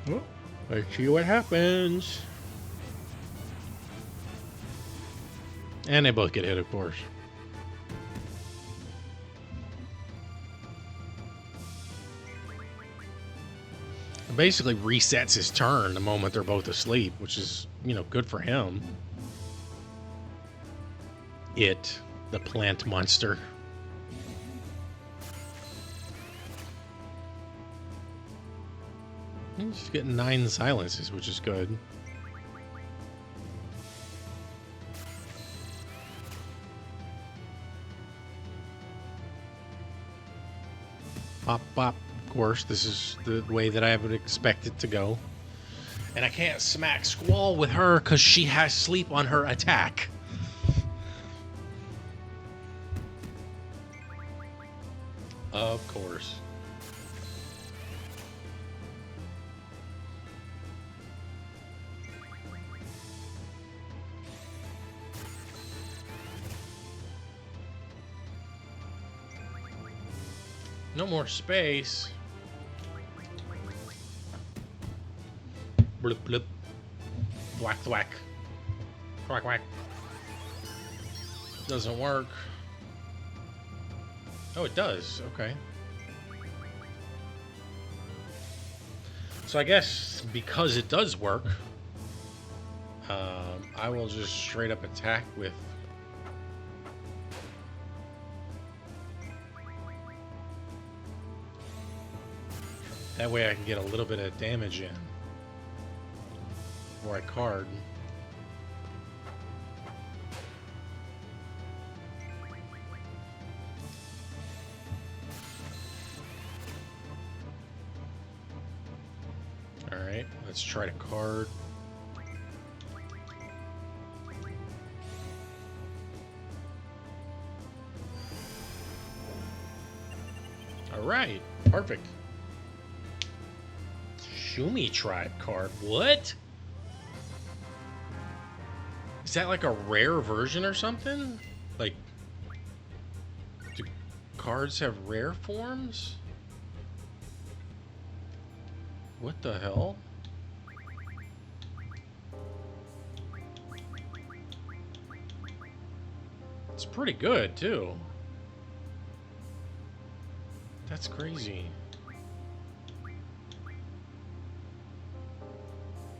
A: Well, let's see what happens. And they both get hit, of course. It basically resets his turn the moment they're both asleep, which is, you know, good for him. It, the plant monster. He's getting 9 silences, which is good. Pop, pop. Of course, this is the way that I would expect it to go. And I can't smack Squall with her because she has sleep on her attack. Of course. No more space. Blip, blip. Thwack, thwack. Quack, quack. Doesn't work. Oh, it does. Okay. So I guess because it does work, I will just straight up attack with... That way I can get a little bit of damage in before I card. Alright, let's try to card. Alright, perfect. Shumi Tribe card. What? Is that like a rare version or something? Like, do cards have rare forms? What the hell? It's pretty good, too. That's crazy.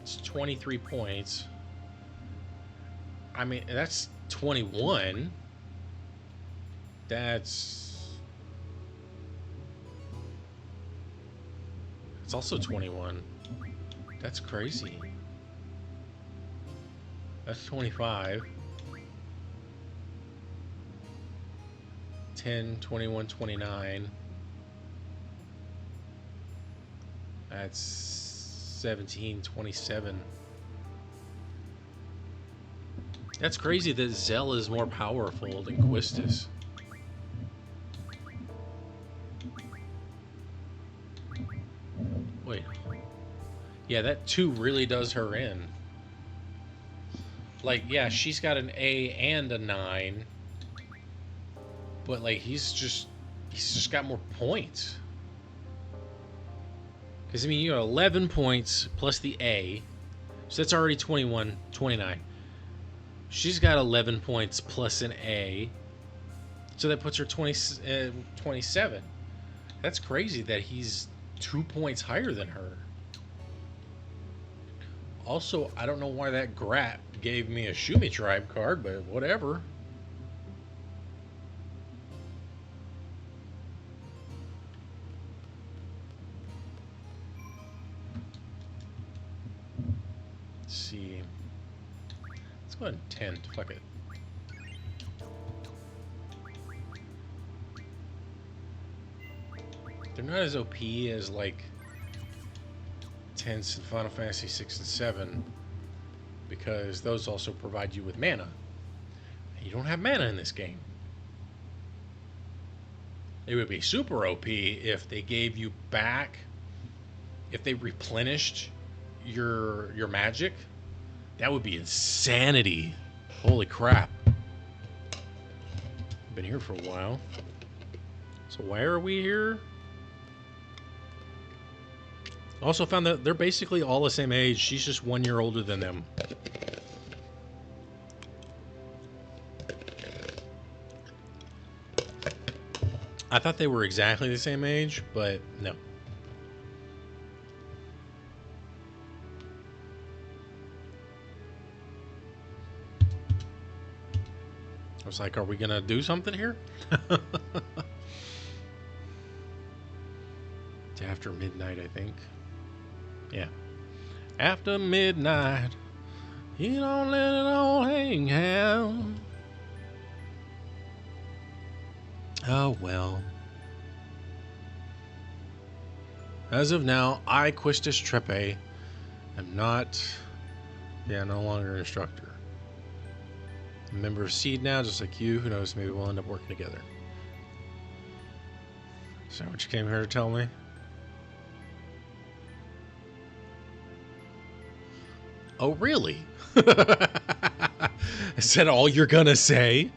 A: It's 23 points. I mean, that's 21. It's also 21. That's crazy. That's 25. 10, 21, 29. That's 17, 27. That's crazy that Zell is more powerful than Quistis. Wait. Yeah, that 2 really does her in. Like, yeah, she's got an A and a 9. But, like, he's just got more points. Because, I mean, you got 11 points plus the A. So that's already 21, 29. She's got 11 points plus an A. So that puts her 27. That's crazy that he's 2 points higher than her. Also, I don't know why that Grat gave me a Shumi Tribe card, but whatever. Let's see. Let's go ahead and 10. Fuck it. They're not as OP as, like, 10s in Final Fantasy 6 and 7, because those also provide you with mana. You don't have mana in this game. It would be super OP if they gave you back, if they replenished your magic. That would be insanity. Holy crap. Been here for a while. So why are we here? Also found that they're basically all the same age. She's just 1 year older than them. I thought they were exactly the same age, but no. I was like, are we gonna do something here? It's after midnight, I think. Yeah. After midnight, you don't let it all hang out. Oh, well. As of now, I, Quistis Trepe, am not, no longer an instructor. I'm a member of Seed now, just like you. Who knows, maybe we'll end up working together. Is that what you came here to tell me? Oh, really? Is that all you're gonna say?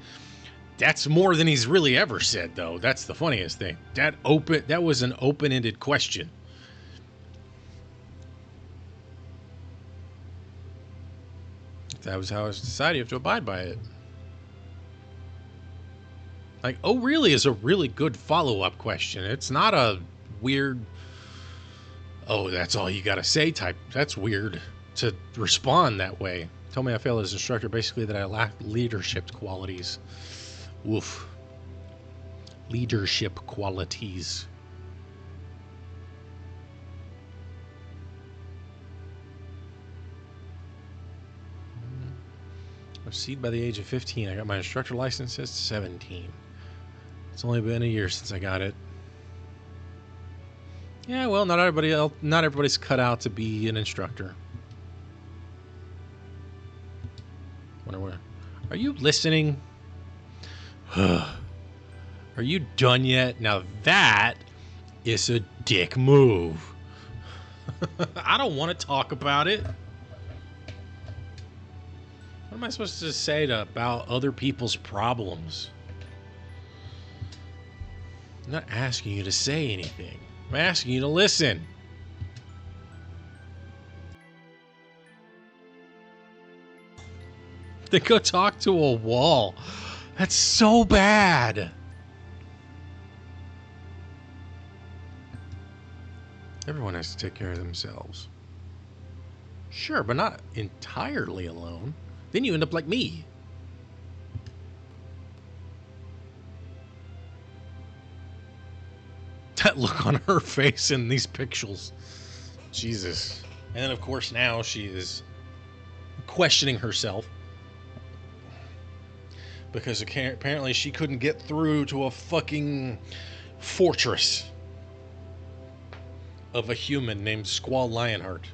A: That's more than he's really ever said, though. That's the funniest thing. That was an open-ended question. If that was how it was decided, you have to abide by it. Like, oh, really is a really good follow-up question. It's not a weird, oh, that's all you gotta say type. That's weird to respond that way. Tell me I failed as instructor, basically that I lack leadership qualities. Woof. Leadership qualities. Proceed by the age of 15. I got my instructor license at 17. It's only been a year since I got it. Yeah, well, not everybody's cut out to be an instructor. Wonder where. Are you listening? Are you done yet? Now that is a dick move. I don't want to talk about it. What am I supposed to say about other people's problems? I'm not asking you to say anything. I'm asking you to listen. Then go talk to a wall. That's so bad. Everyone has to take care of themselves. Sure, but not entirely alone. Then you end up like me. That look on her face in these pictures. Jesus. And then, of course, now she is questioning herself. Because apparently she couldn't get through to a fucking fortress of a human named Squall Lionheart.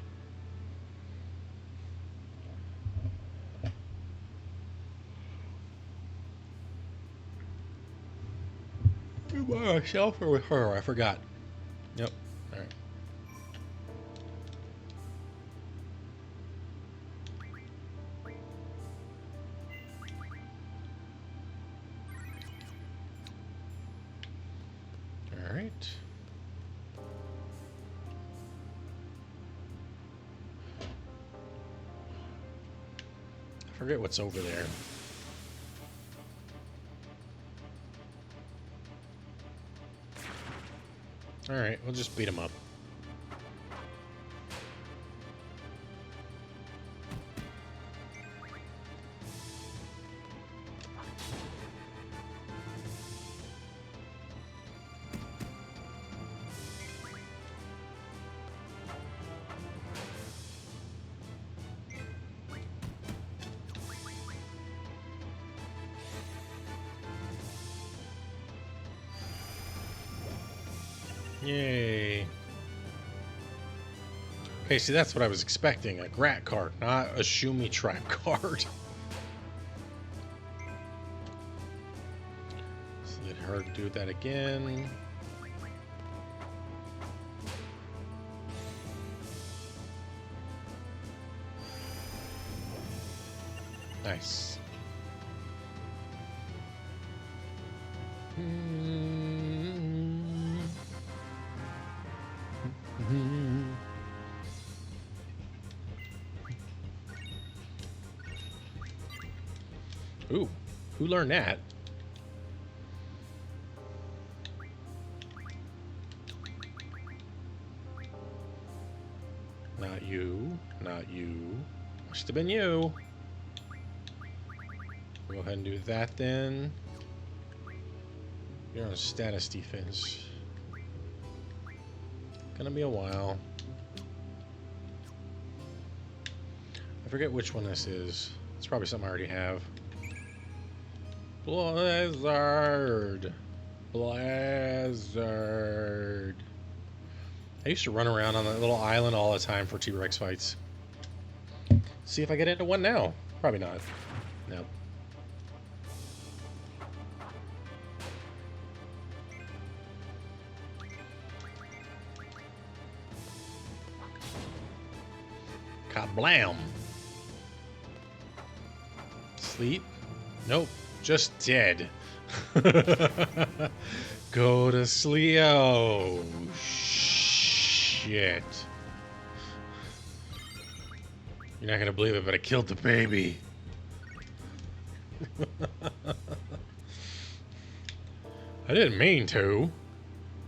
A: By myself or with her? I forgot. Yep. All right. All right. I forget what's over there. All right, we'll just beat him up. Yay. Okay, see, that's what I was expecting. A Grat card, not a Shumi Trap card. Let's let her do that again. Nice. Ooh, who learned that? Not you, not you. Must have been you. Go ahead and do that then. You're on status defense. Gonna be a while. I forget which one this is. It's probably something I already have. Blizzard. Blizzard. I used to run around on that little island all the time for T-Rex fights. See if I get into one now. Probably not. Nope. Kablam. Sleep? Nope. Just dead. Go to sleep. Oh, shit. You're not gonna believe it, but I killed the baby. I didn't mean to.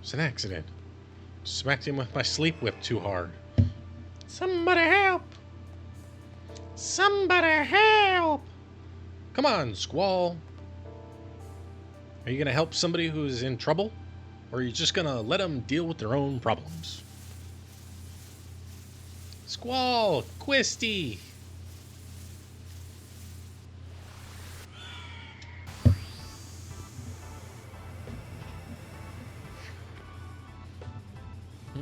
A: It's an accident. Smacked him with my sleep whip too hard. Somebody help! Somebody help! Come on, Squall. Are you going to help somebody who's in trouble? Or are you just going to let them deal with their own problems? Squall! Quisty! So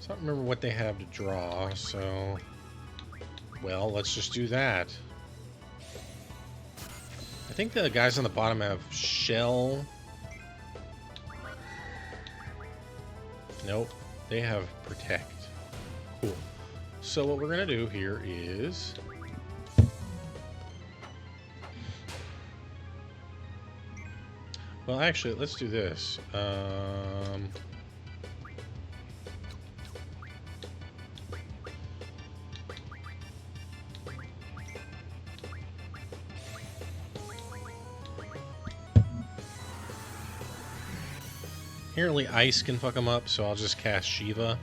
A: I don't remember what they have to draw, so... Well, let's just do that. I think the guys on the bottom have shell. Nope, they have protect. Cool. So what we're gonna do here is... Well, actually, let's do this. Apparently ice can fuck them up, so I'll just cast Shiva.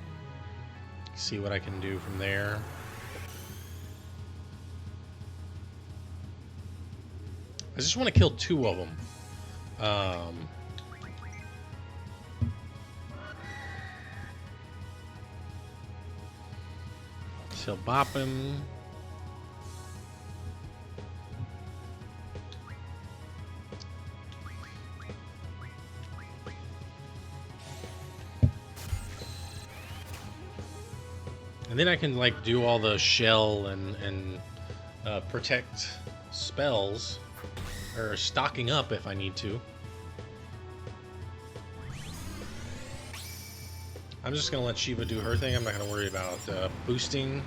A: See what I can do from there. I just want to kill 2 of them. So bop him. And then I can like do all the shell and protect spells, or stocking up if I need to. I'm just gonna let Shiva do her thing. I'm not gonna worry about boosting.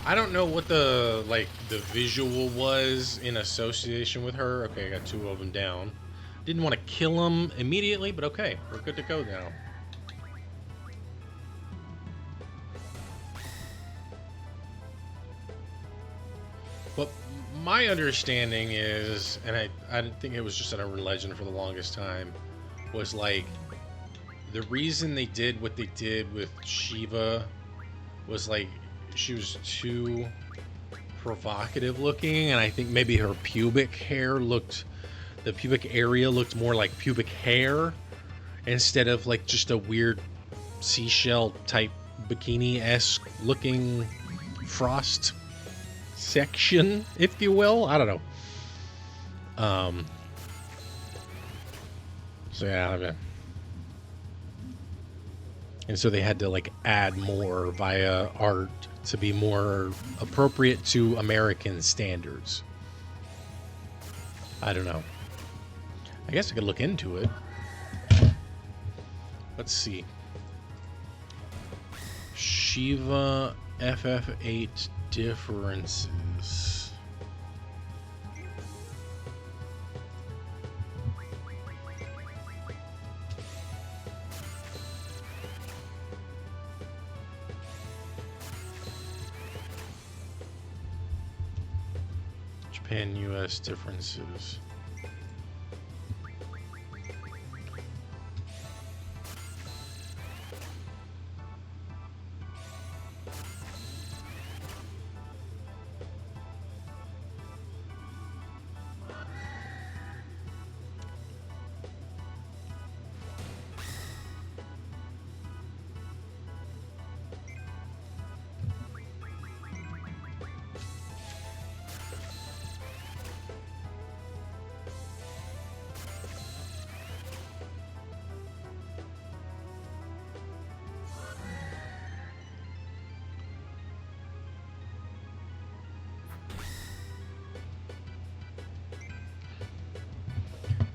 A: I don't know what the visual was in association with her. Okay, I got 2 of them down. Didn't want to kill them immediately, but okay, we're good to go now. But my understanding is, and I didn't think it was just an urban legend for the longest time, was like the reason they did what they did with Shiva was like she was too provocative looking, and I think maybe her pubic hair looked, the pubic area looked more like pubic hair instead of like just a weird seashell type bikini-esque looking frost section, if you will. I don't know. So yeah, I mean, and so they had to like add more via art to be more appropriate to American standards. I don't know. I guess I could look into it. Let's see. Shiva FF8 differences. Japan US differences.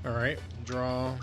A: All right, draw.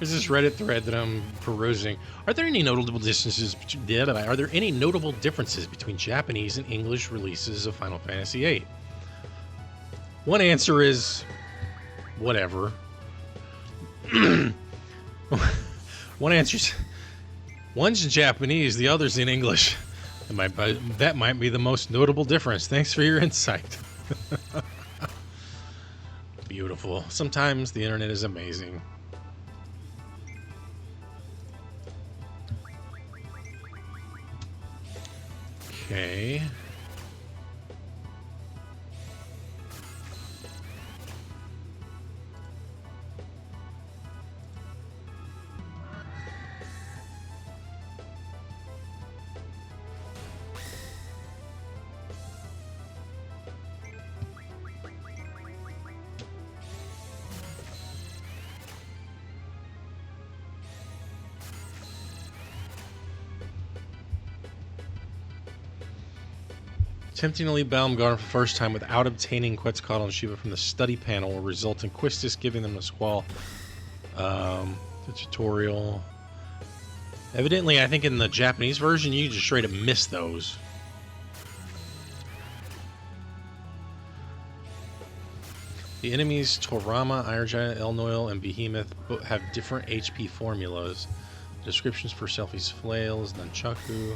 A: There's this Reddit thread that I'm perusing. Are there any notable differences? Are there any notable differences between Japanese and English releases of Final Fantasy VIII? One answer is whatever. One answer is one's in Japanese, the other's in English. That might be the most notable difference. Thanks for your insight. Beautiful. Sometimes the internet is amazing. Okay. Attempting to leave Baumgarten for the first time without obtaining Quetzalcoatl and Shiva from the study panel will result in Quistis giving them a Squall. The tutorial. Evidently, I think in the Japanese version, you just straight up miss those. The enemies Torama, Iron Giant, Elnoil, and Behemoth have different HP formulas. Descriptions for Selfie's flails, Nunchaku.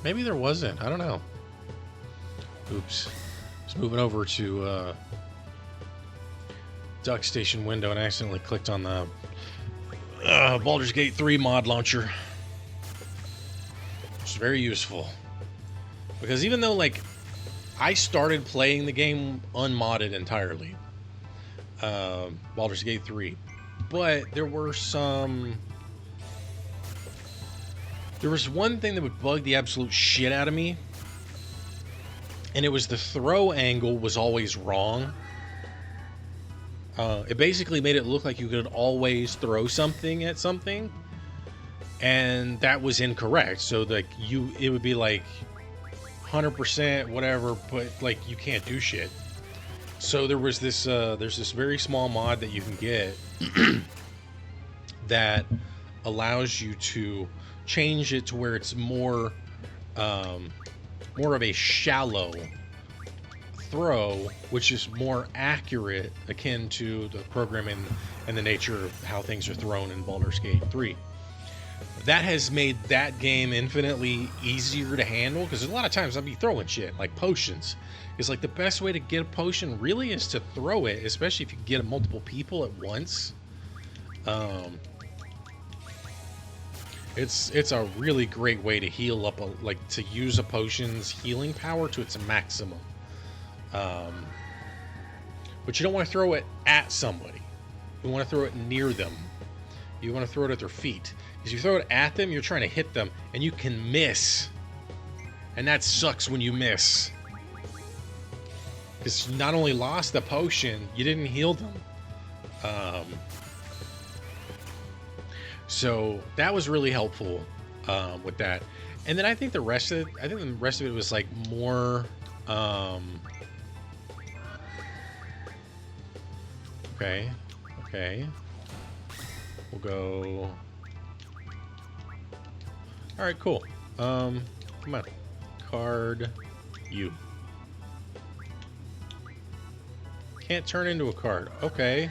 A: Maybe there wasn't. I don't know. Oops. Just moving over to Duck Station window and accidentally clicked on the Baldur's Gate 3 mod launcher. Which is very useful. Because even though, like, I started playing the game unmodded entirely. Baldur's Gate 3. But there were some... There was one thing that would bug the absolute shit out of me, and it was the throw angle was always wrong. It basically made it look like you could always throw something at something, and that was incorrect. So like it would be like 100% whatever, but like you can't do shit. So there was this there's this very small mod that you can get that allows you to change it to where it's more of a shallow throw, which is more accurate, akin to the programming and the nature of how things are thrown in Baldur's Gate 3. That has made that game infinitely easier to handle, because a lot of times I'll be throwing shit, like potions. It's like the best way to get a potion really is to throw it, especially if you get multiple people at once. It's a really great way to heal up, to use a potion's healing power to its maximum. But you don't want to throw it at somebody. You want to throw it near them. You want to throw it at their feet. Because you throw it at them, you're trying to hit them, and you can miss. And that sucks when you miss. Because you not only lost the potion, you didn't heal them. So that was really helpful with that. And then I think the rest of it was like more okay. We'll go. All right, cool. Come on. Card you. Can't turn into a card. Okay.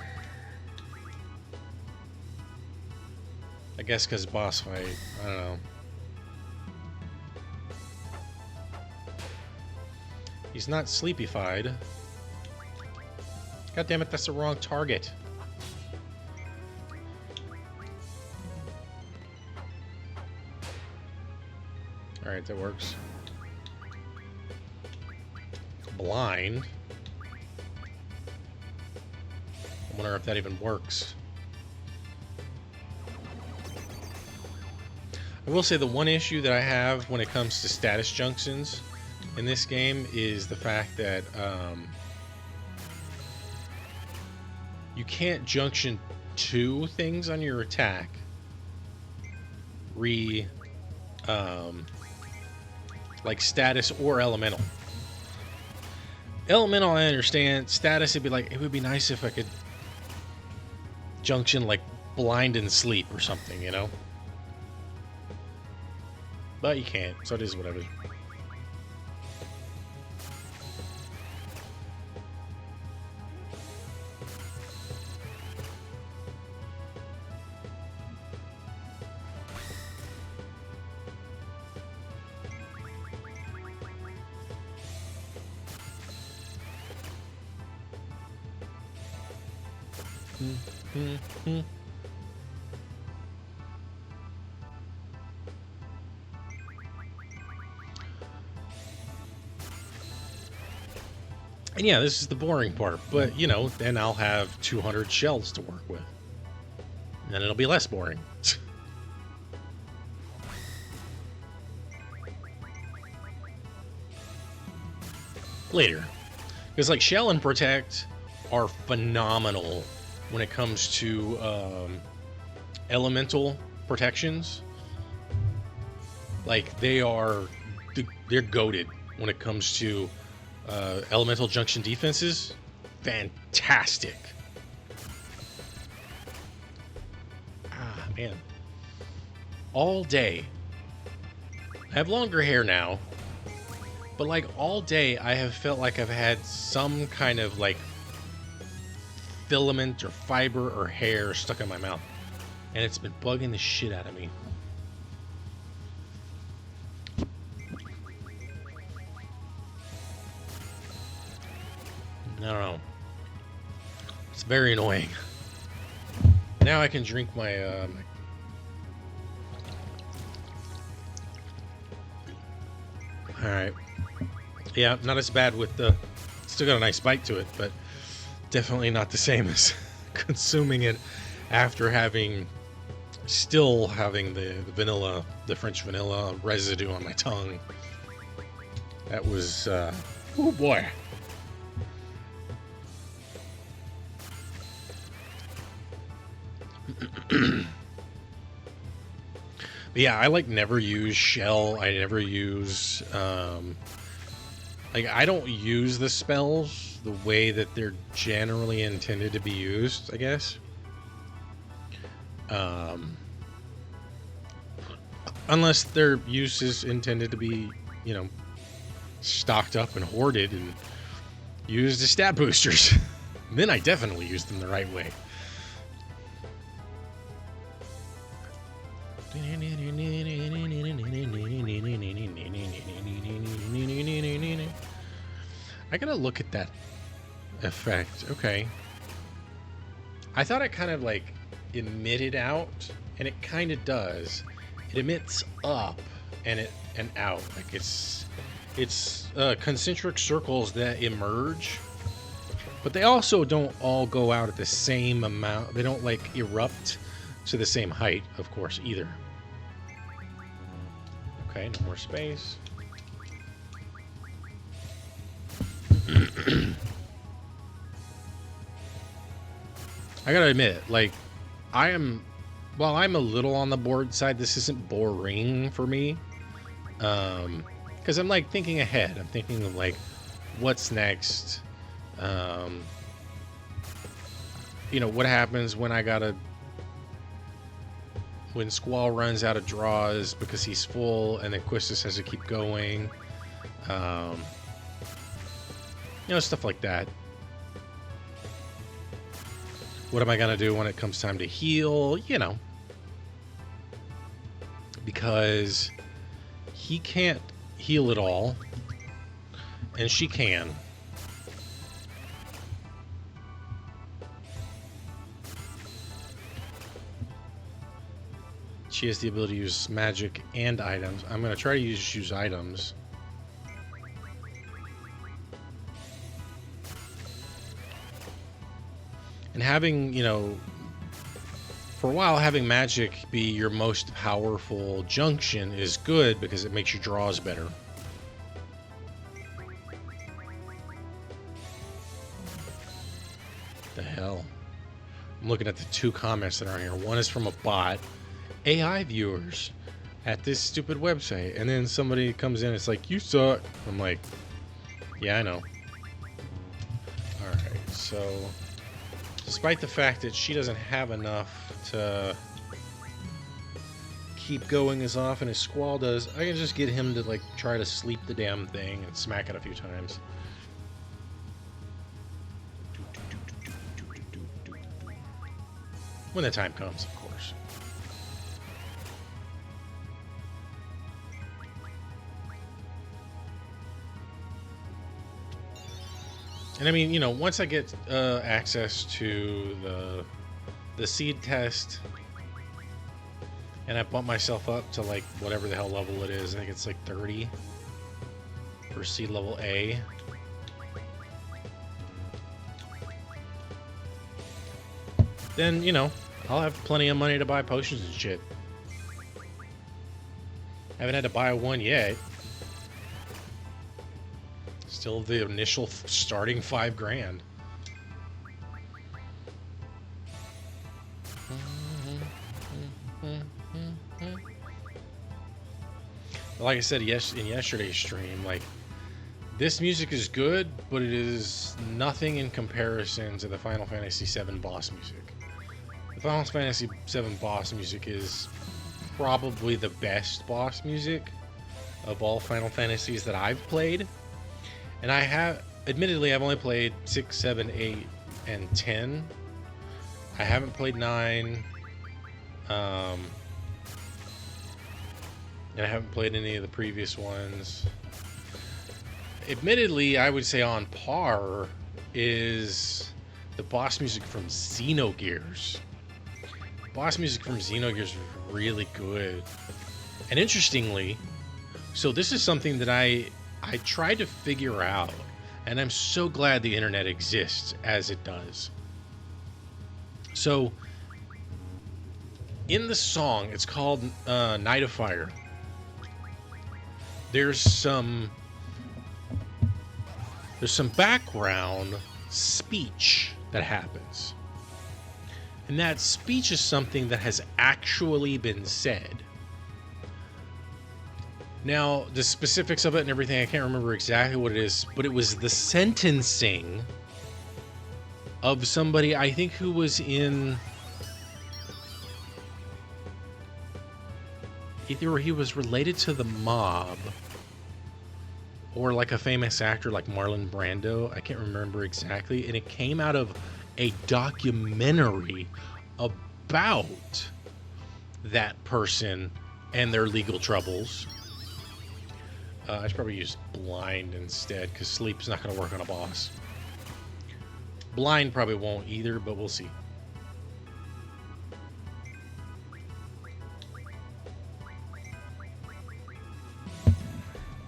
A: I guess because boss fight. I don't know. He's not sleepy-fied. God damn it, that's the wrong target. Alright, that works. Blind. I wonder if that even works. I will say the one issue that I have when it comes to status junctions in this game is the fact that you can't junction two things on your attack like status or elemental. Elemental, I understand. Status, it'd be like, it would be nice if I could junction like blind and sleep or something, you know? But you can't, so it is whatever. And yeah, this is the boring part, but you know, then I'll have 200 shells to work with. And then it'll be less boring. Later. Because like Shell and Protect are phenomenal when it comes to elemental protections. Like they're goated when it comes to elemental junction defenses. Fantastic. Ah, man. All day. I have longer hair now, but like all day I have felt like I've had some kind of like filament or fiber or hair stuck in my mouth, and it's been bugging the shit out of me. I don't know. It's very annoying. Now I can drink my Alright. Yeah, not as bad with the... Still got a nice bite to it, but definitely not the same as consuming it after still having the vanilla, the French vanilla residue on my tongue. That was, oh boy. But yeah, I like never use Shell. I never use like I don't use the spells the way that they're generally intended to be used, I guess. Unless their use is intended to be, you know, stocked up and hoarded and used as stat boosters. Then I definitely use them the right way. I gotta look at that effect. Okay. I thought it kind of like emitted out, and it kind of does. It emits up and out. Like it's concentric circles that emerge, but they also don't all go out at the same amount. They don't like erupt to the same height, of course, either. Okay, no more space. I gotta admit, like, while I'm a little on the bored side, this isn't boring for me. Because I'm like thinking ahead. I'm thinking of like, what's next? You know, what happens when when Squall runs out of draws because he's full, and then Quistis has to keep going. You know, stuff like that. What am I gonna do when it comes time to heal? You know, because he can't heal it all, and she can. She has the ability to use magic and items. I'm gonna try to use items. And having, you know, for a while, having magic be your most powerful junction is good because it makes your draws better. The hell? I'm looking at the 2 comments that are on here. One is from a bot, AI viewers at this stupid website, and then somebody comes in. It's like, you suck. I'm like, yeah, I know. All right, so despite the fact that she doesn't have enough to keep going as often as Squall does, I can just get him to like try to sleep the damn thing and smack it a few times. When the time comes, of course. And I mean, you know, once I get access to the seed test, and I bump myself up to like whatever the hell level it is, I think it's like 30 for seed level A. Then, you know, I'll have plenty of money to buy potions and shit. Haven't had to buy one yet. Still the initial starting $5,000. Like I said in yesterday's stream, like, this music is good, but it is nothing in comparison to the Final Fantasy VII boss music. The Final Fantasy VII boss music is probably the best boss music of all Final Fantasies that I've played. And I have, admittedly, I've only played 6, 7, 8, and 10. I haven't played 9. And I haven't played any of the previous ones. Admittedly, I would say on par is the boss music from Xenogears. Boss music from Xenogears is really good. And interestingly, so this is something that I tried to figure out, and I'm so glad the internet exists as it does. So, in the song, it's called Night of Fire. There's some background speech that happens. And that speech is something that has actually been said. Now, the specifics of it and everything, I can't remember exactly what it is, but it was the sentencing of somebody, I think, who was in... either he was related to the mob, or like a famous actor like Marlon Brando. I can't remember exactly. And it came out of a documentary about that person and their legal troubles. I should probably use blind instead, because sleep's not going to work on a boss. Blind probably won't either, but we'll see.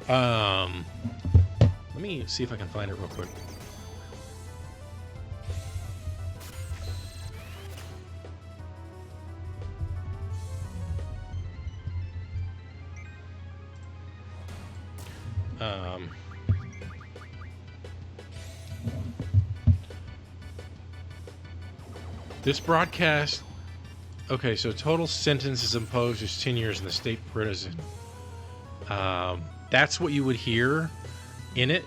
A: Let me see if I can find it real quick. This broadcast... Okay, so total sentence is imposed is 10 years in the state prison. That's what you would hear in it.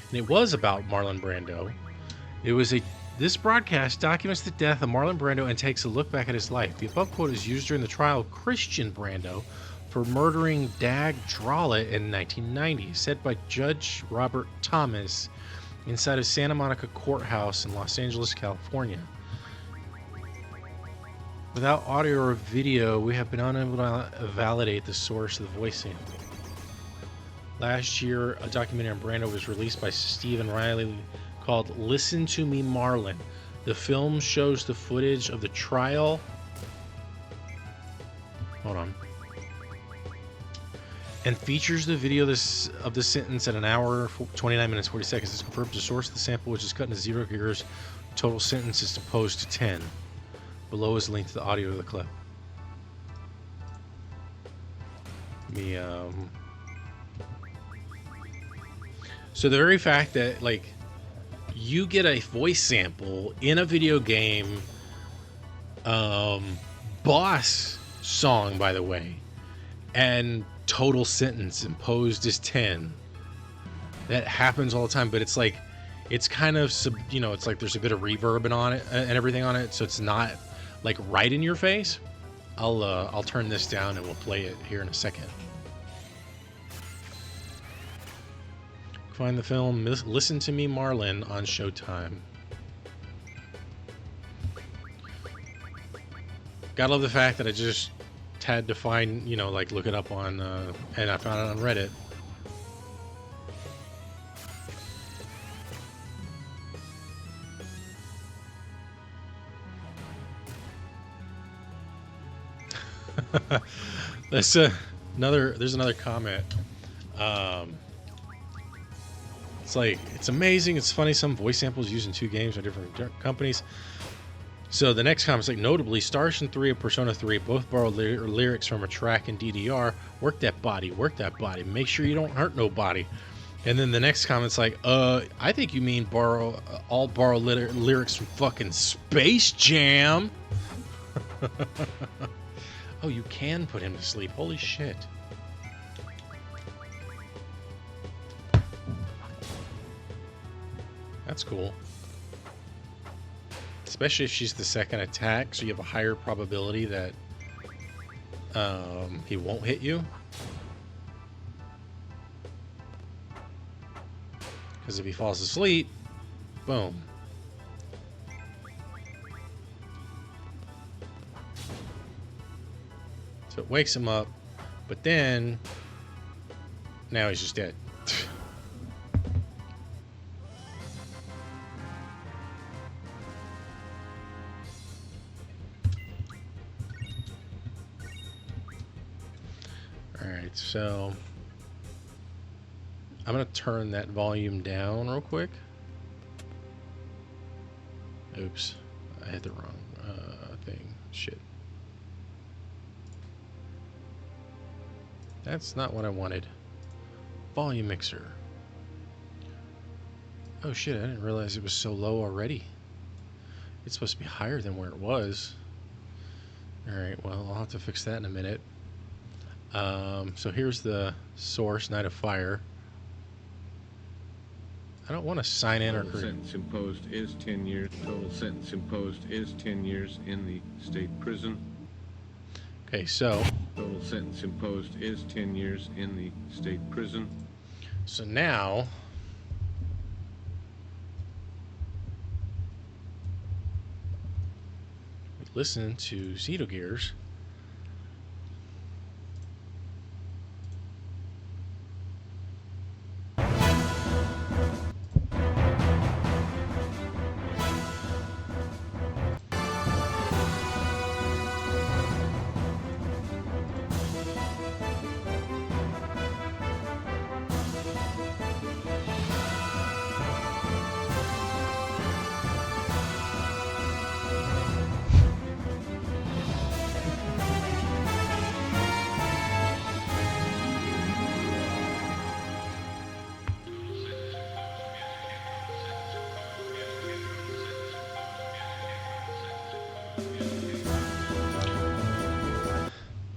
A: And it was about Marlon Brando. This broadcast documents the death of Marlon Brando and takes a look back at his life. The above quote is used during the trial of Christian Brando for murdering Dag Drolet in 1990, said by Judge Robert Thomas inside of Santa Monica Courthouse in Los Angeles, California. Without audio or video, we have been unable to validate the source of the voice sample. Last year, a documentary on Brando was released by Stephen Riley called Listen to Me, Marlon. The film shows the footage of the trial. Hold on. And features the video of the sentence at 1 hour, 29 minutes, 40 seconds. This confirms the source of the sample, which is cut into 0 gigahertz. Total sentence is opposed to 10. Below is a link to the audio of the clip. So the very fact that, like, you get a voice sample in a video game boss song, by the way, and total sentence imposed is 10. That happens all the time, but it's like, it's kind of, it's like there's a bit of reverb on it and everything on it, so it's not like right in your face. I'll turn this down and we'll play it here in a second. Find the film Listen to Me, Marlin on Showtime. Gotta love the fact that I just had to find, like look it up on, and I found it on Reddit. There's another comment. It's like, it's amazing, it's funny, some voice samples used in 2 games by different companies. So the next comment's like, notably, Star Ocean 3 and Persona 3 both borrowed lyrics from a track in DDR. Work that body, make sure you don't hurt nobody. And then the next comment's like, I think you mean borrow lyrics from fucking Space Jam. Oh, you can put him to sleep. Holy shit. That's cool. Especially if she's the second attack, so you have a higher probability that he won't hit you. Because if he falls asleep, boom. So it wakes him up, but then now he's just dead. Alright, so I'm going to turn that volume down real quick. Oops, I hit the wrong thing. Shit. That's not what I wanted. Volume mixer. Oh shit, I didn't realize it was so low already. It's supposed to be higher than where it was. Alright, well, I'll have to fix that in a minute. So here's the source, Night of Fire. I don't want to sign in or
D: Total sentence imposed is 10 years. Total sentence imposed is 10 years in the state prison.
A: Okay, so
D: Total sentence imposed is 10 years in the state prison.
A: So now we listen to Xenogears.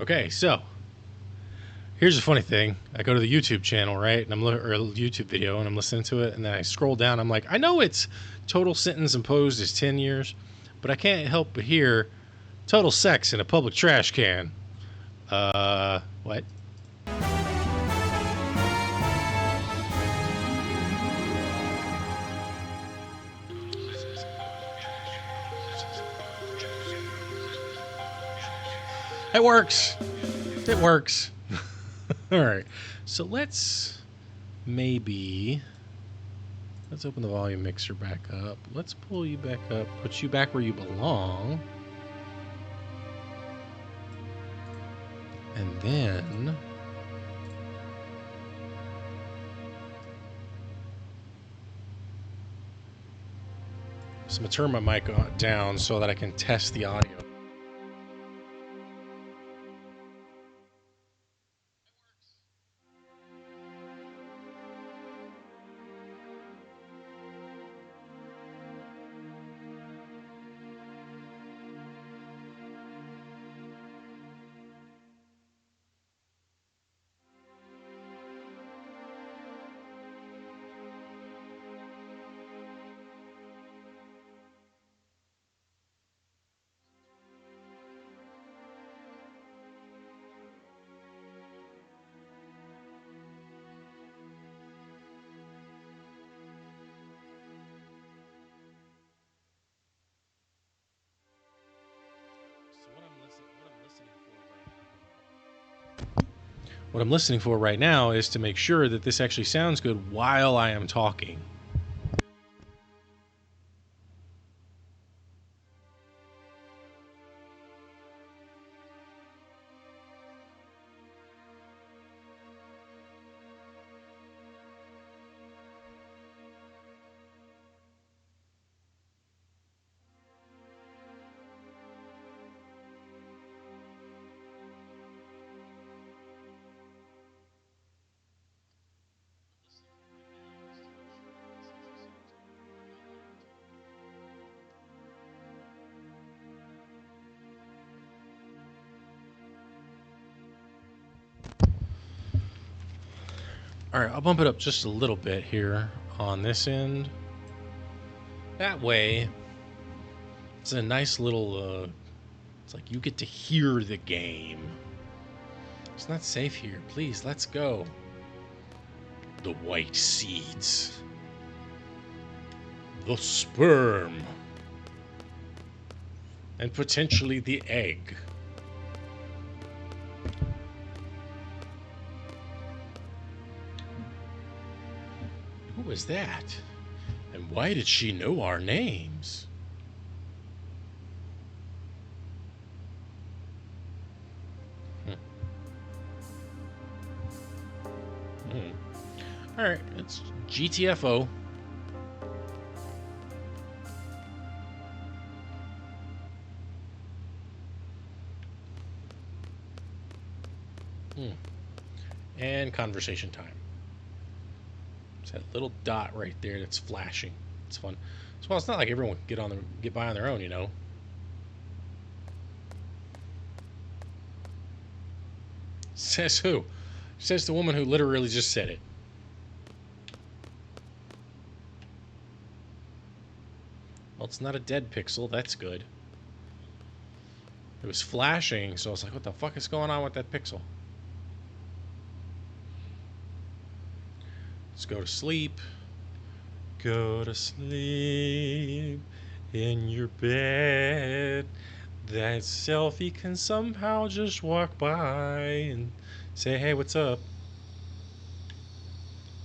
A: Okay, so here's the funny thing. I go to the YouTube channel, right? And or a YouTube video, and I'm listening to it, and then I scroll down. I'm like, I know it's total sentence imposed is 10 years, but I can't help but hear total sex in a public trash can. What? It works. It works. All right. So let's open the volume mixer back up. Let's pull you back up, put you back where you belong. And then I'm going to turn my mic down so that I can test the audio. What I'm listening for right now is to make sure that this actually sounds good while I am talking. All right, I'll bump it up just a little bit here on this end. That way, it's a nice little, it's like you get to hear the game. It's not safe here. Please, let's go. The white seeds. The sperm. And potentially the egg. Who was that? And why did she know our names? All right, it's GTFO. And conversation time. It's that little dot right there that's flashing. It's fun. Well, it's not like everyone can get by on their own, you know. Says who? Says the woman who literally just said it. Well, it's not a dead pixel. That's good. It was flashing, so I was like, what the fuck is going on with that pixel? Let's go to sleep. Go to sleep in your bed. That selfie can somehow just walk by and say, hey, what's up?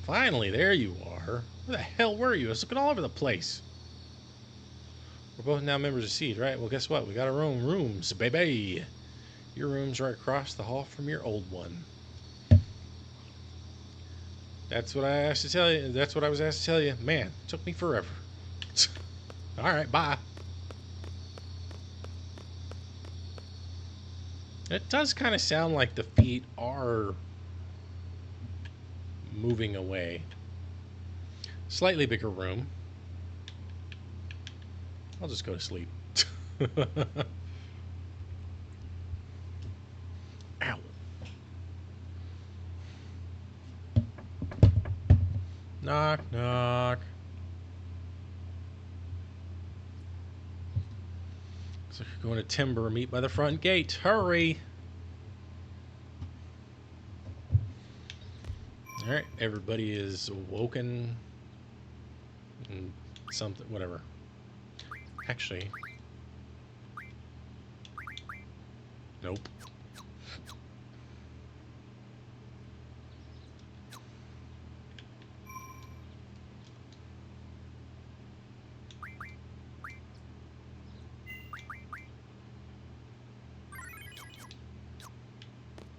A: Finally, there you are. Where the hell were you? I was looking all over the place. We're both now members of Seed, right? Well, guess what? We got our own rooms, baby. Your room's right across the hall from your old one. That's what I asked to tell you. That's what I was asked to tell you. Man, it took me forever. All right, bye. It does kind of sound like the feet are moving away. Slightly bigger room. I'll just go to sleep. Ow. Knock, knock. Looks like you're going to timber. Meet by the front gate. Hurry. All right, everybody is awoken. And something, whatever. Actually, nope.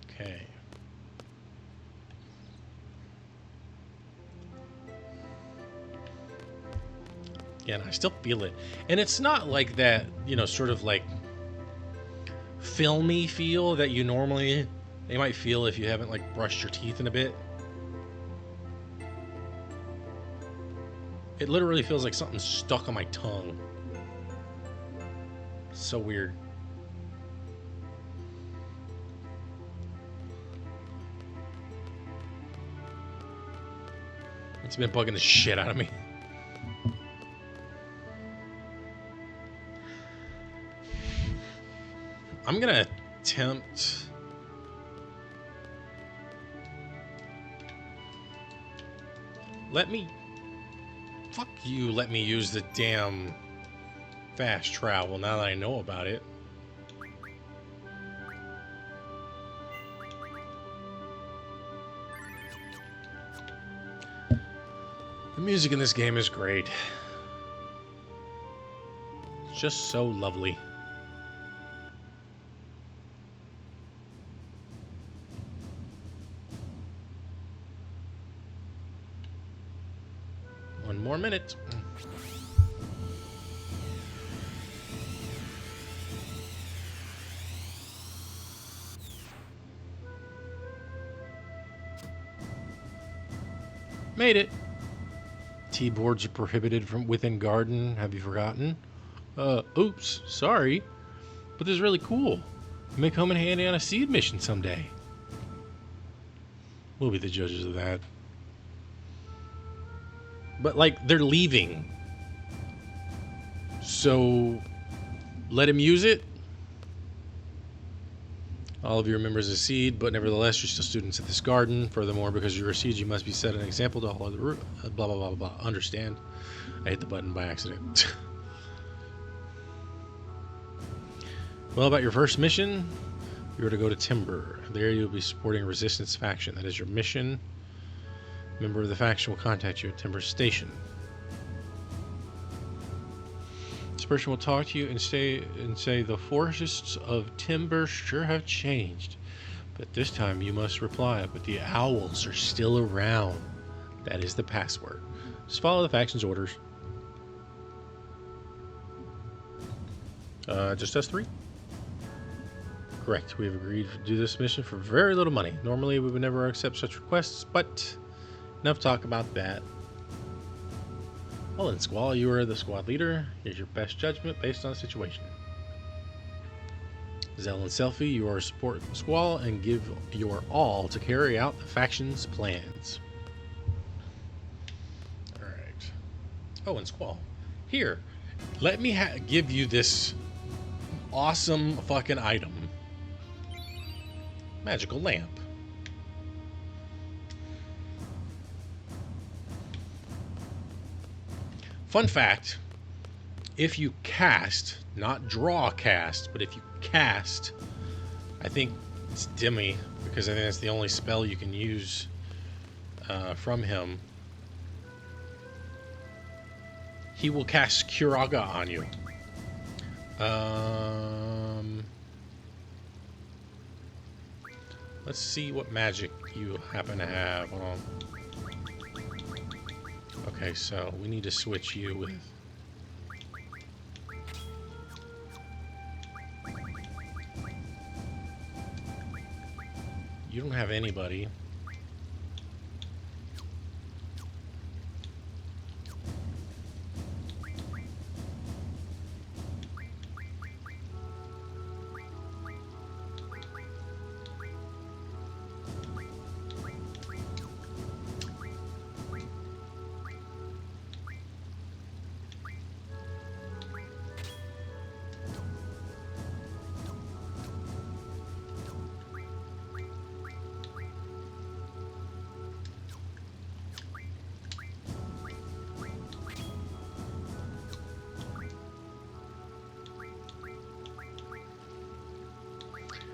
A: Okay. Yeah, and I still feel it. And it's not like that, you know, sort of like filmy feel that you might feel if you haven't like brushed your teeth in a bit. It literally feels like something stuck on my tongue. So weird. It's been bugging the shit out of me. I'm gonna attempt. Fuck you, let me use the damn fast travel now that I know about it. The music in this game is great. It's just so lovely. One more minute. Made it. T-boards are prohibited from within garden. Have you forgotten? Oops, sorry. But this is really cool. It may come in handy on a seed mission someday. We'll be the judges of that. But, like, they're leaving. So, let him use it. All of you are members of Seed, but nevertheless, you're still students at this garden. Furthermore, because you're a Seed, you must be set an example to all other blah, blah, blah, blah. Understand? I hit the button by accident. Well, about your first mission, you are to go to Timber. There you'll be supporting a resistance faction. That is your mission. A member of the faction will contact you at Timber Station. This person will talk to you and say the forests of Timber sure have changed. But this time you must reply, but the owls are still around. That is the password. Just follow the faction's orders. Just us three? Correct. We have agreed to do this mission for very little money. Normally we would never accept such requests, but enough talk about that. Well then, Squall, you are the squad leader. Here's your best judgment based on the situation. Zell and Selfie, you are support Squall and give your all to carry out the faction's plans. Alright. Oh, and Squall. Here, let me give you this awesome fucking item. Magical lamp. Fun fact, if you cast, not draw cast, but if you cast, I think it's Demi, because I think that's the only spell you can use from him. He will cast Curaga on you. Let's see what magic you happen to have. Hold on. Okay, so we need to switch you with... You don't have anybody.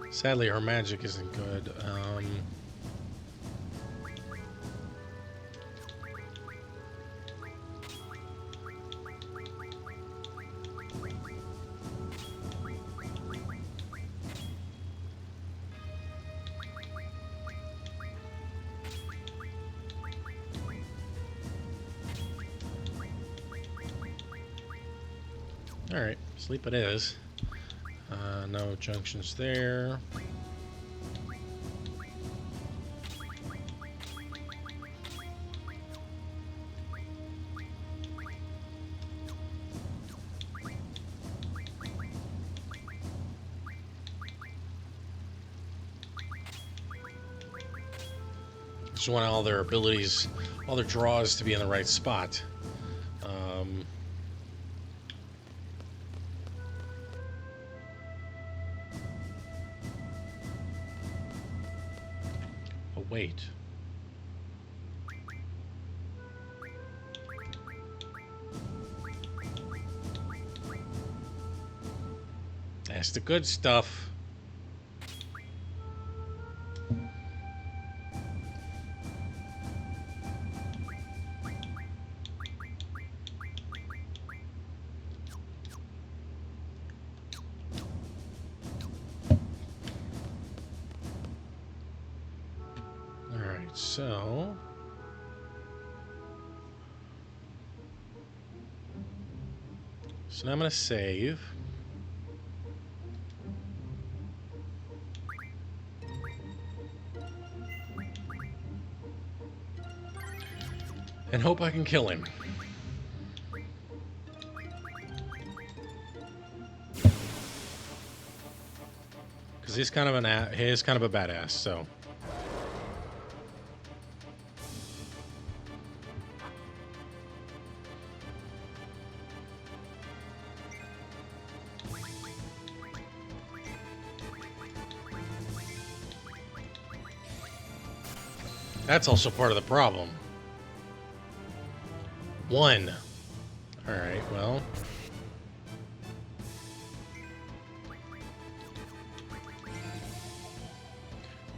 A: Sadly, our magic isn't good. All right, sleep it is. No junctions there. Just want all their abilities, all their draws to be in the right spot. Oh, wait. That's the good stuff. So now I'm going to save. And hope I can kill him. Because he's kind of a badass, so. That's also part of the problem. 1. Alright, well.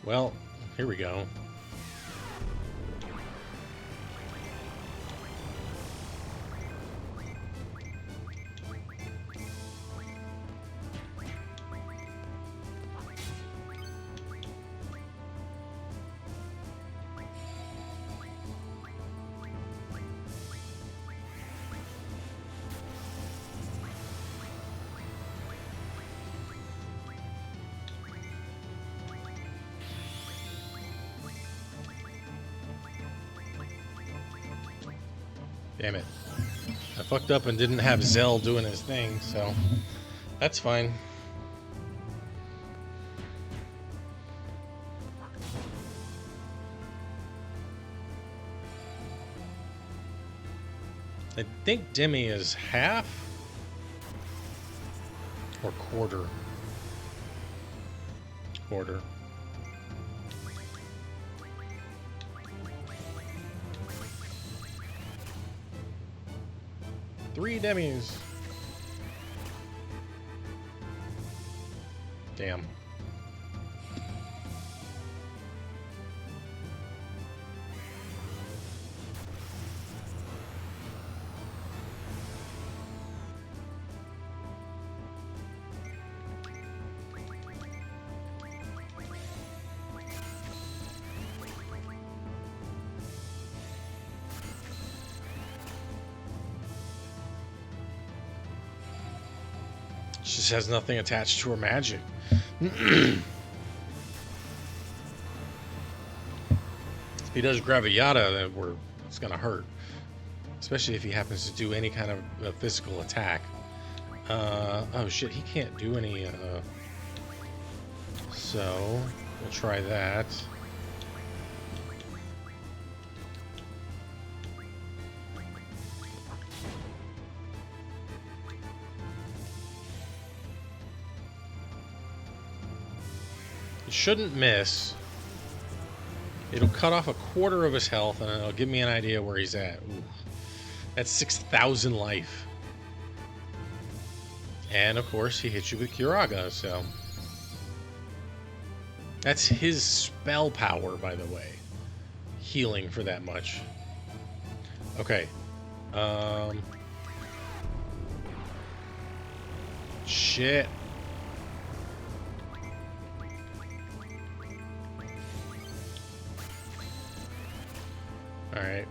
A: Well, here we go. Damn it. I fucked up and didn't have Zell doing his thing, so that's fine. I think Demi is half or quarter. Quarter. Three Demis. Damn. She just has nothing attached to her magic. If he does Graviata, then it's gonna hurt. Especially if he happens to do any kind of physical attack. Oh shit, he can't do any, so we'll try that. It shouldn't miss. It'll cut off a quarter of his health, and it'll give me an idea where he's at. Ooh. That's 6,000 life. And, of course, he hits you with Curaga, so... That's his spell power, by the way. Healing for that much. Okay. Shit. Alright.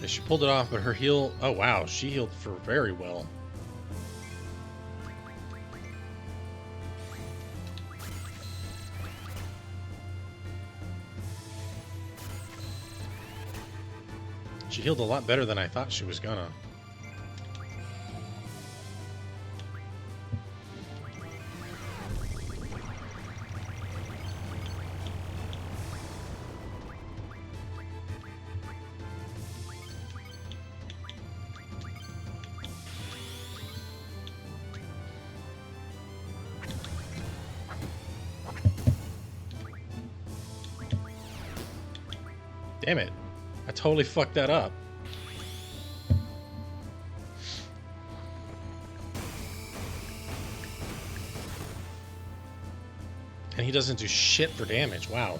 A: Yeah, she pulled it off, but her heal... Oh, wow. She healed for very well. She healed a lot better than I thought she was gonna. Damn it. I totally fucked that up. And he doesn't do shit for damage. Wow.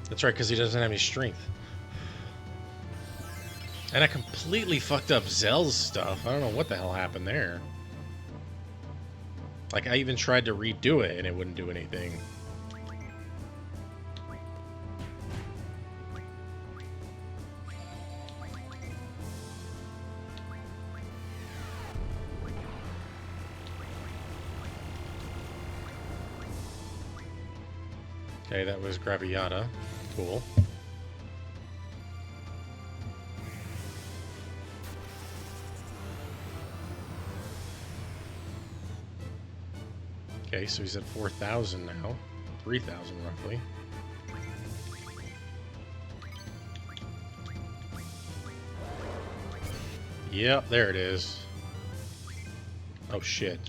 A: That's right, because he doesn't have any strength. And I completely fucked up Zell's stuff. I don't know what the hell happened there. Like, I even tried to redo it, and it wouldn't do anything. Okay, that was Graviata. Cool. Okay, so he's at 4,000 now. 3,000 roughly. Yep, there it is. Oh shit.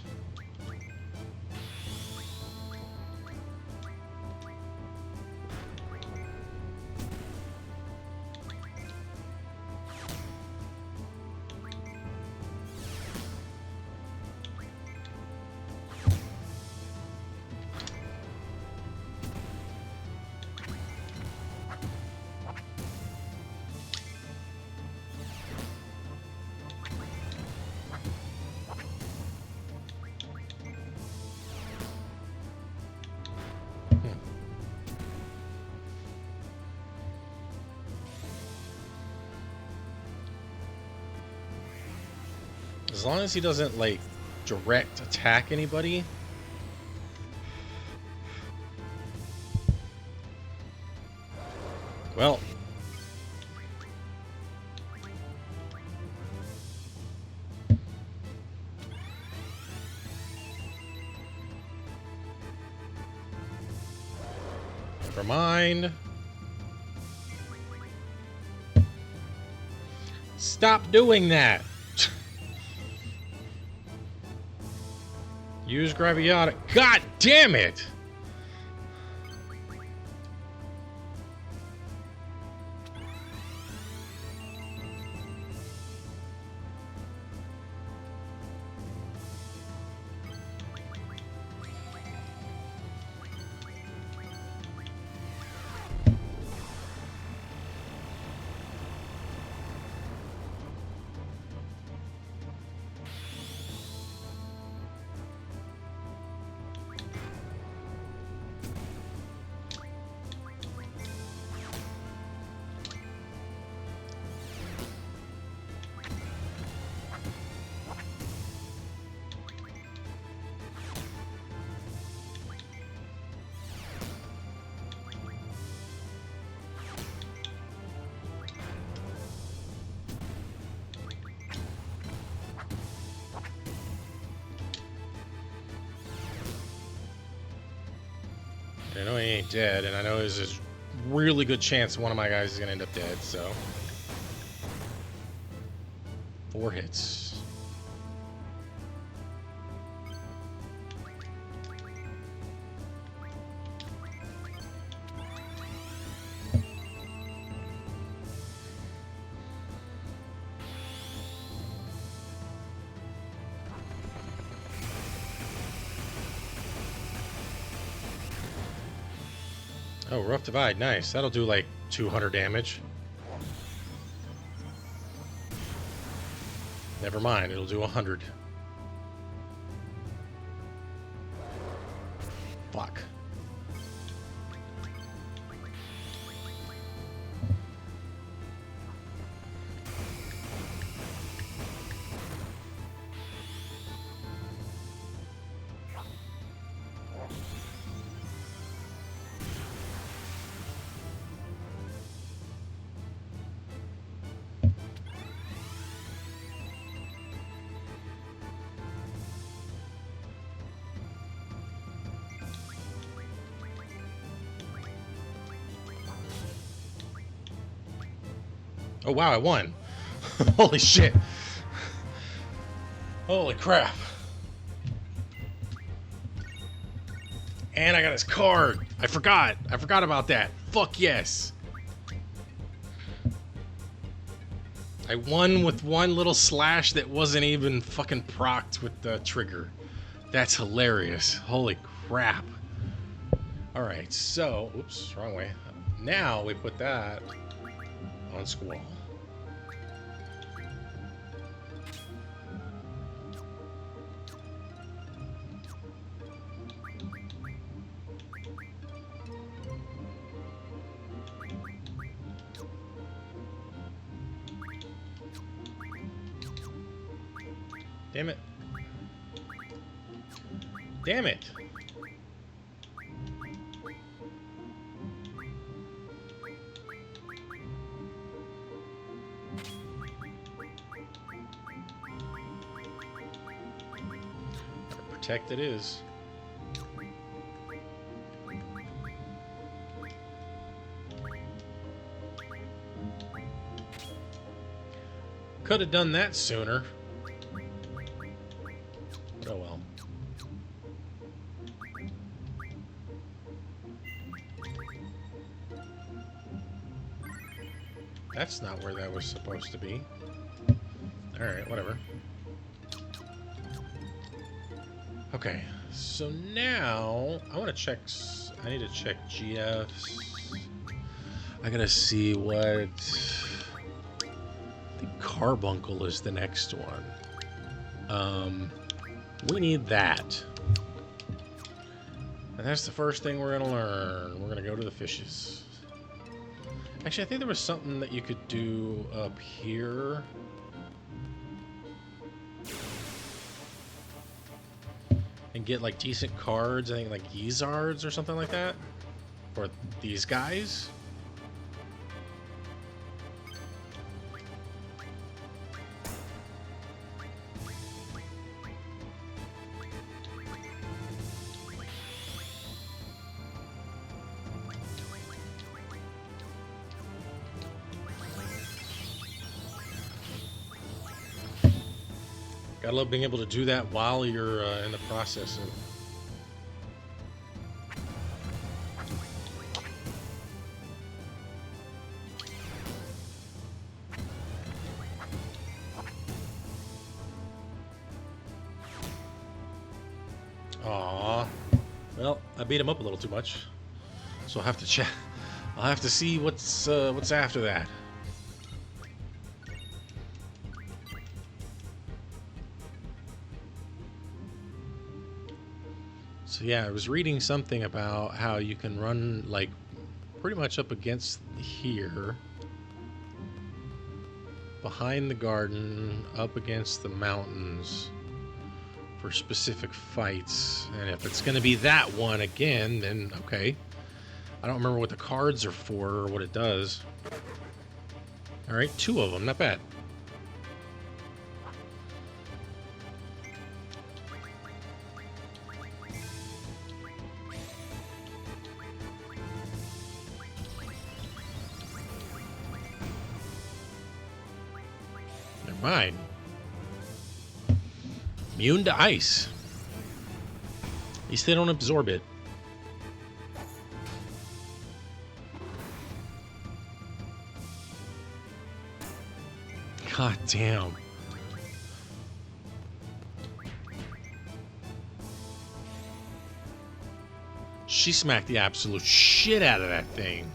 A: As long as he doesn't, like, direct attack anybody. Well. Never mind. Stop doing that. Use Graviata. God damn it! I know he ain't dead, and I know there's a really good chance one of my guys is gonna end up dead, so. 4 hits. Oh, Rough Divide, nice. That'll do like 200 damage. Never mind, it'll do 100. Fuck. Oh wow, I won. Holy shit. Holy crap. And I got his card. I forgot about that. Fuck yes. I won with one little slash that wasn't even fucking procced with the trigger. That's hilarious. Holy crap. All right, so, oops, wrong way. Now we put that on Squall. Damn it. Damn it. Protect it is. Could have done that sooner. Oh well. That's not where that was supposed to be. Alright, whatever. Okay, so now I want to check. I need to check GFs. I gotta see what. The carbuncle is the next one. We need that. And that's the first thing we're gonna learn. We're gonna go to the fishes. Actually, I think there was something that you could do up here. And get like decent cards. I think like Yzards or something like that. For these guys. Gotta love being able to do that while you're in the process of. Aww. Well, I beat him up a little too much, so I'll have to check. I'll have to see what's after that. So yeah, I was reading something about how you can run like pretty much up against here, behind the garden, up against the mountains for specific fights. And if it's going to be that one again, then okay. I don't remember what the cards are for or what it does. All right, 2 of them, not bad. Mine. Immune to ice. At least they don't absorb it. God damn. She smacked the absolute shit out of that thing.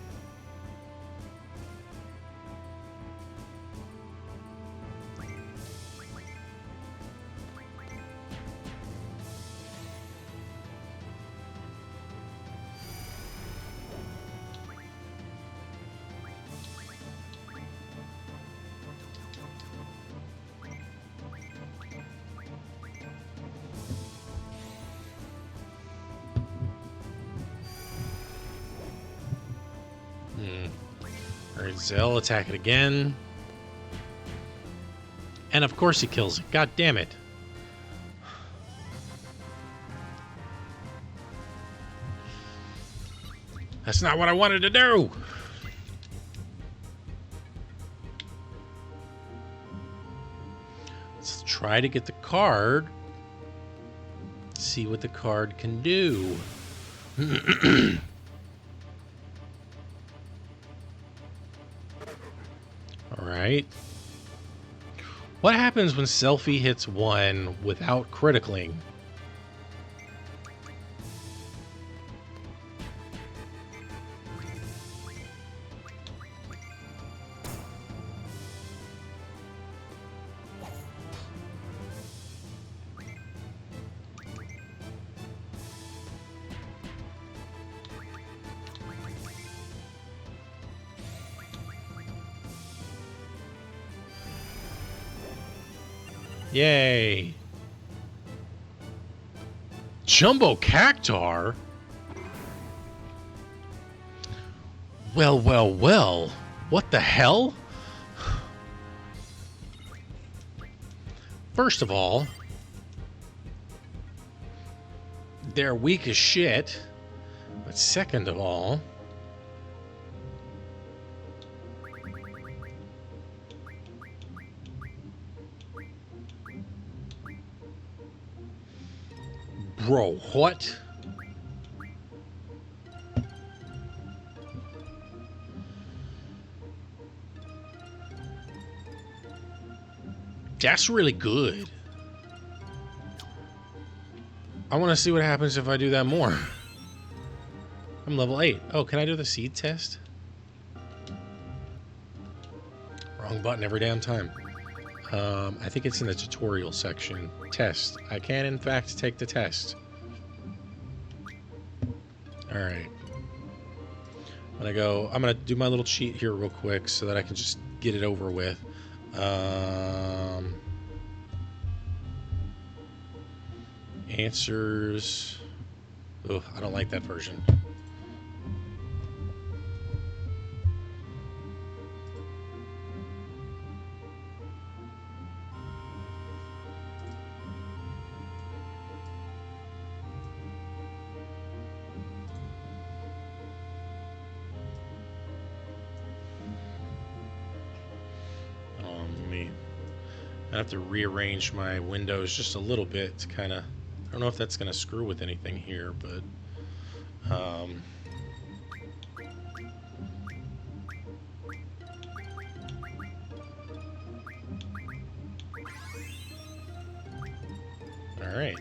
A: Alright, Zell attack it again. And of course he kills it. God damn it. That's not what I wanted to do. Let's try to get the card. See what the card can do. Alright. What happens when Selfie hits 1 without criticling? Yay. Jumbo Cactar? Well, well, well. What the hell? First of all, they're weak as shit. But second of all, bro, what? That's really good. I want to see what happens if I do that more. I'm level 8. Oh, can I do the seed test? Wrong button every damn time. I think it's in the tutorial section. Test. I can, in fact, take the test. Alright. I'm gonna do my little cheat here real quick so that I can just get it over with. Answers. Oh, I don't like that version. I have to rearrange my windows just a little bit to kind of, I don't know if that's going to screw with anything here, but all right.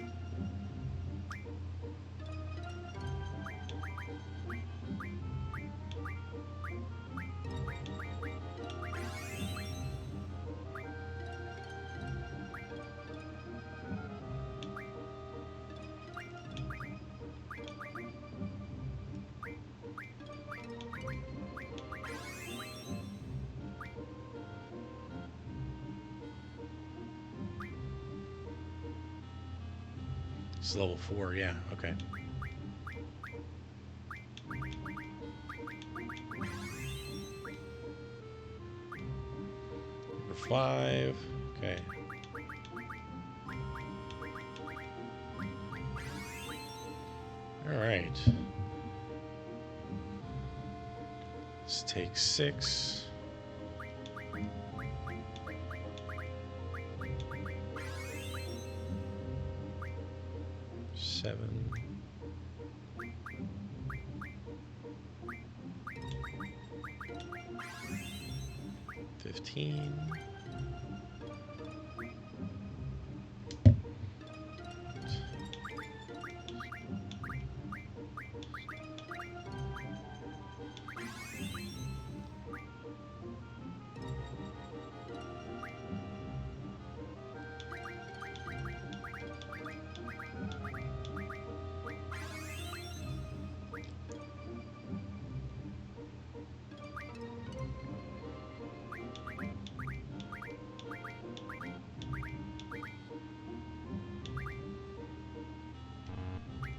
A: It's level 4, yeah, okay. Number 5, okay. All right. Let's take 6. 7. 15.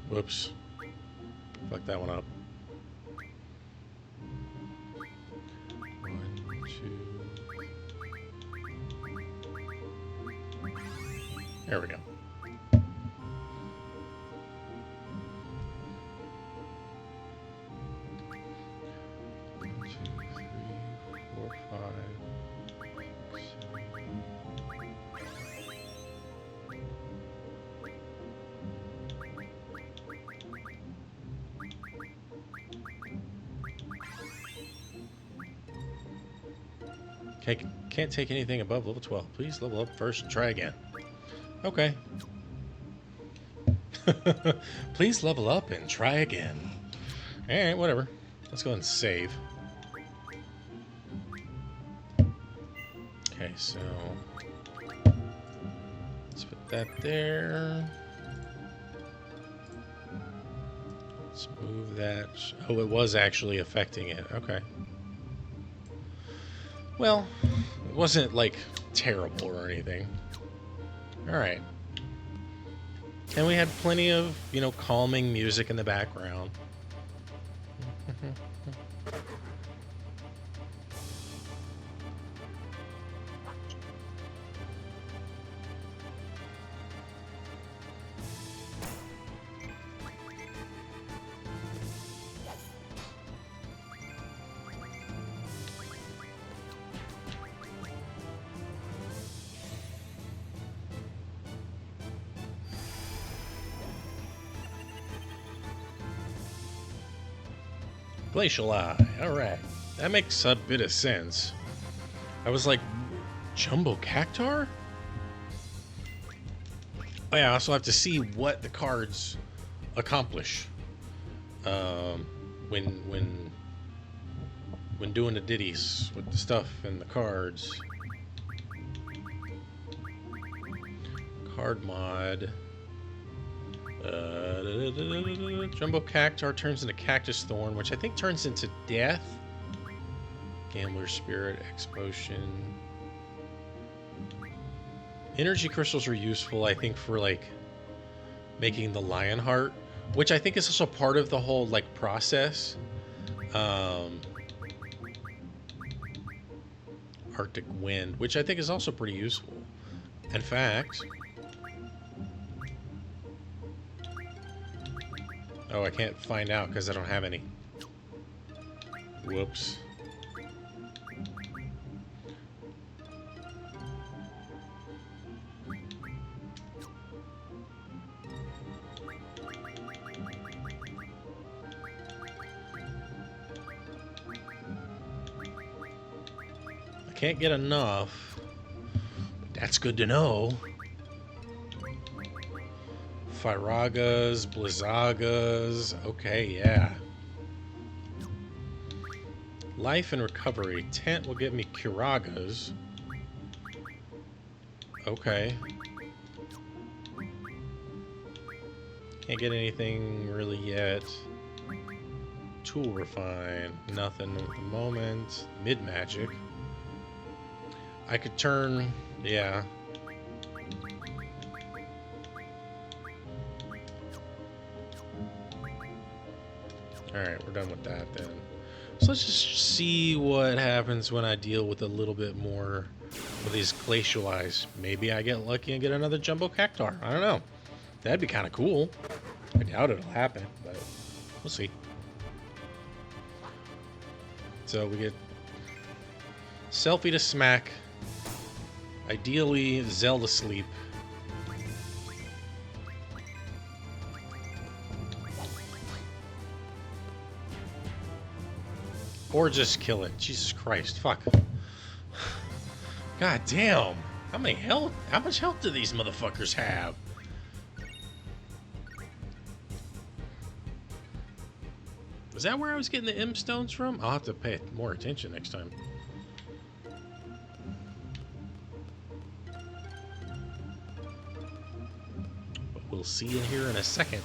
A: Whoops. Fuck that one up. 1, 2. There we go. Okay, can't take anything above level 12. Please level up first and try again. Okay. Please level up and try again. Alright, whatever. Let's go ahead and save. Okay, so let's put that there. Let's move that. Oh, it was actually affecting it. Okay. Well, it wasn't like terrible or anything. All right. And we had plenty of, calming music in the background. Glacial Eye. Alright. That makes a bit of sense. I was like, Jumbo Cactar? Oh yeah, I also have to see what the cards accomplish. When doing the ditties with the stuff and the cards. Card mod. Jumbo Cactar turns into Cactus Thorn, which I think turns into Death. Gambler Spirit, Explosion. Energy crystals are useful, I think, for like making the Lion Heart, which I think is also part of the whole like process. Arctic Wind, which I think is also pretty useful. In fact, oh, I can't find out because I don't have any. Whoops. I can't get enough. That's good to know. Firagas, Blizzagas. Okay, yeah. Life and Recovery. Tent will get me Kiragas. Okay. Can't get anything really yet. Tool Refine. Nothing at the moment. Mid-Magic. I could turn... yeah. Alright, we're done with that then. So let's just see what happens when I deal with a little bit more of these Glacial Eyes. Maybe I get lucky and get another Jumbo Cactar. I don't know. That'd be kind of cool. I doubt it'll happen, but we'll see. So we get Selfie to Smack. Ideally, Zelda Sleep. Or just kill it. Jesus Christ. Fuck. God damn. How much health do these motherfuckers have? Was that where I was getting the M stones from? I'll have to pay more attention next time. But we'll see in here in a second.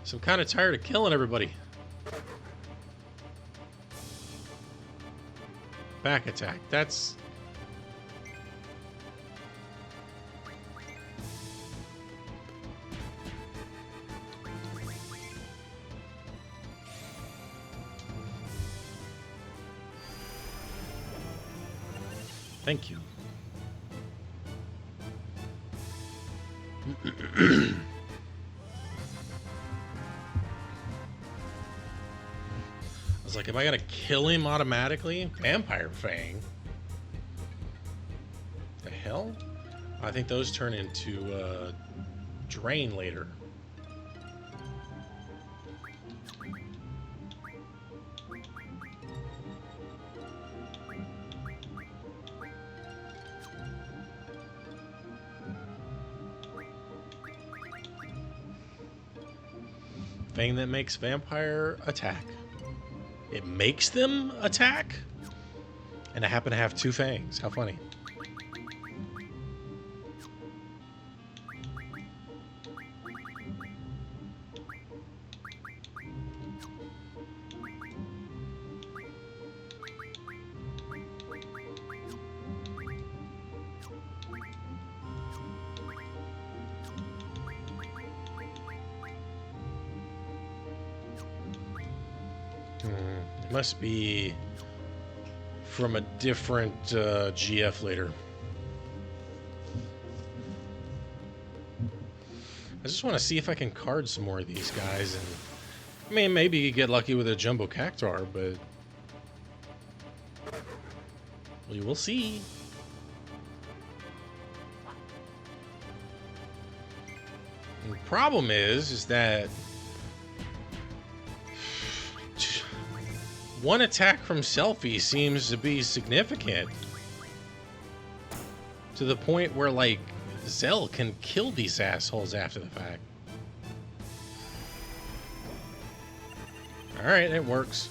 A: So I'm kind of tired of killing everybody. Back attack. That's... Thank you. I was like, am I gonna kill him automatically? Vampire Fang? The hell? I think those turn into Drain later. Fang that makes vampire attack. It makes them attack? And I happen to have two fangs. How funny. It must be from a different GF later. I just want to see if I can card some more of these guys, and I mean, maybe you get lucky with a Jumbo Cactuar, but we will see. And the problem is that one attack from Selfie seems to be significant to the point where, like, Zell can kill these assholes after the fact. Alright, it works.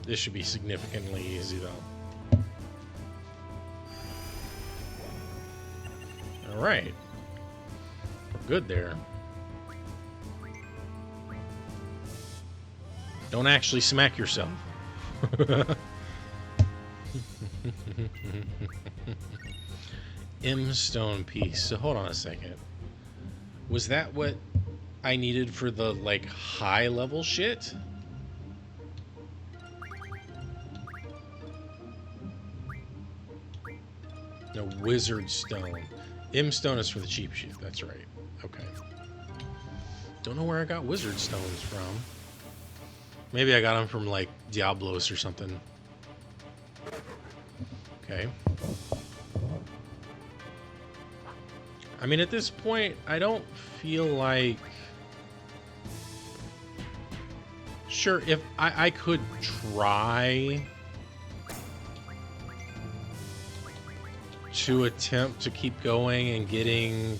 A: This should be significantly easy, though. Alright. We're good there. Don't actually smack yourself. M-stone piece. So hold on a second. Was that what I needed for the, like, high level shit? No, wizard stone. M-stone is for the cheap shit. That's right. Okay. Don't know where I got wizard stones from. Maybe I got them from, like, Diablos or something. Okay. I mean, at this point, I don't feel like... Sure, if I could try to attempt to keep going and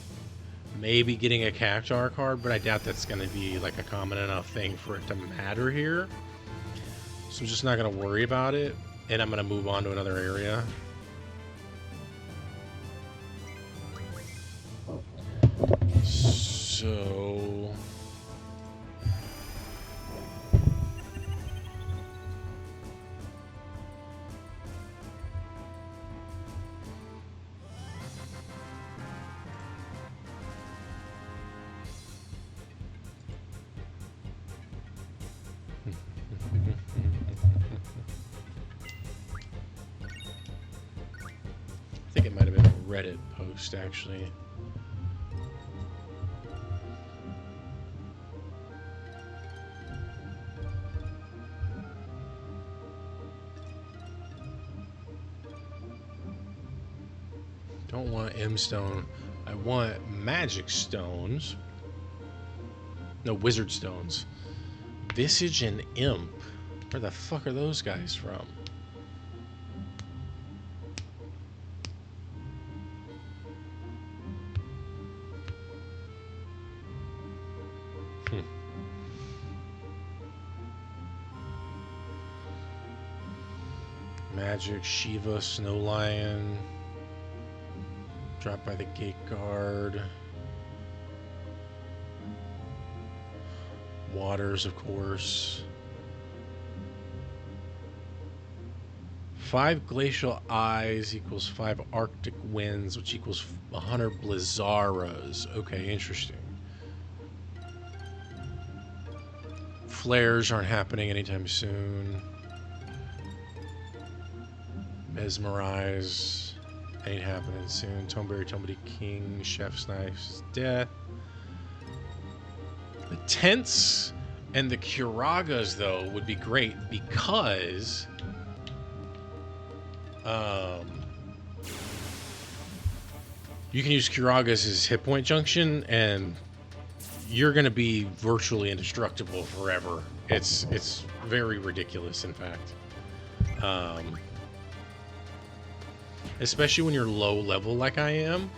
A: maybe getting a Cactuar card, but I doubt that's going to be like a common enough thing for it to matter here. So I'm just not going to worry about it, and I'm going to move on to another area. So... I think it might have been a Reddit post, actually. Don't want M-stone. I want magic stones. No, wizard stones. Visage and Imp. Where the fuck are those guys from? Magic, Shiva, Snow Lion. Dropped by the Gate Guard. Waters, of course. 5 glacial eyes equals 5 arctic winds, which equals 100 blizzaras. Okay, interesting. Flares aren't happening anytime soon. Mesmerize ain't happening soon. Toneberry, Toneberry King, Chef's Knife's Death. The Tents and the Curagas, though, would be great because you can use Curagas as hit point junction, and you're going to be virtually indestructible forever. It's very ridiculous, in fact. Especially when you're low level like I am.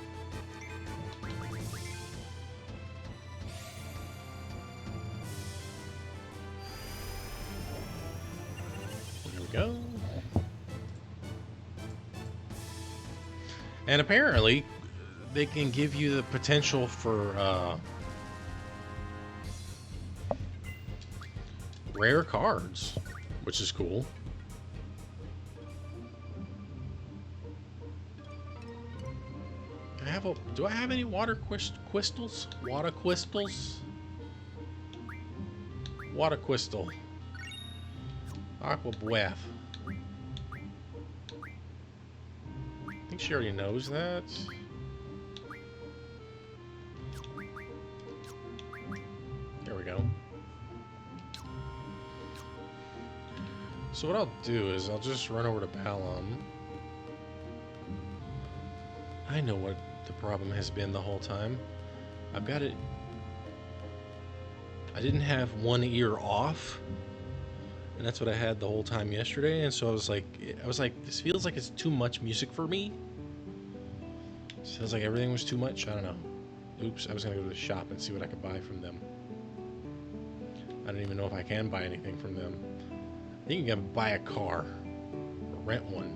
A: There we go. And apparently, they can give you the potential for rare cards, which is cool. Do I have any water crystals? Water crystals? Water crystal. Aqua breath. I think she already knows that. There we go. So what I'll do is I'll just run over to Balam. I know what the problem has been the whole time. I've got it. I didn't have one ear off, and that's what I had the whole time yesterday. And so I was like, this feels like it's too much music for me. It feels like everything was too much. I don't know. Oops, I was gonna go to the shop and see what I could buy from them. I don't even know if I can buy anything from them. I think you can buy a car or rent one.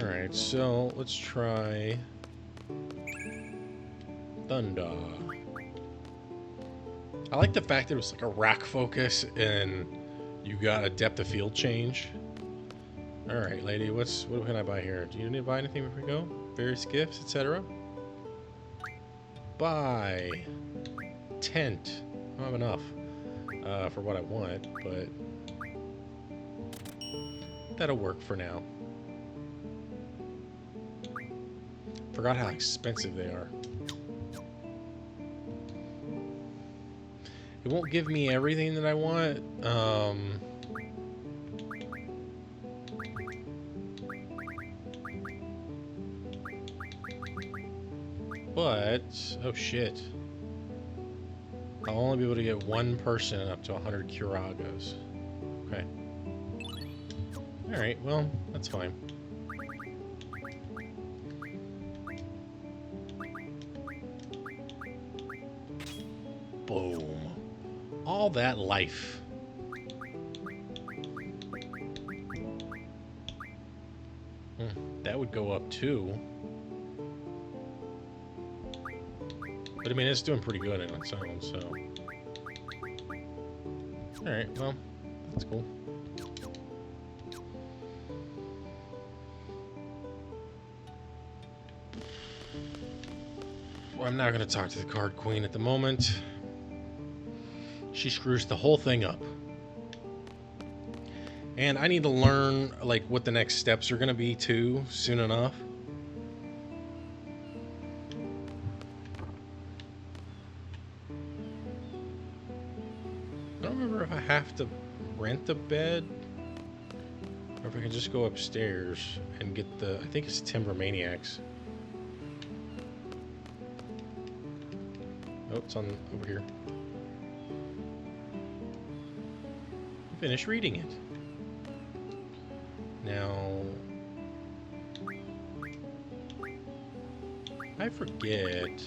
A: Alright, so let's try Thunder. I like the fact that it was like a rack focus and you got a depth of field change. Alright, lady, what can I buy here? Do you need to buy anything before we go? Various gifts, etc. Buy. Tent. I don't have enough for what I want, but that'll work for now. Forgot how expensive they are. It won't give me everything that I want. But, oh shit. I'll only be able to get one person up to 100 Curagos. Okay. Alright, well, that's fine. Boom. All that life. That would go up too. But I mean, it's doing pretty good on its own, so. Alright, well, that's cool. Well, I'm not going to talk to the card queen at the moment. She screws the whole thing up. And I need to learn, like, what the next steps are going to be, too, soon enough. I don't remember if I have to rent a bed, or if I can just go upstairs and get the, I think it's Timber Maniacs. Oh, it's on over here. Finish reading it. Now, I forget.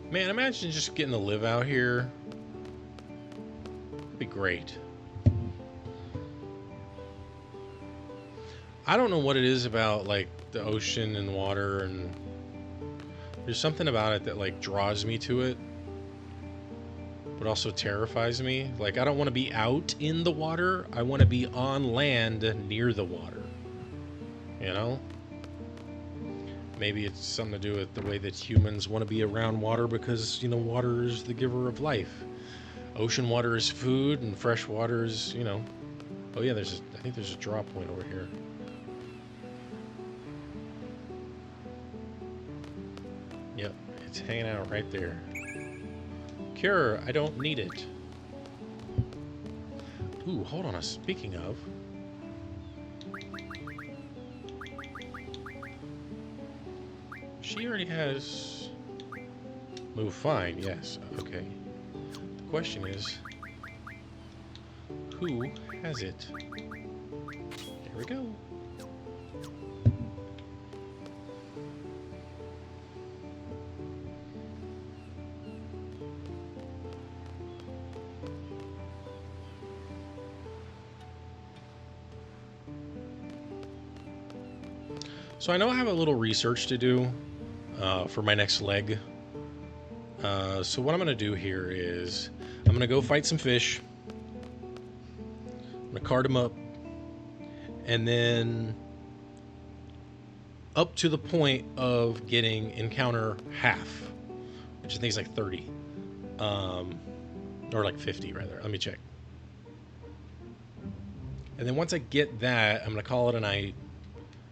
A: Man, imagine just getting to live out here. It'd be great. I don't know what it is about, like, the ocean and water, and there's something about it that, like, draws me to it, but also terrifies me. Like, I don't want to be out in the water. I want to be on land near the water. You know? Maybe it's something to do with the way that humans want to be around water because, you know, water is the giver of life. Ocean water is food, and fresh water is, you know... Oh, yeah, I think there's a drop point over here. Yep, it's hanging out right there. Cure, I don't need it. Ooh, hold on. Speaking of... She already has... Move fine, yes. Okay. The question is... Who has it? There we go. So I know I have a little research to do for my next leg. So what I'm going to do here is I'm going to go fight some fish. I'm going to cart them up. And then up to the point of getting encounter half, which I think is like 30. Or like 50 rather. Let me check. And then once I get that, I'm going to call it a night.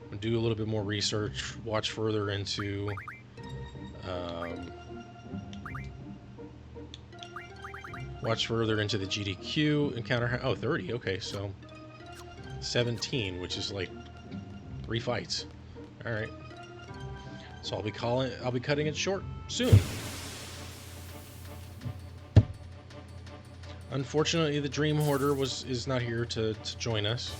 A: I'm going to do a little bit more research, watch further into the GDQ encounter. Oh, 30. Okay, so 17, which is like 3 fights. All right. So I'll be cutting it short soon. Unfortunately, the Dream Hoarder is not here to join us.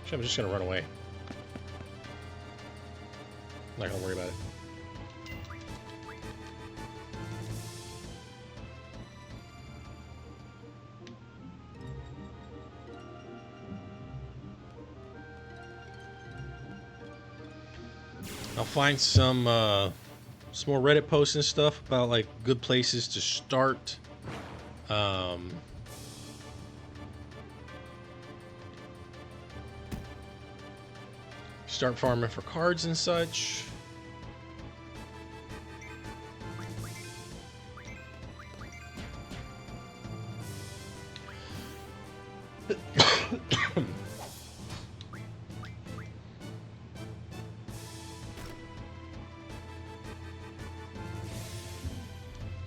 A: Actually, I'm just gonna run away. I'm not gonna worry about it. I'll find some more Reddit posts and stuff about like good places to start. Start farming for cards and such.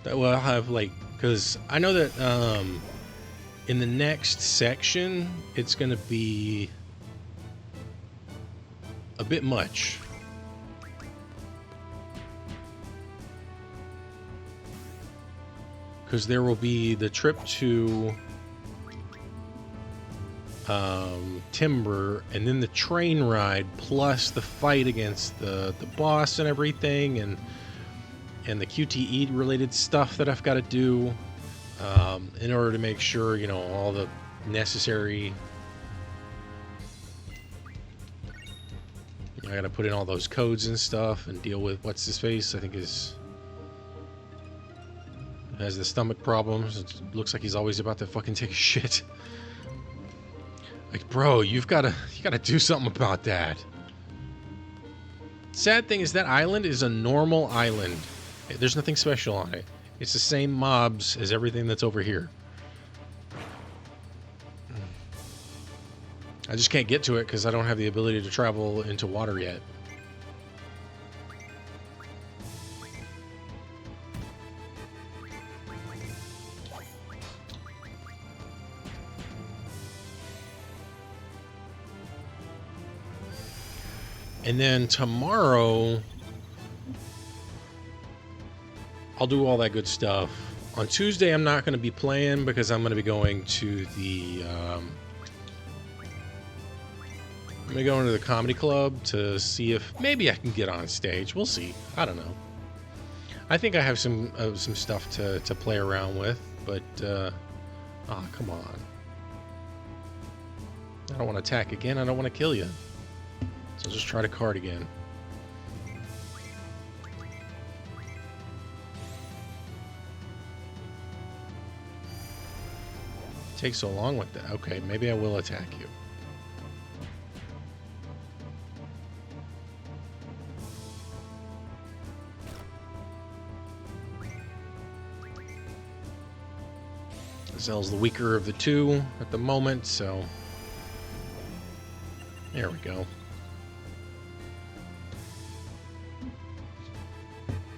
A: That will have like, because I know that in the next section it's gonna be a bit much. Because there will be the trip to Timber, and then the train ride, plus the fight against the boss and everything, and the QTE related stuff that I've got to do in order to make sure, you know, all the necessary. I got to put in all those codes and stuff and deal with what's his face. I think has the stomach problems. It looks like he's always about to fucking take a shit. Like, bro, you gotta do something about that. Sad thing is that island is a normal island. There's nothing special on it. It's the same mobs as everything that's over here. I just can't get to it because I don't have the ability to travel into water yet. And then tomorrow, I'll do all that good stuff. On Tuesday, I'm not going to be playing because I'm going to be going to the comedy club to see if maybe I can get on stage. We'll see. I don't know. I think I have some stuff to play around with, but come on. I don't want to attack again. I don't want to kill you. So I'll just try to card again. Takes so long with that. Okay, maybe I will attack you. Zell's the weaker of the two at the moment, so there we go.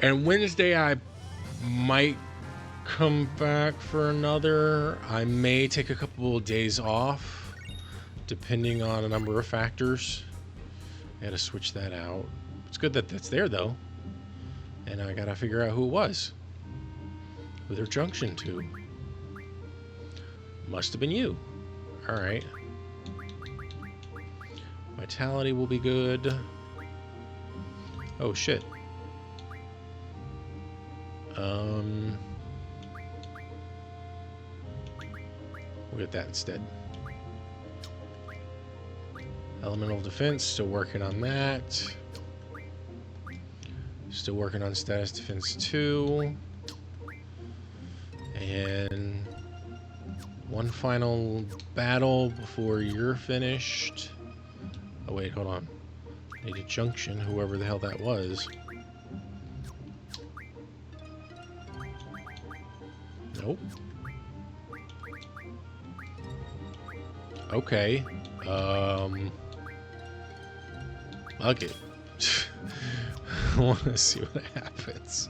A: And Wednesday I might come back for another. I may take a couple of days off, depending on a number of factors. I gotta switch that out. It's good that that's there though. And I gotta figure out who it was. Who they're junction to. Must have been you. Alright. Vitality will be good. Oh shit. We'll get that instead. Elemental defense, still working on that. Still working on status defense 2. And one final battle before you're finished. Oh wait, hold on. Need a junction, whoever the hell that was. Nope. Okay. Fuck it. I want to see what happens.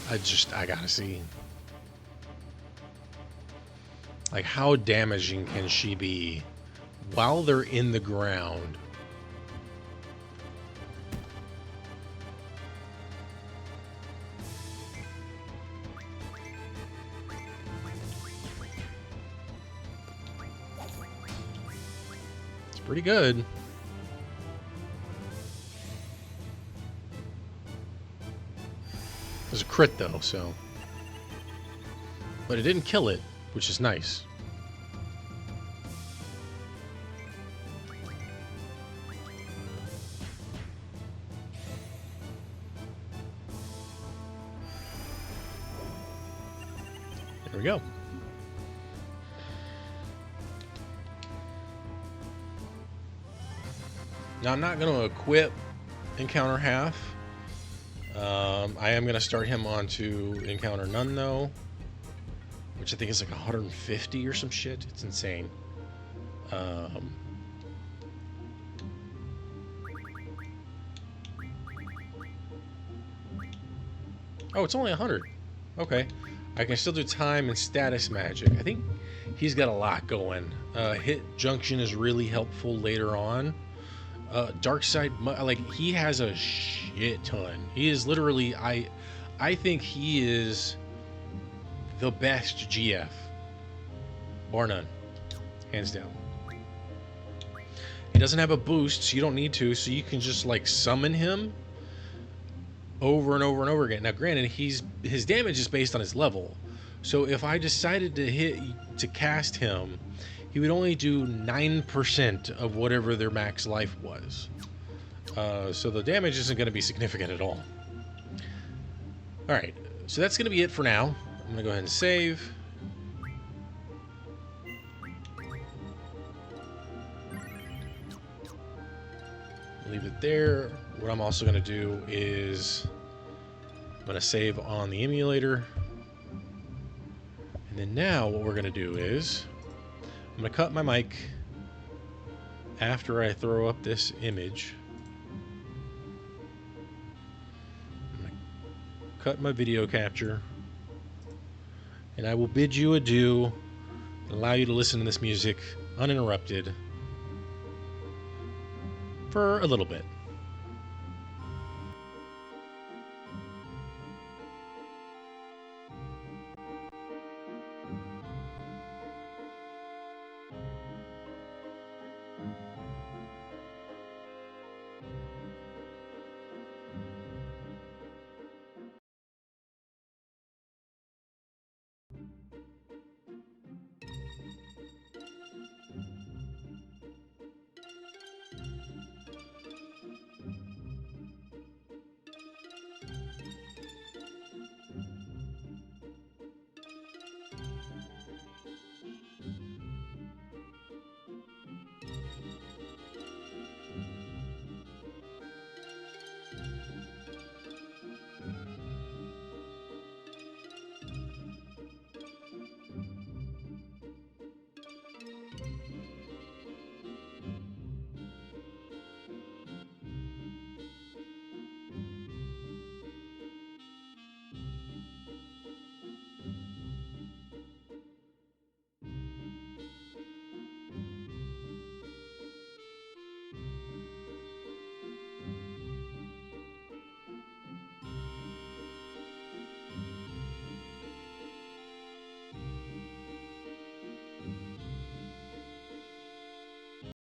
A: I gotta see. Like, how damaging can she be while they're in the ground? It's pretty good. It was a crit though, so. But it didn't kill it, which is nice. There we go. Now I'm not going to equip Encounter Half. I am going to start him onto Encounter None though, which I think is like 150 or some shit. It's insane. Oh, it's only 100. Okay. I can still do time and status magic. I think he's got a lot going. Hit junction is really helpful later on. Dark side, like, he has a shit ton. He is literally, I think he is the best GF, bar none, hands down. He doesn't have a boost, so you don't need to. So you can just like summon him over and over and over again. Now, granted, his damage is based on his level. So if I decided to cast him, he would only do 9% of whatever their max life was. So the damage isn't going to be significant at all. Alright, so that's going to be it for now. I'm going to go ahead and save. Leave it there. What I'm also going to do is I'm going to save on the emulator. And then now what we're going to do is I'm going to cut my mic after I throw up this image. I'm going to cut my video capture. And I will bid you adieu and allow you to listen to this music uninterrupted for a little bit.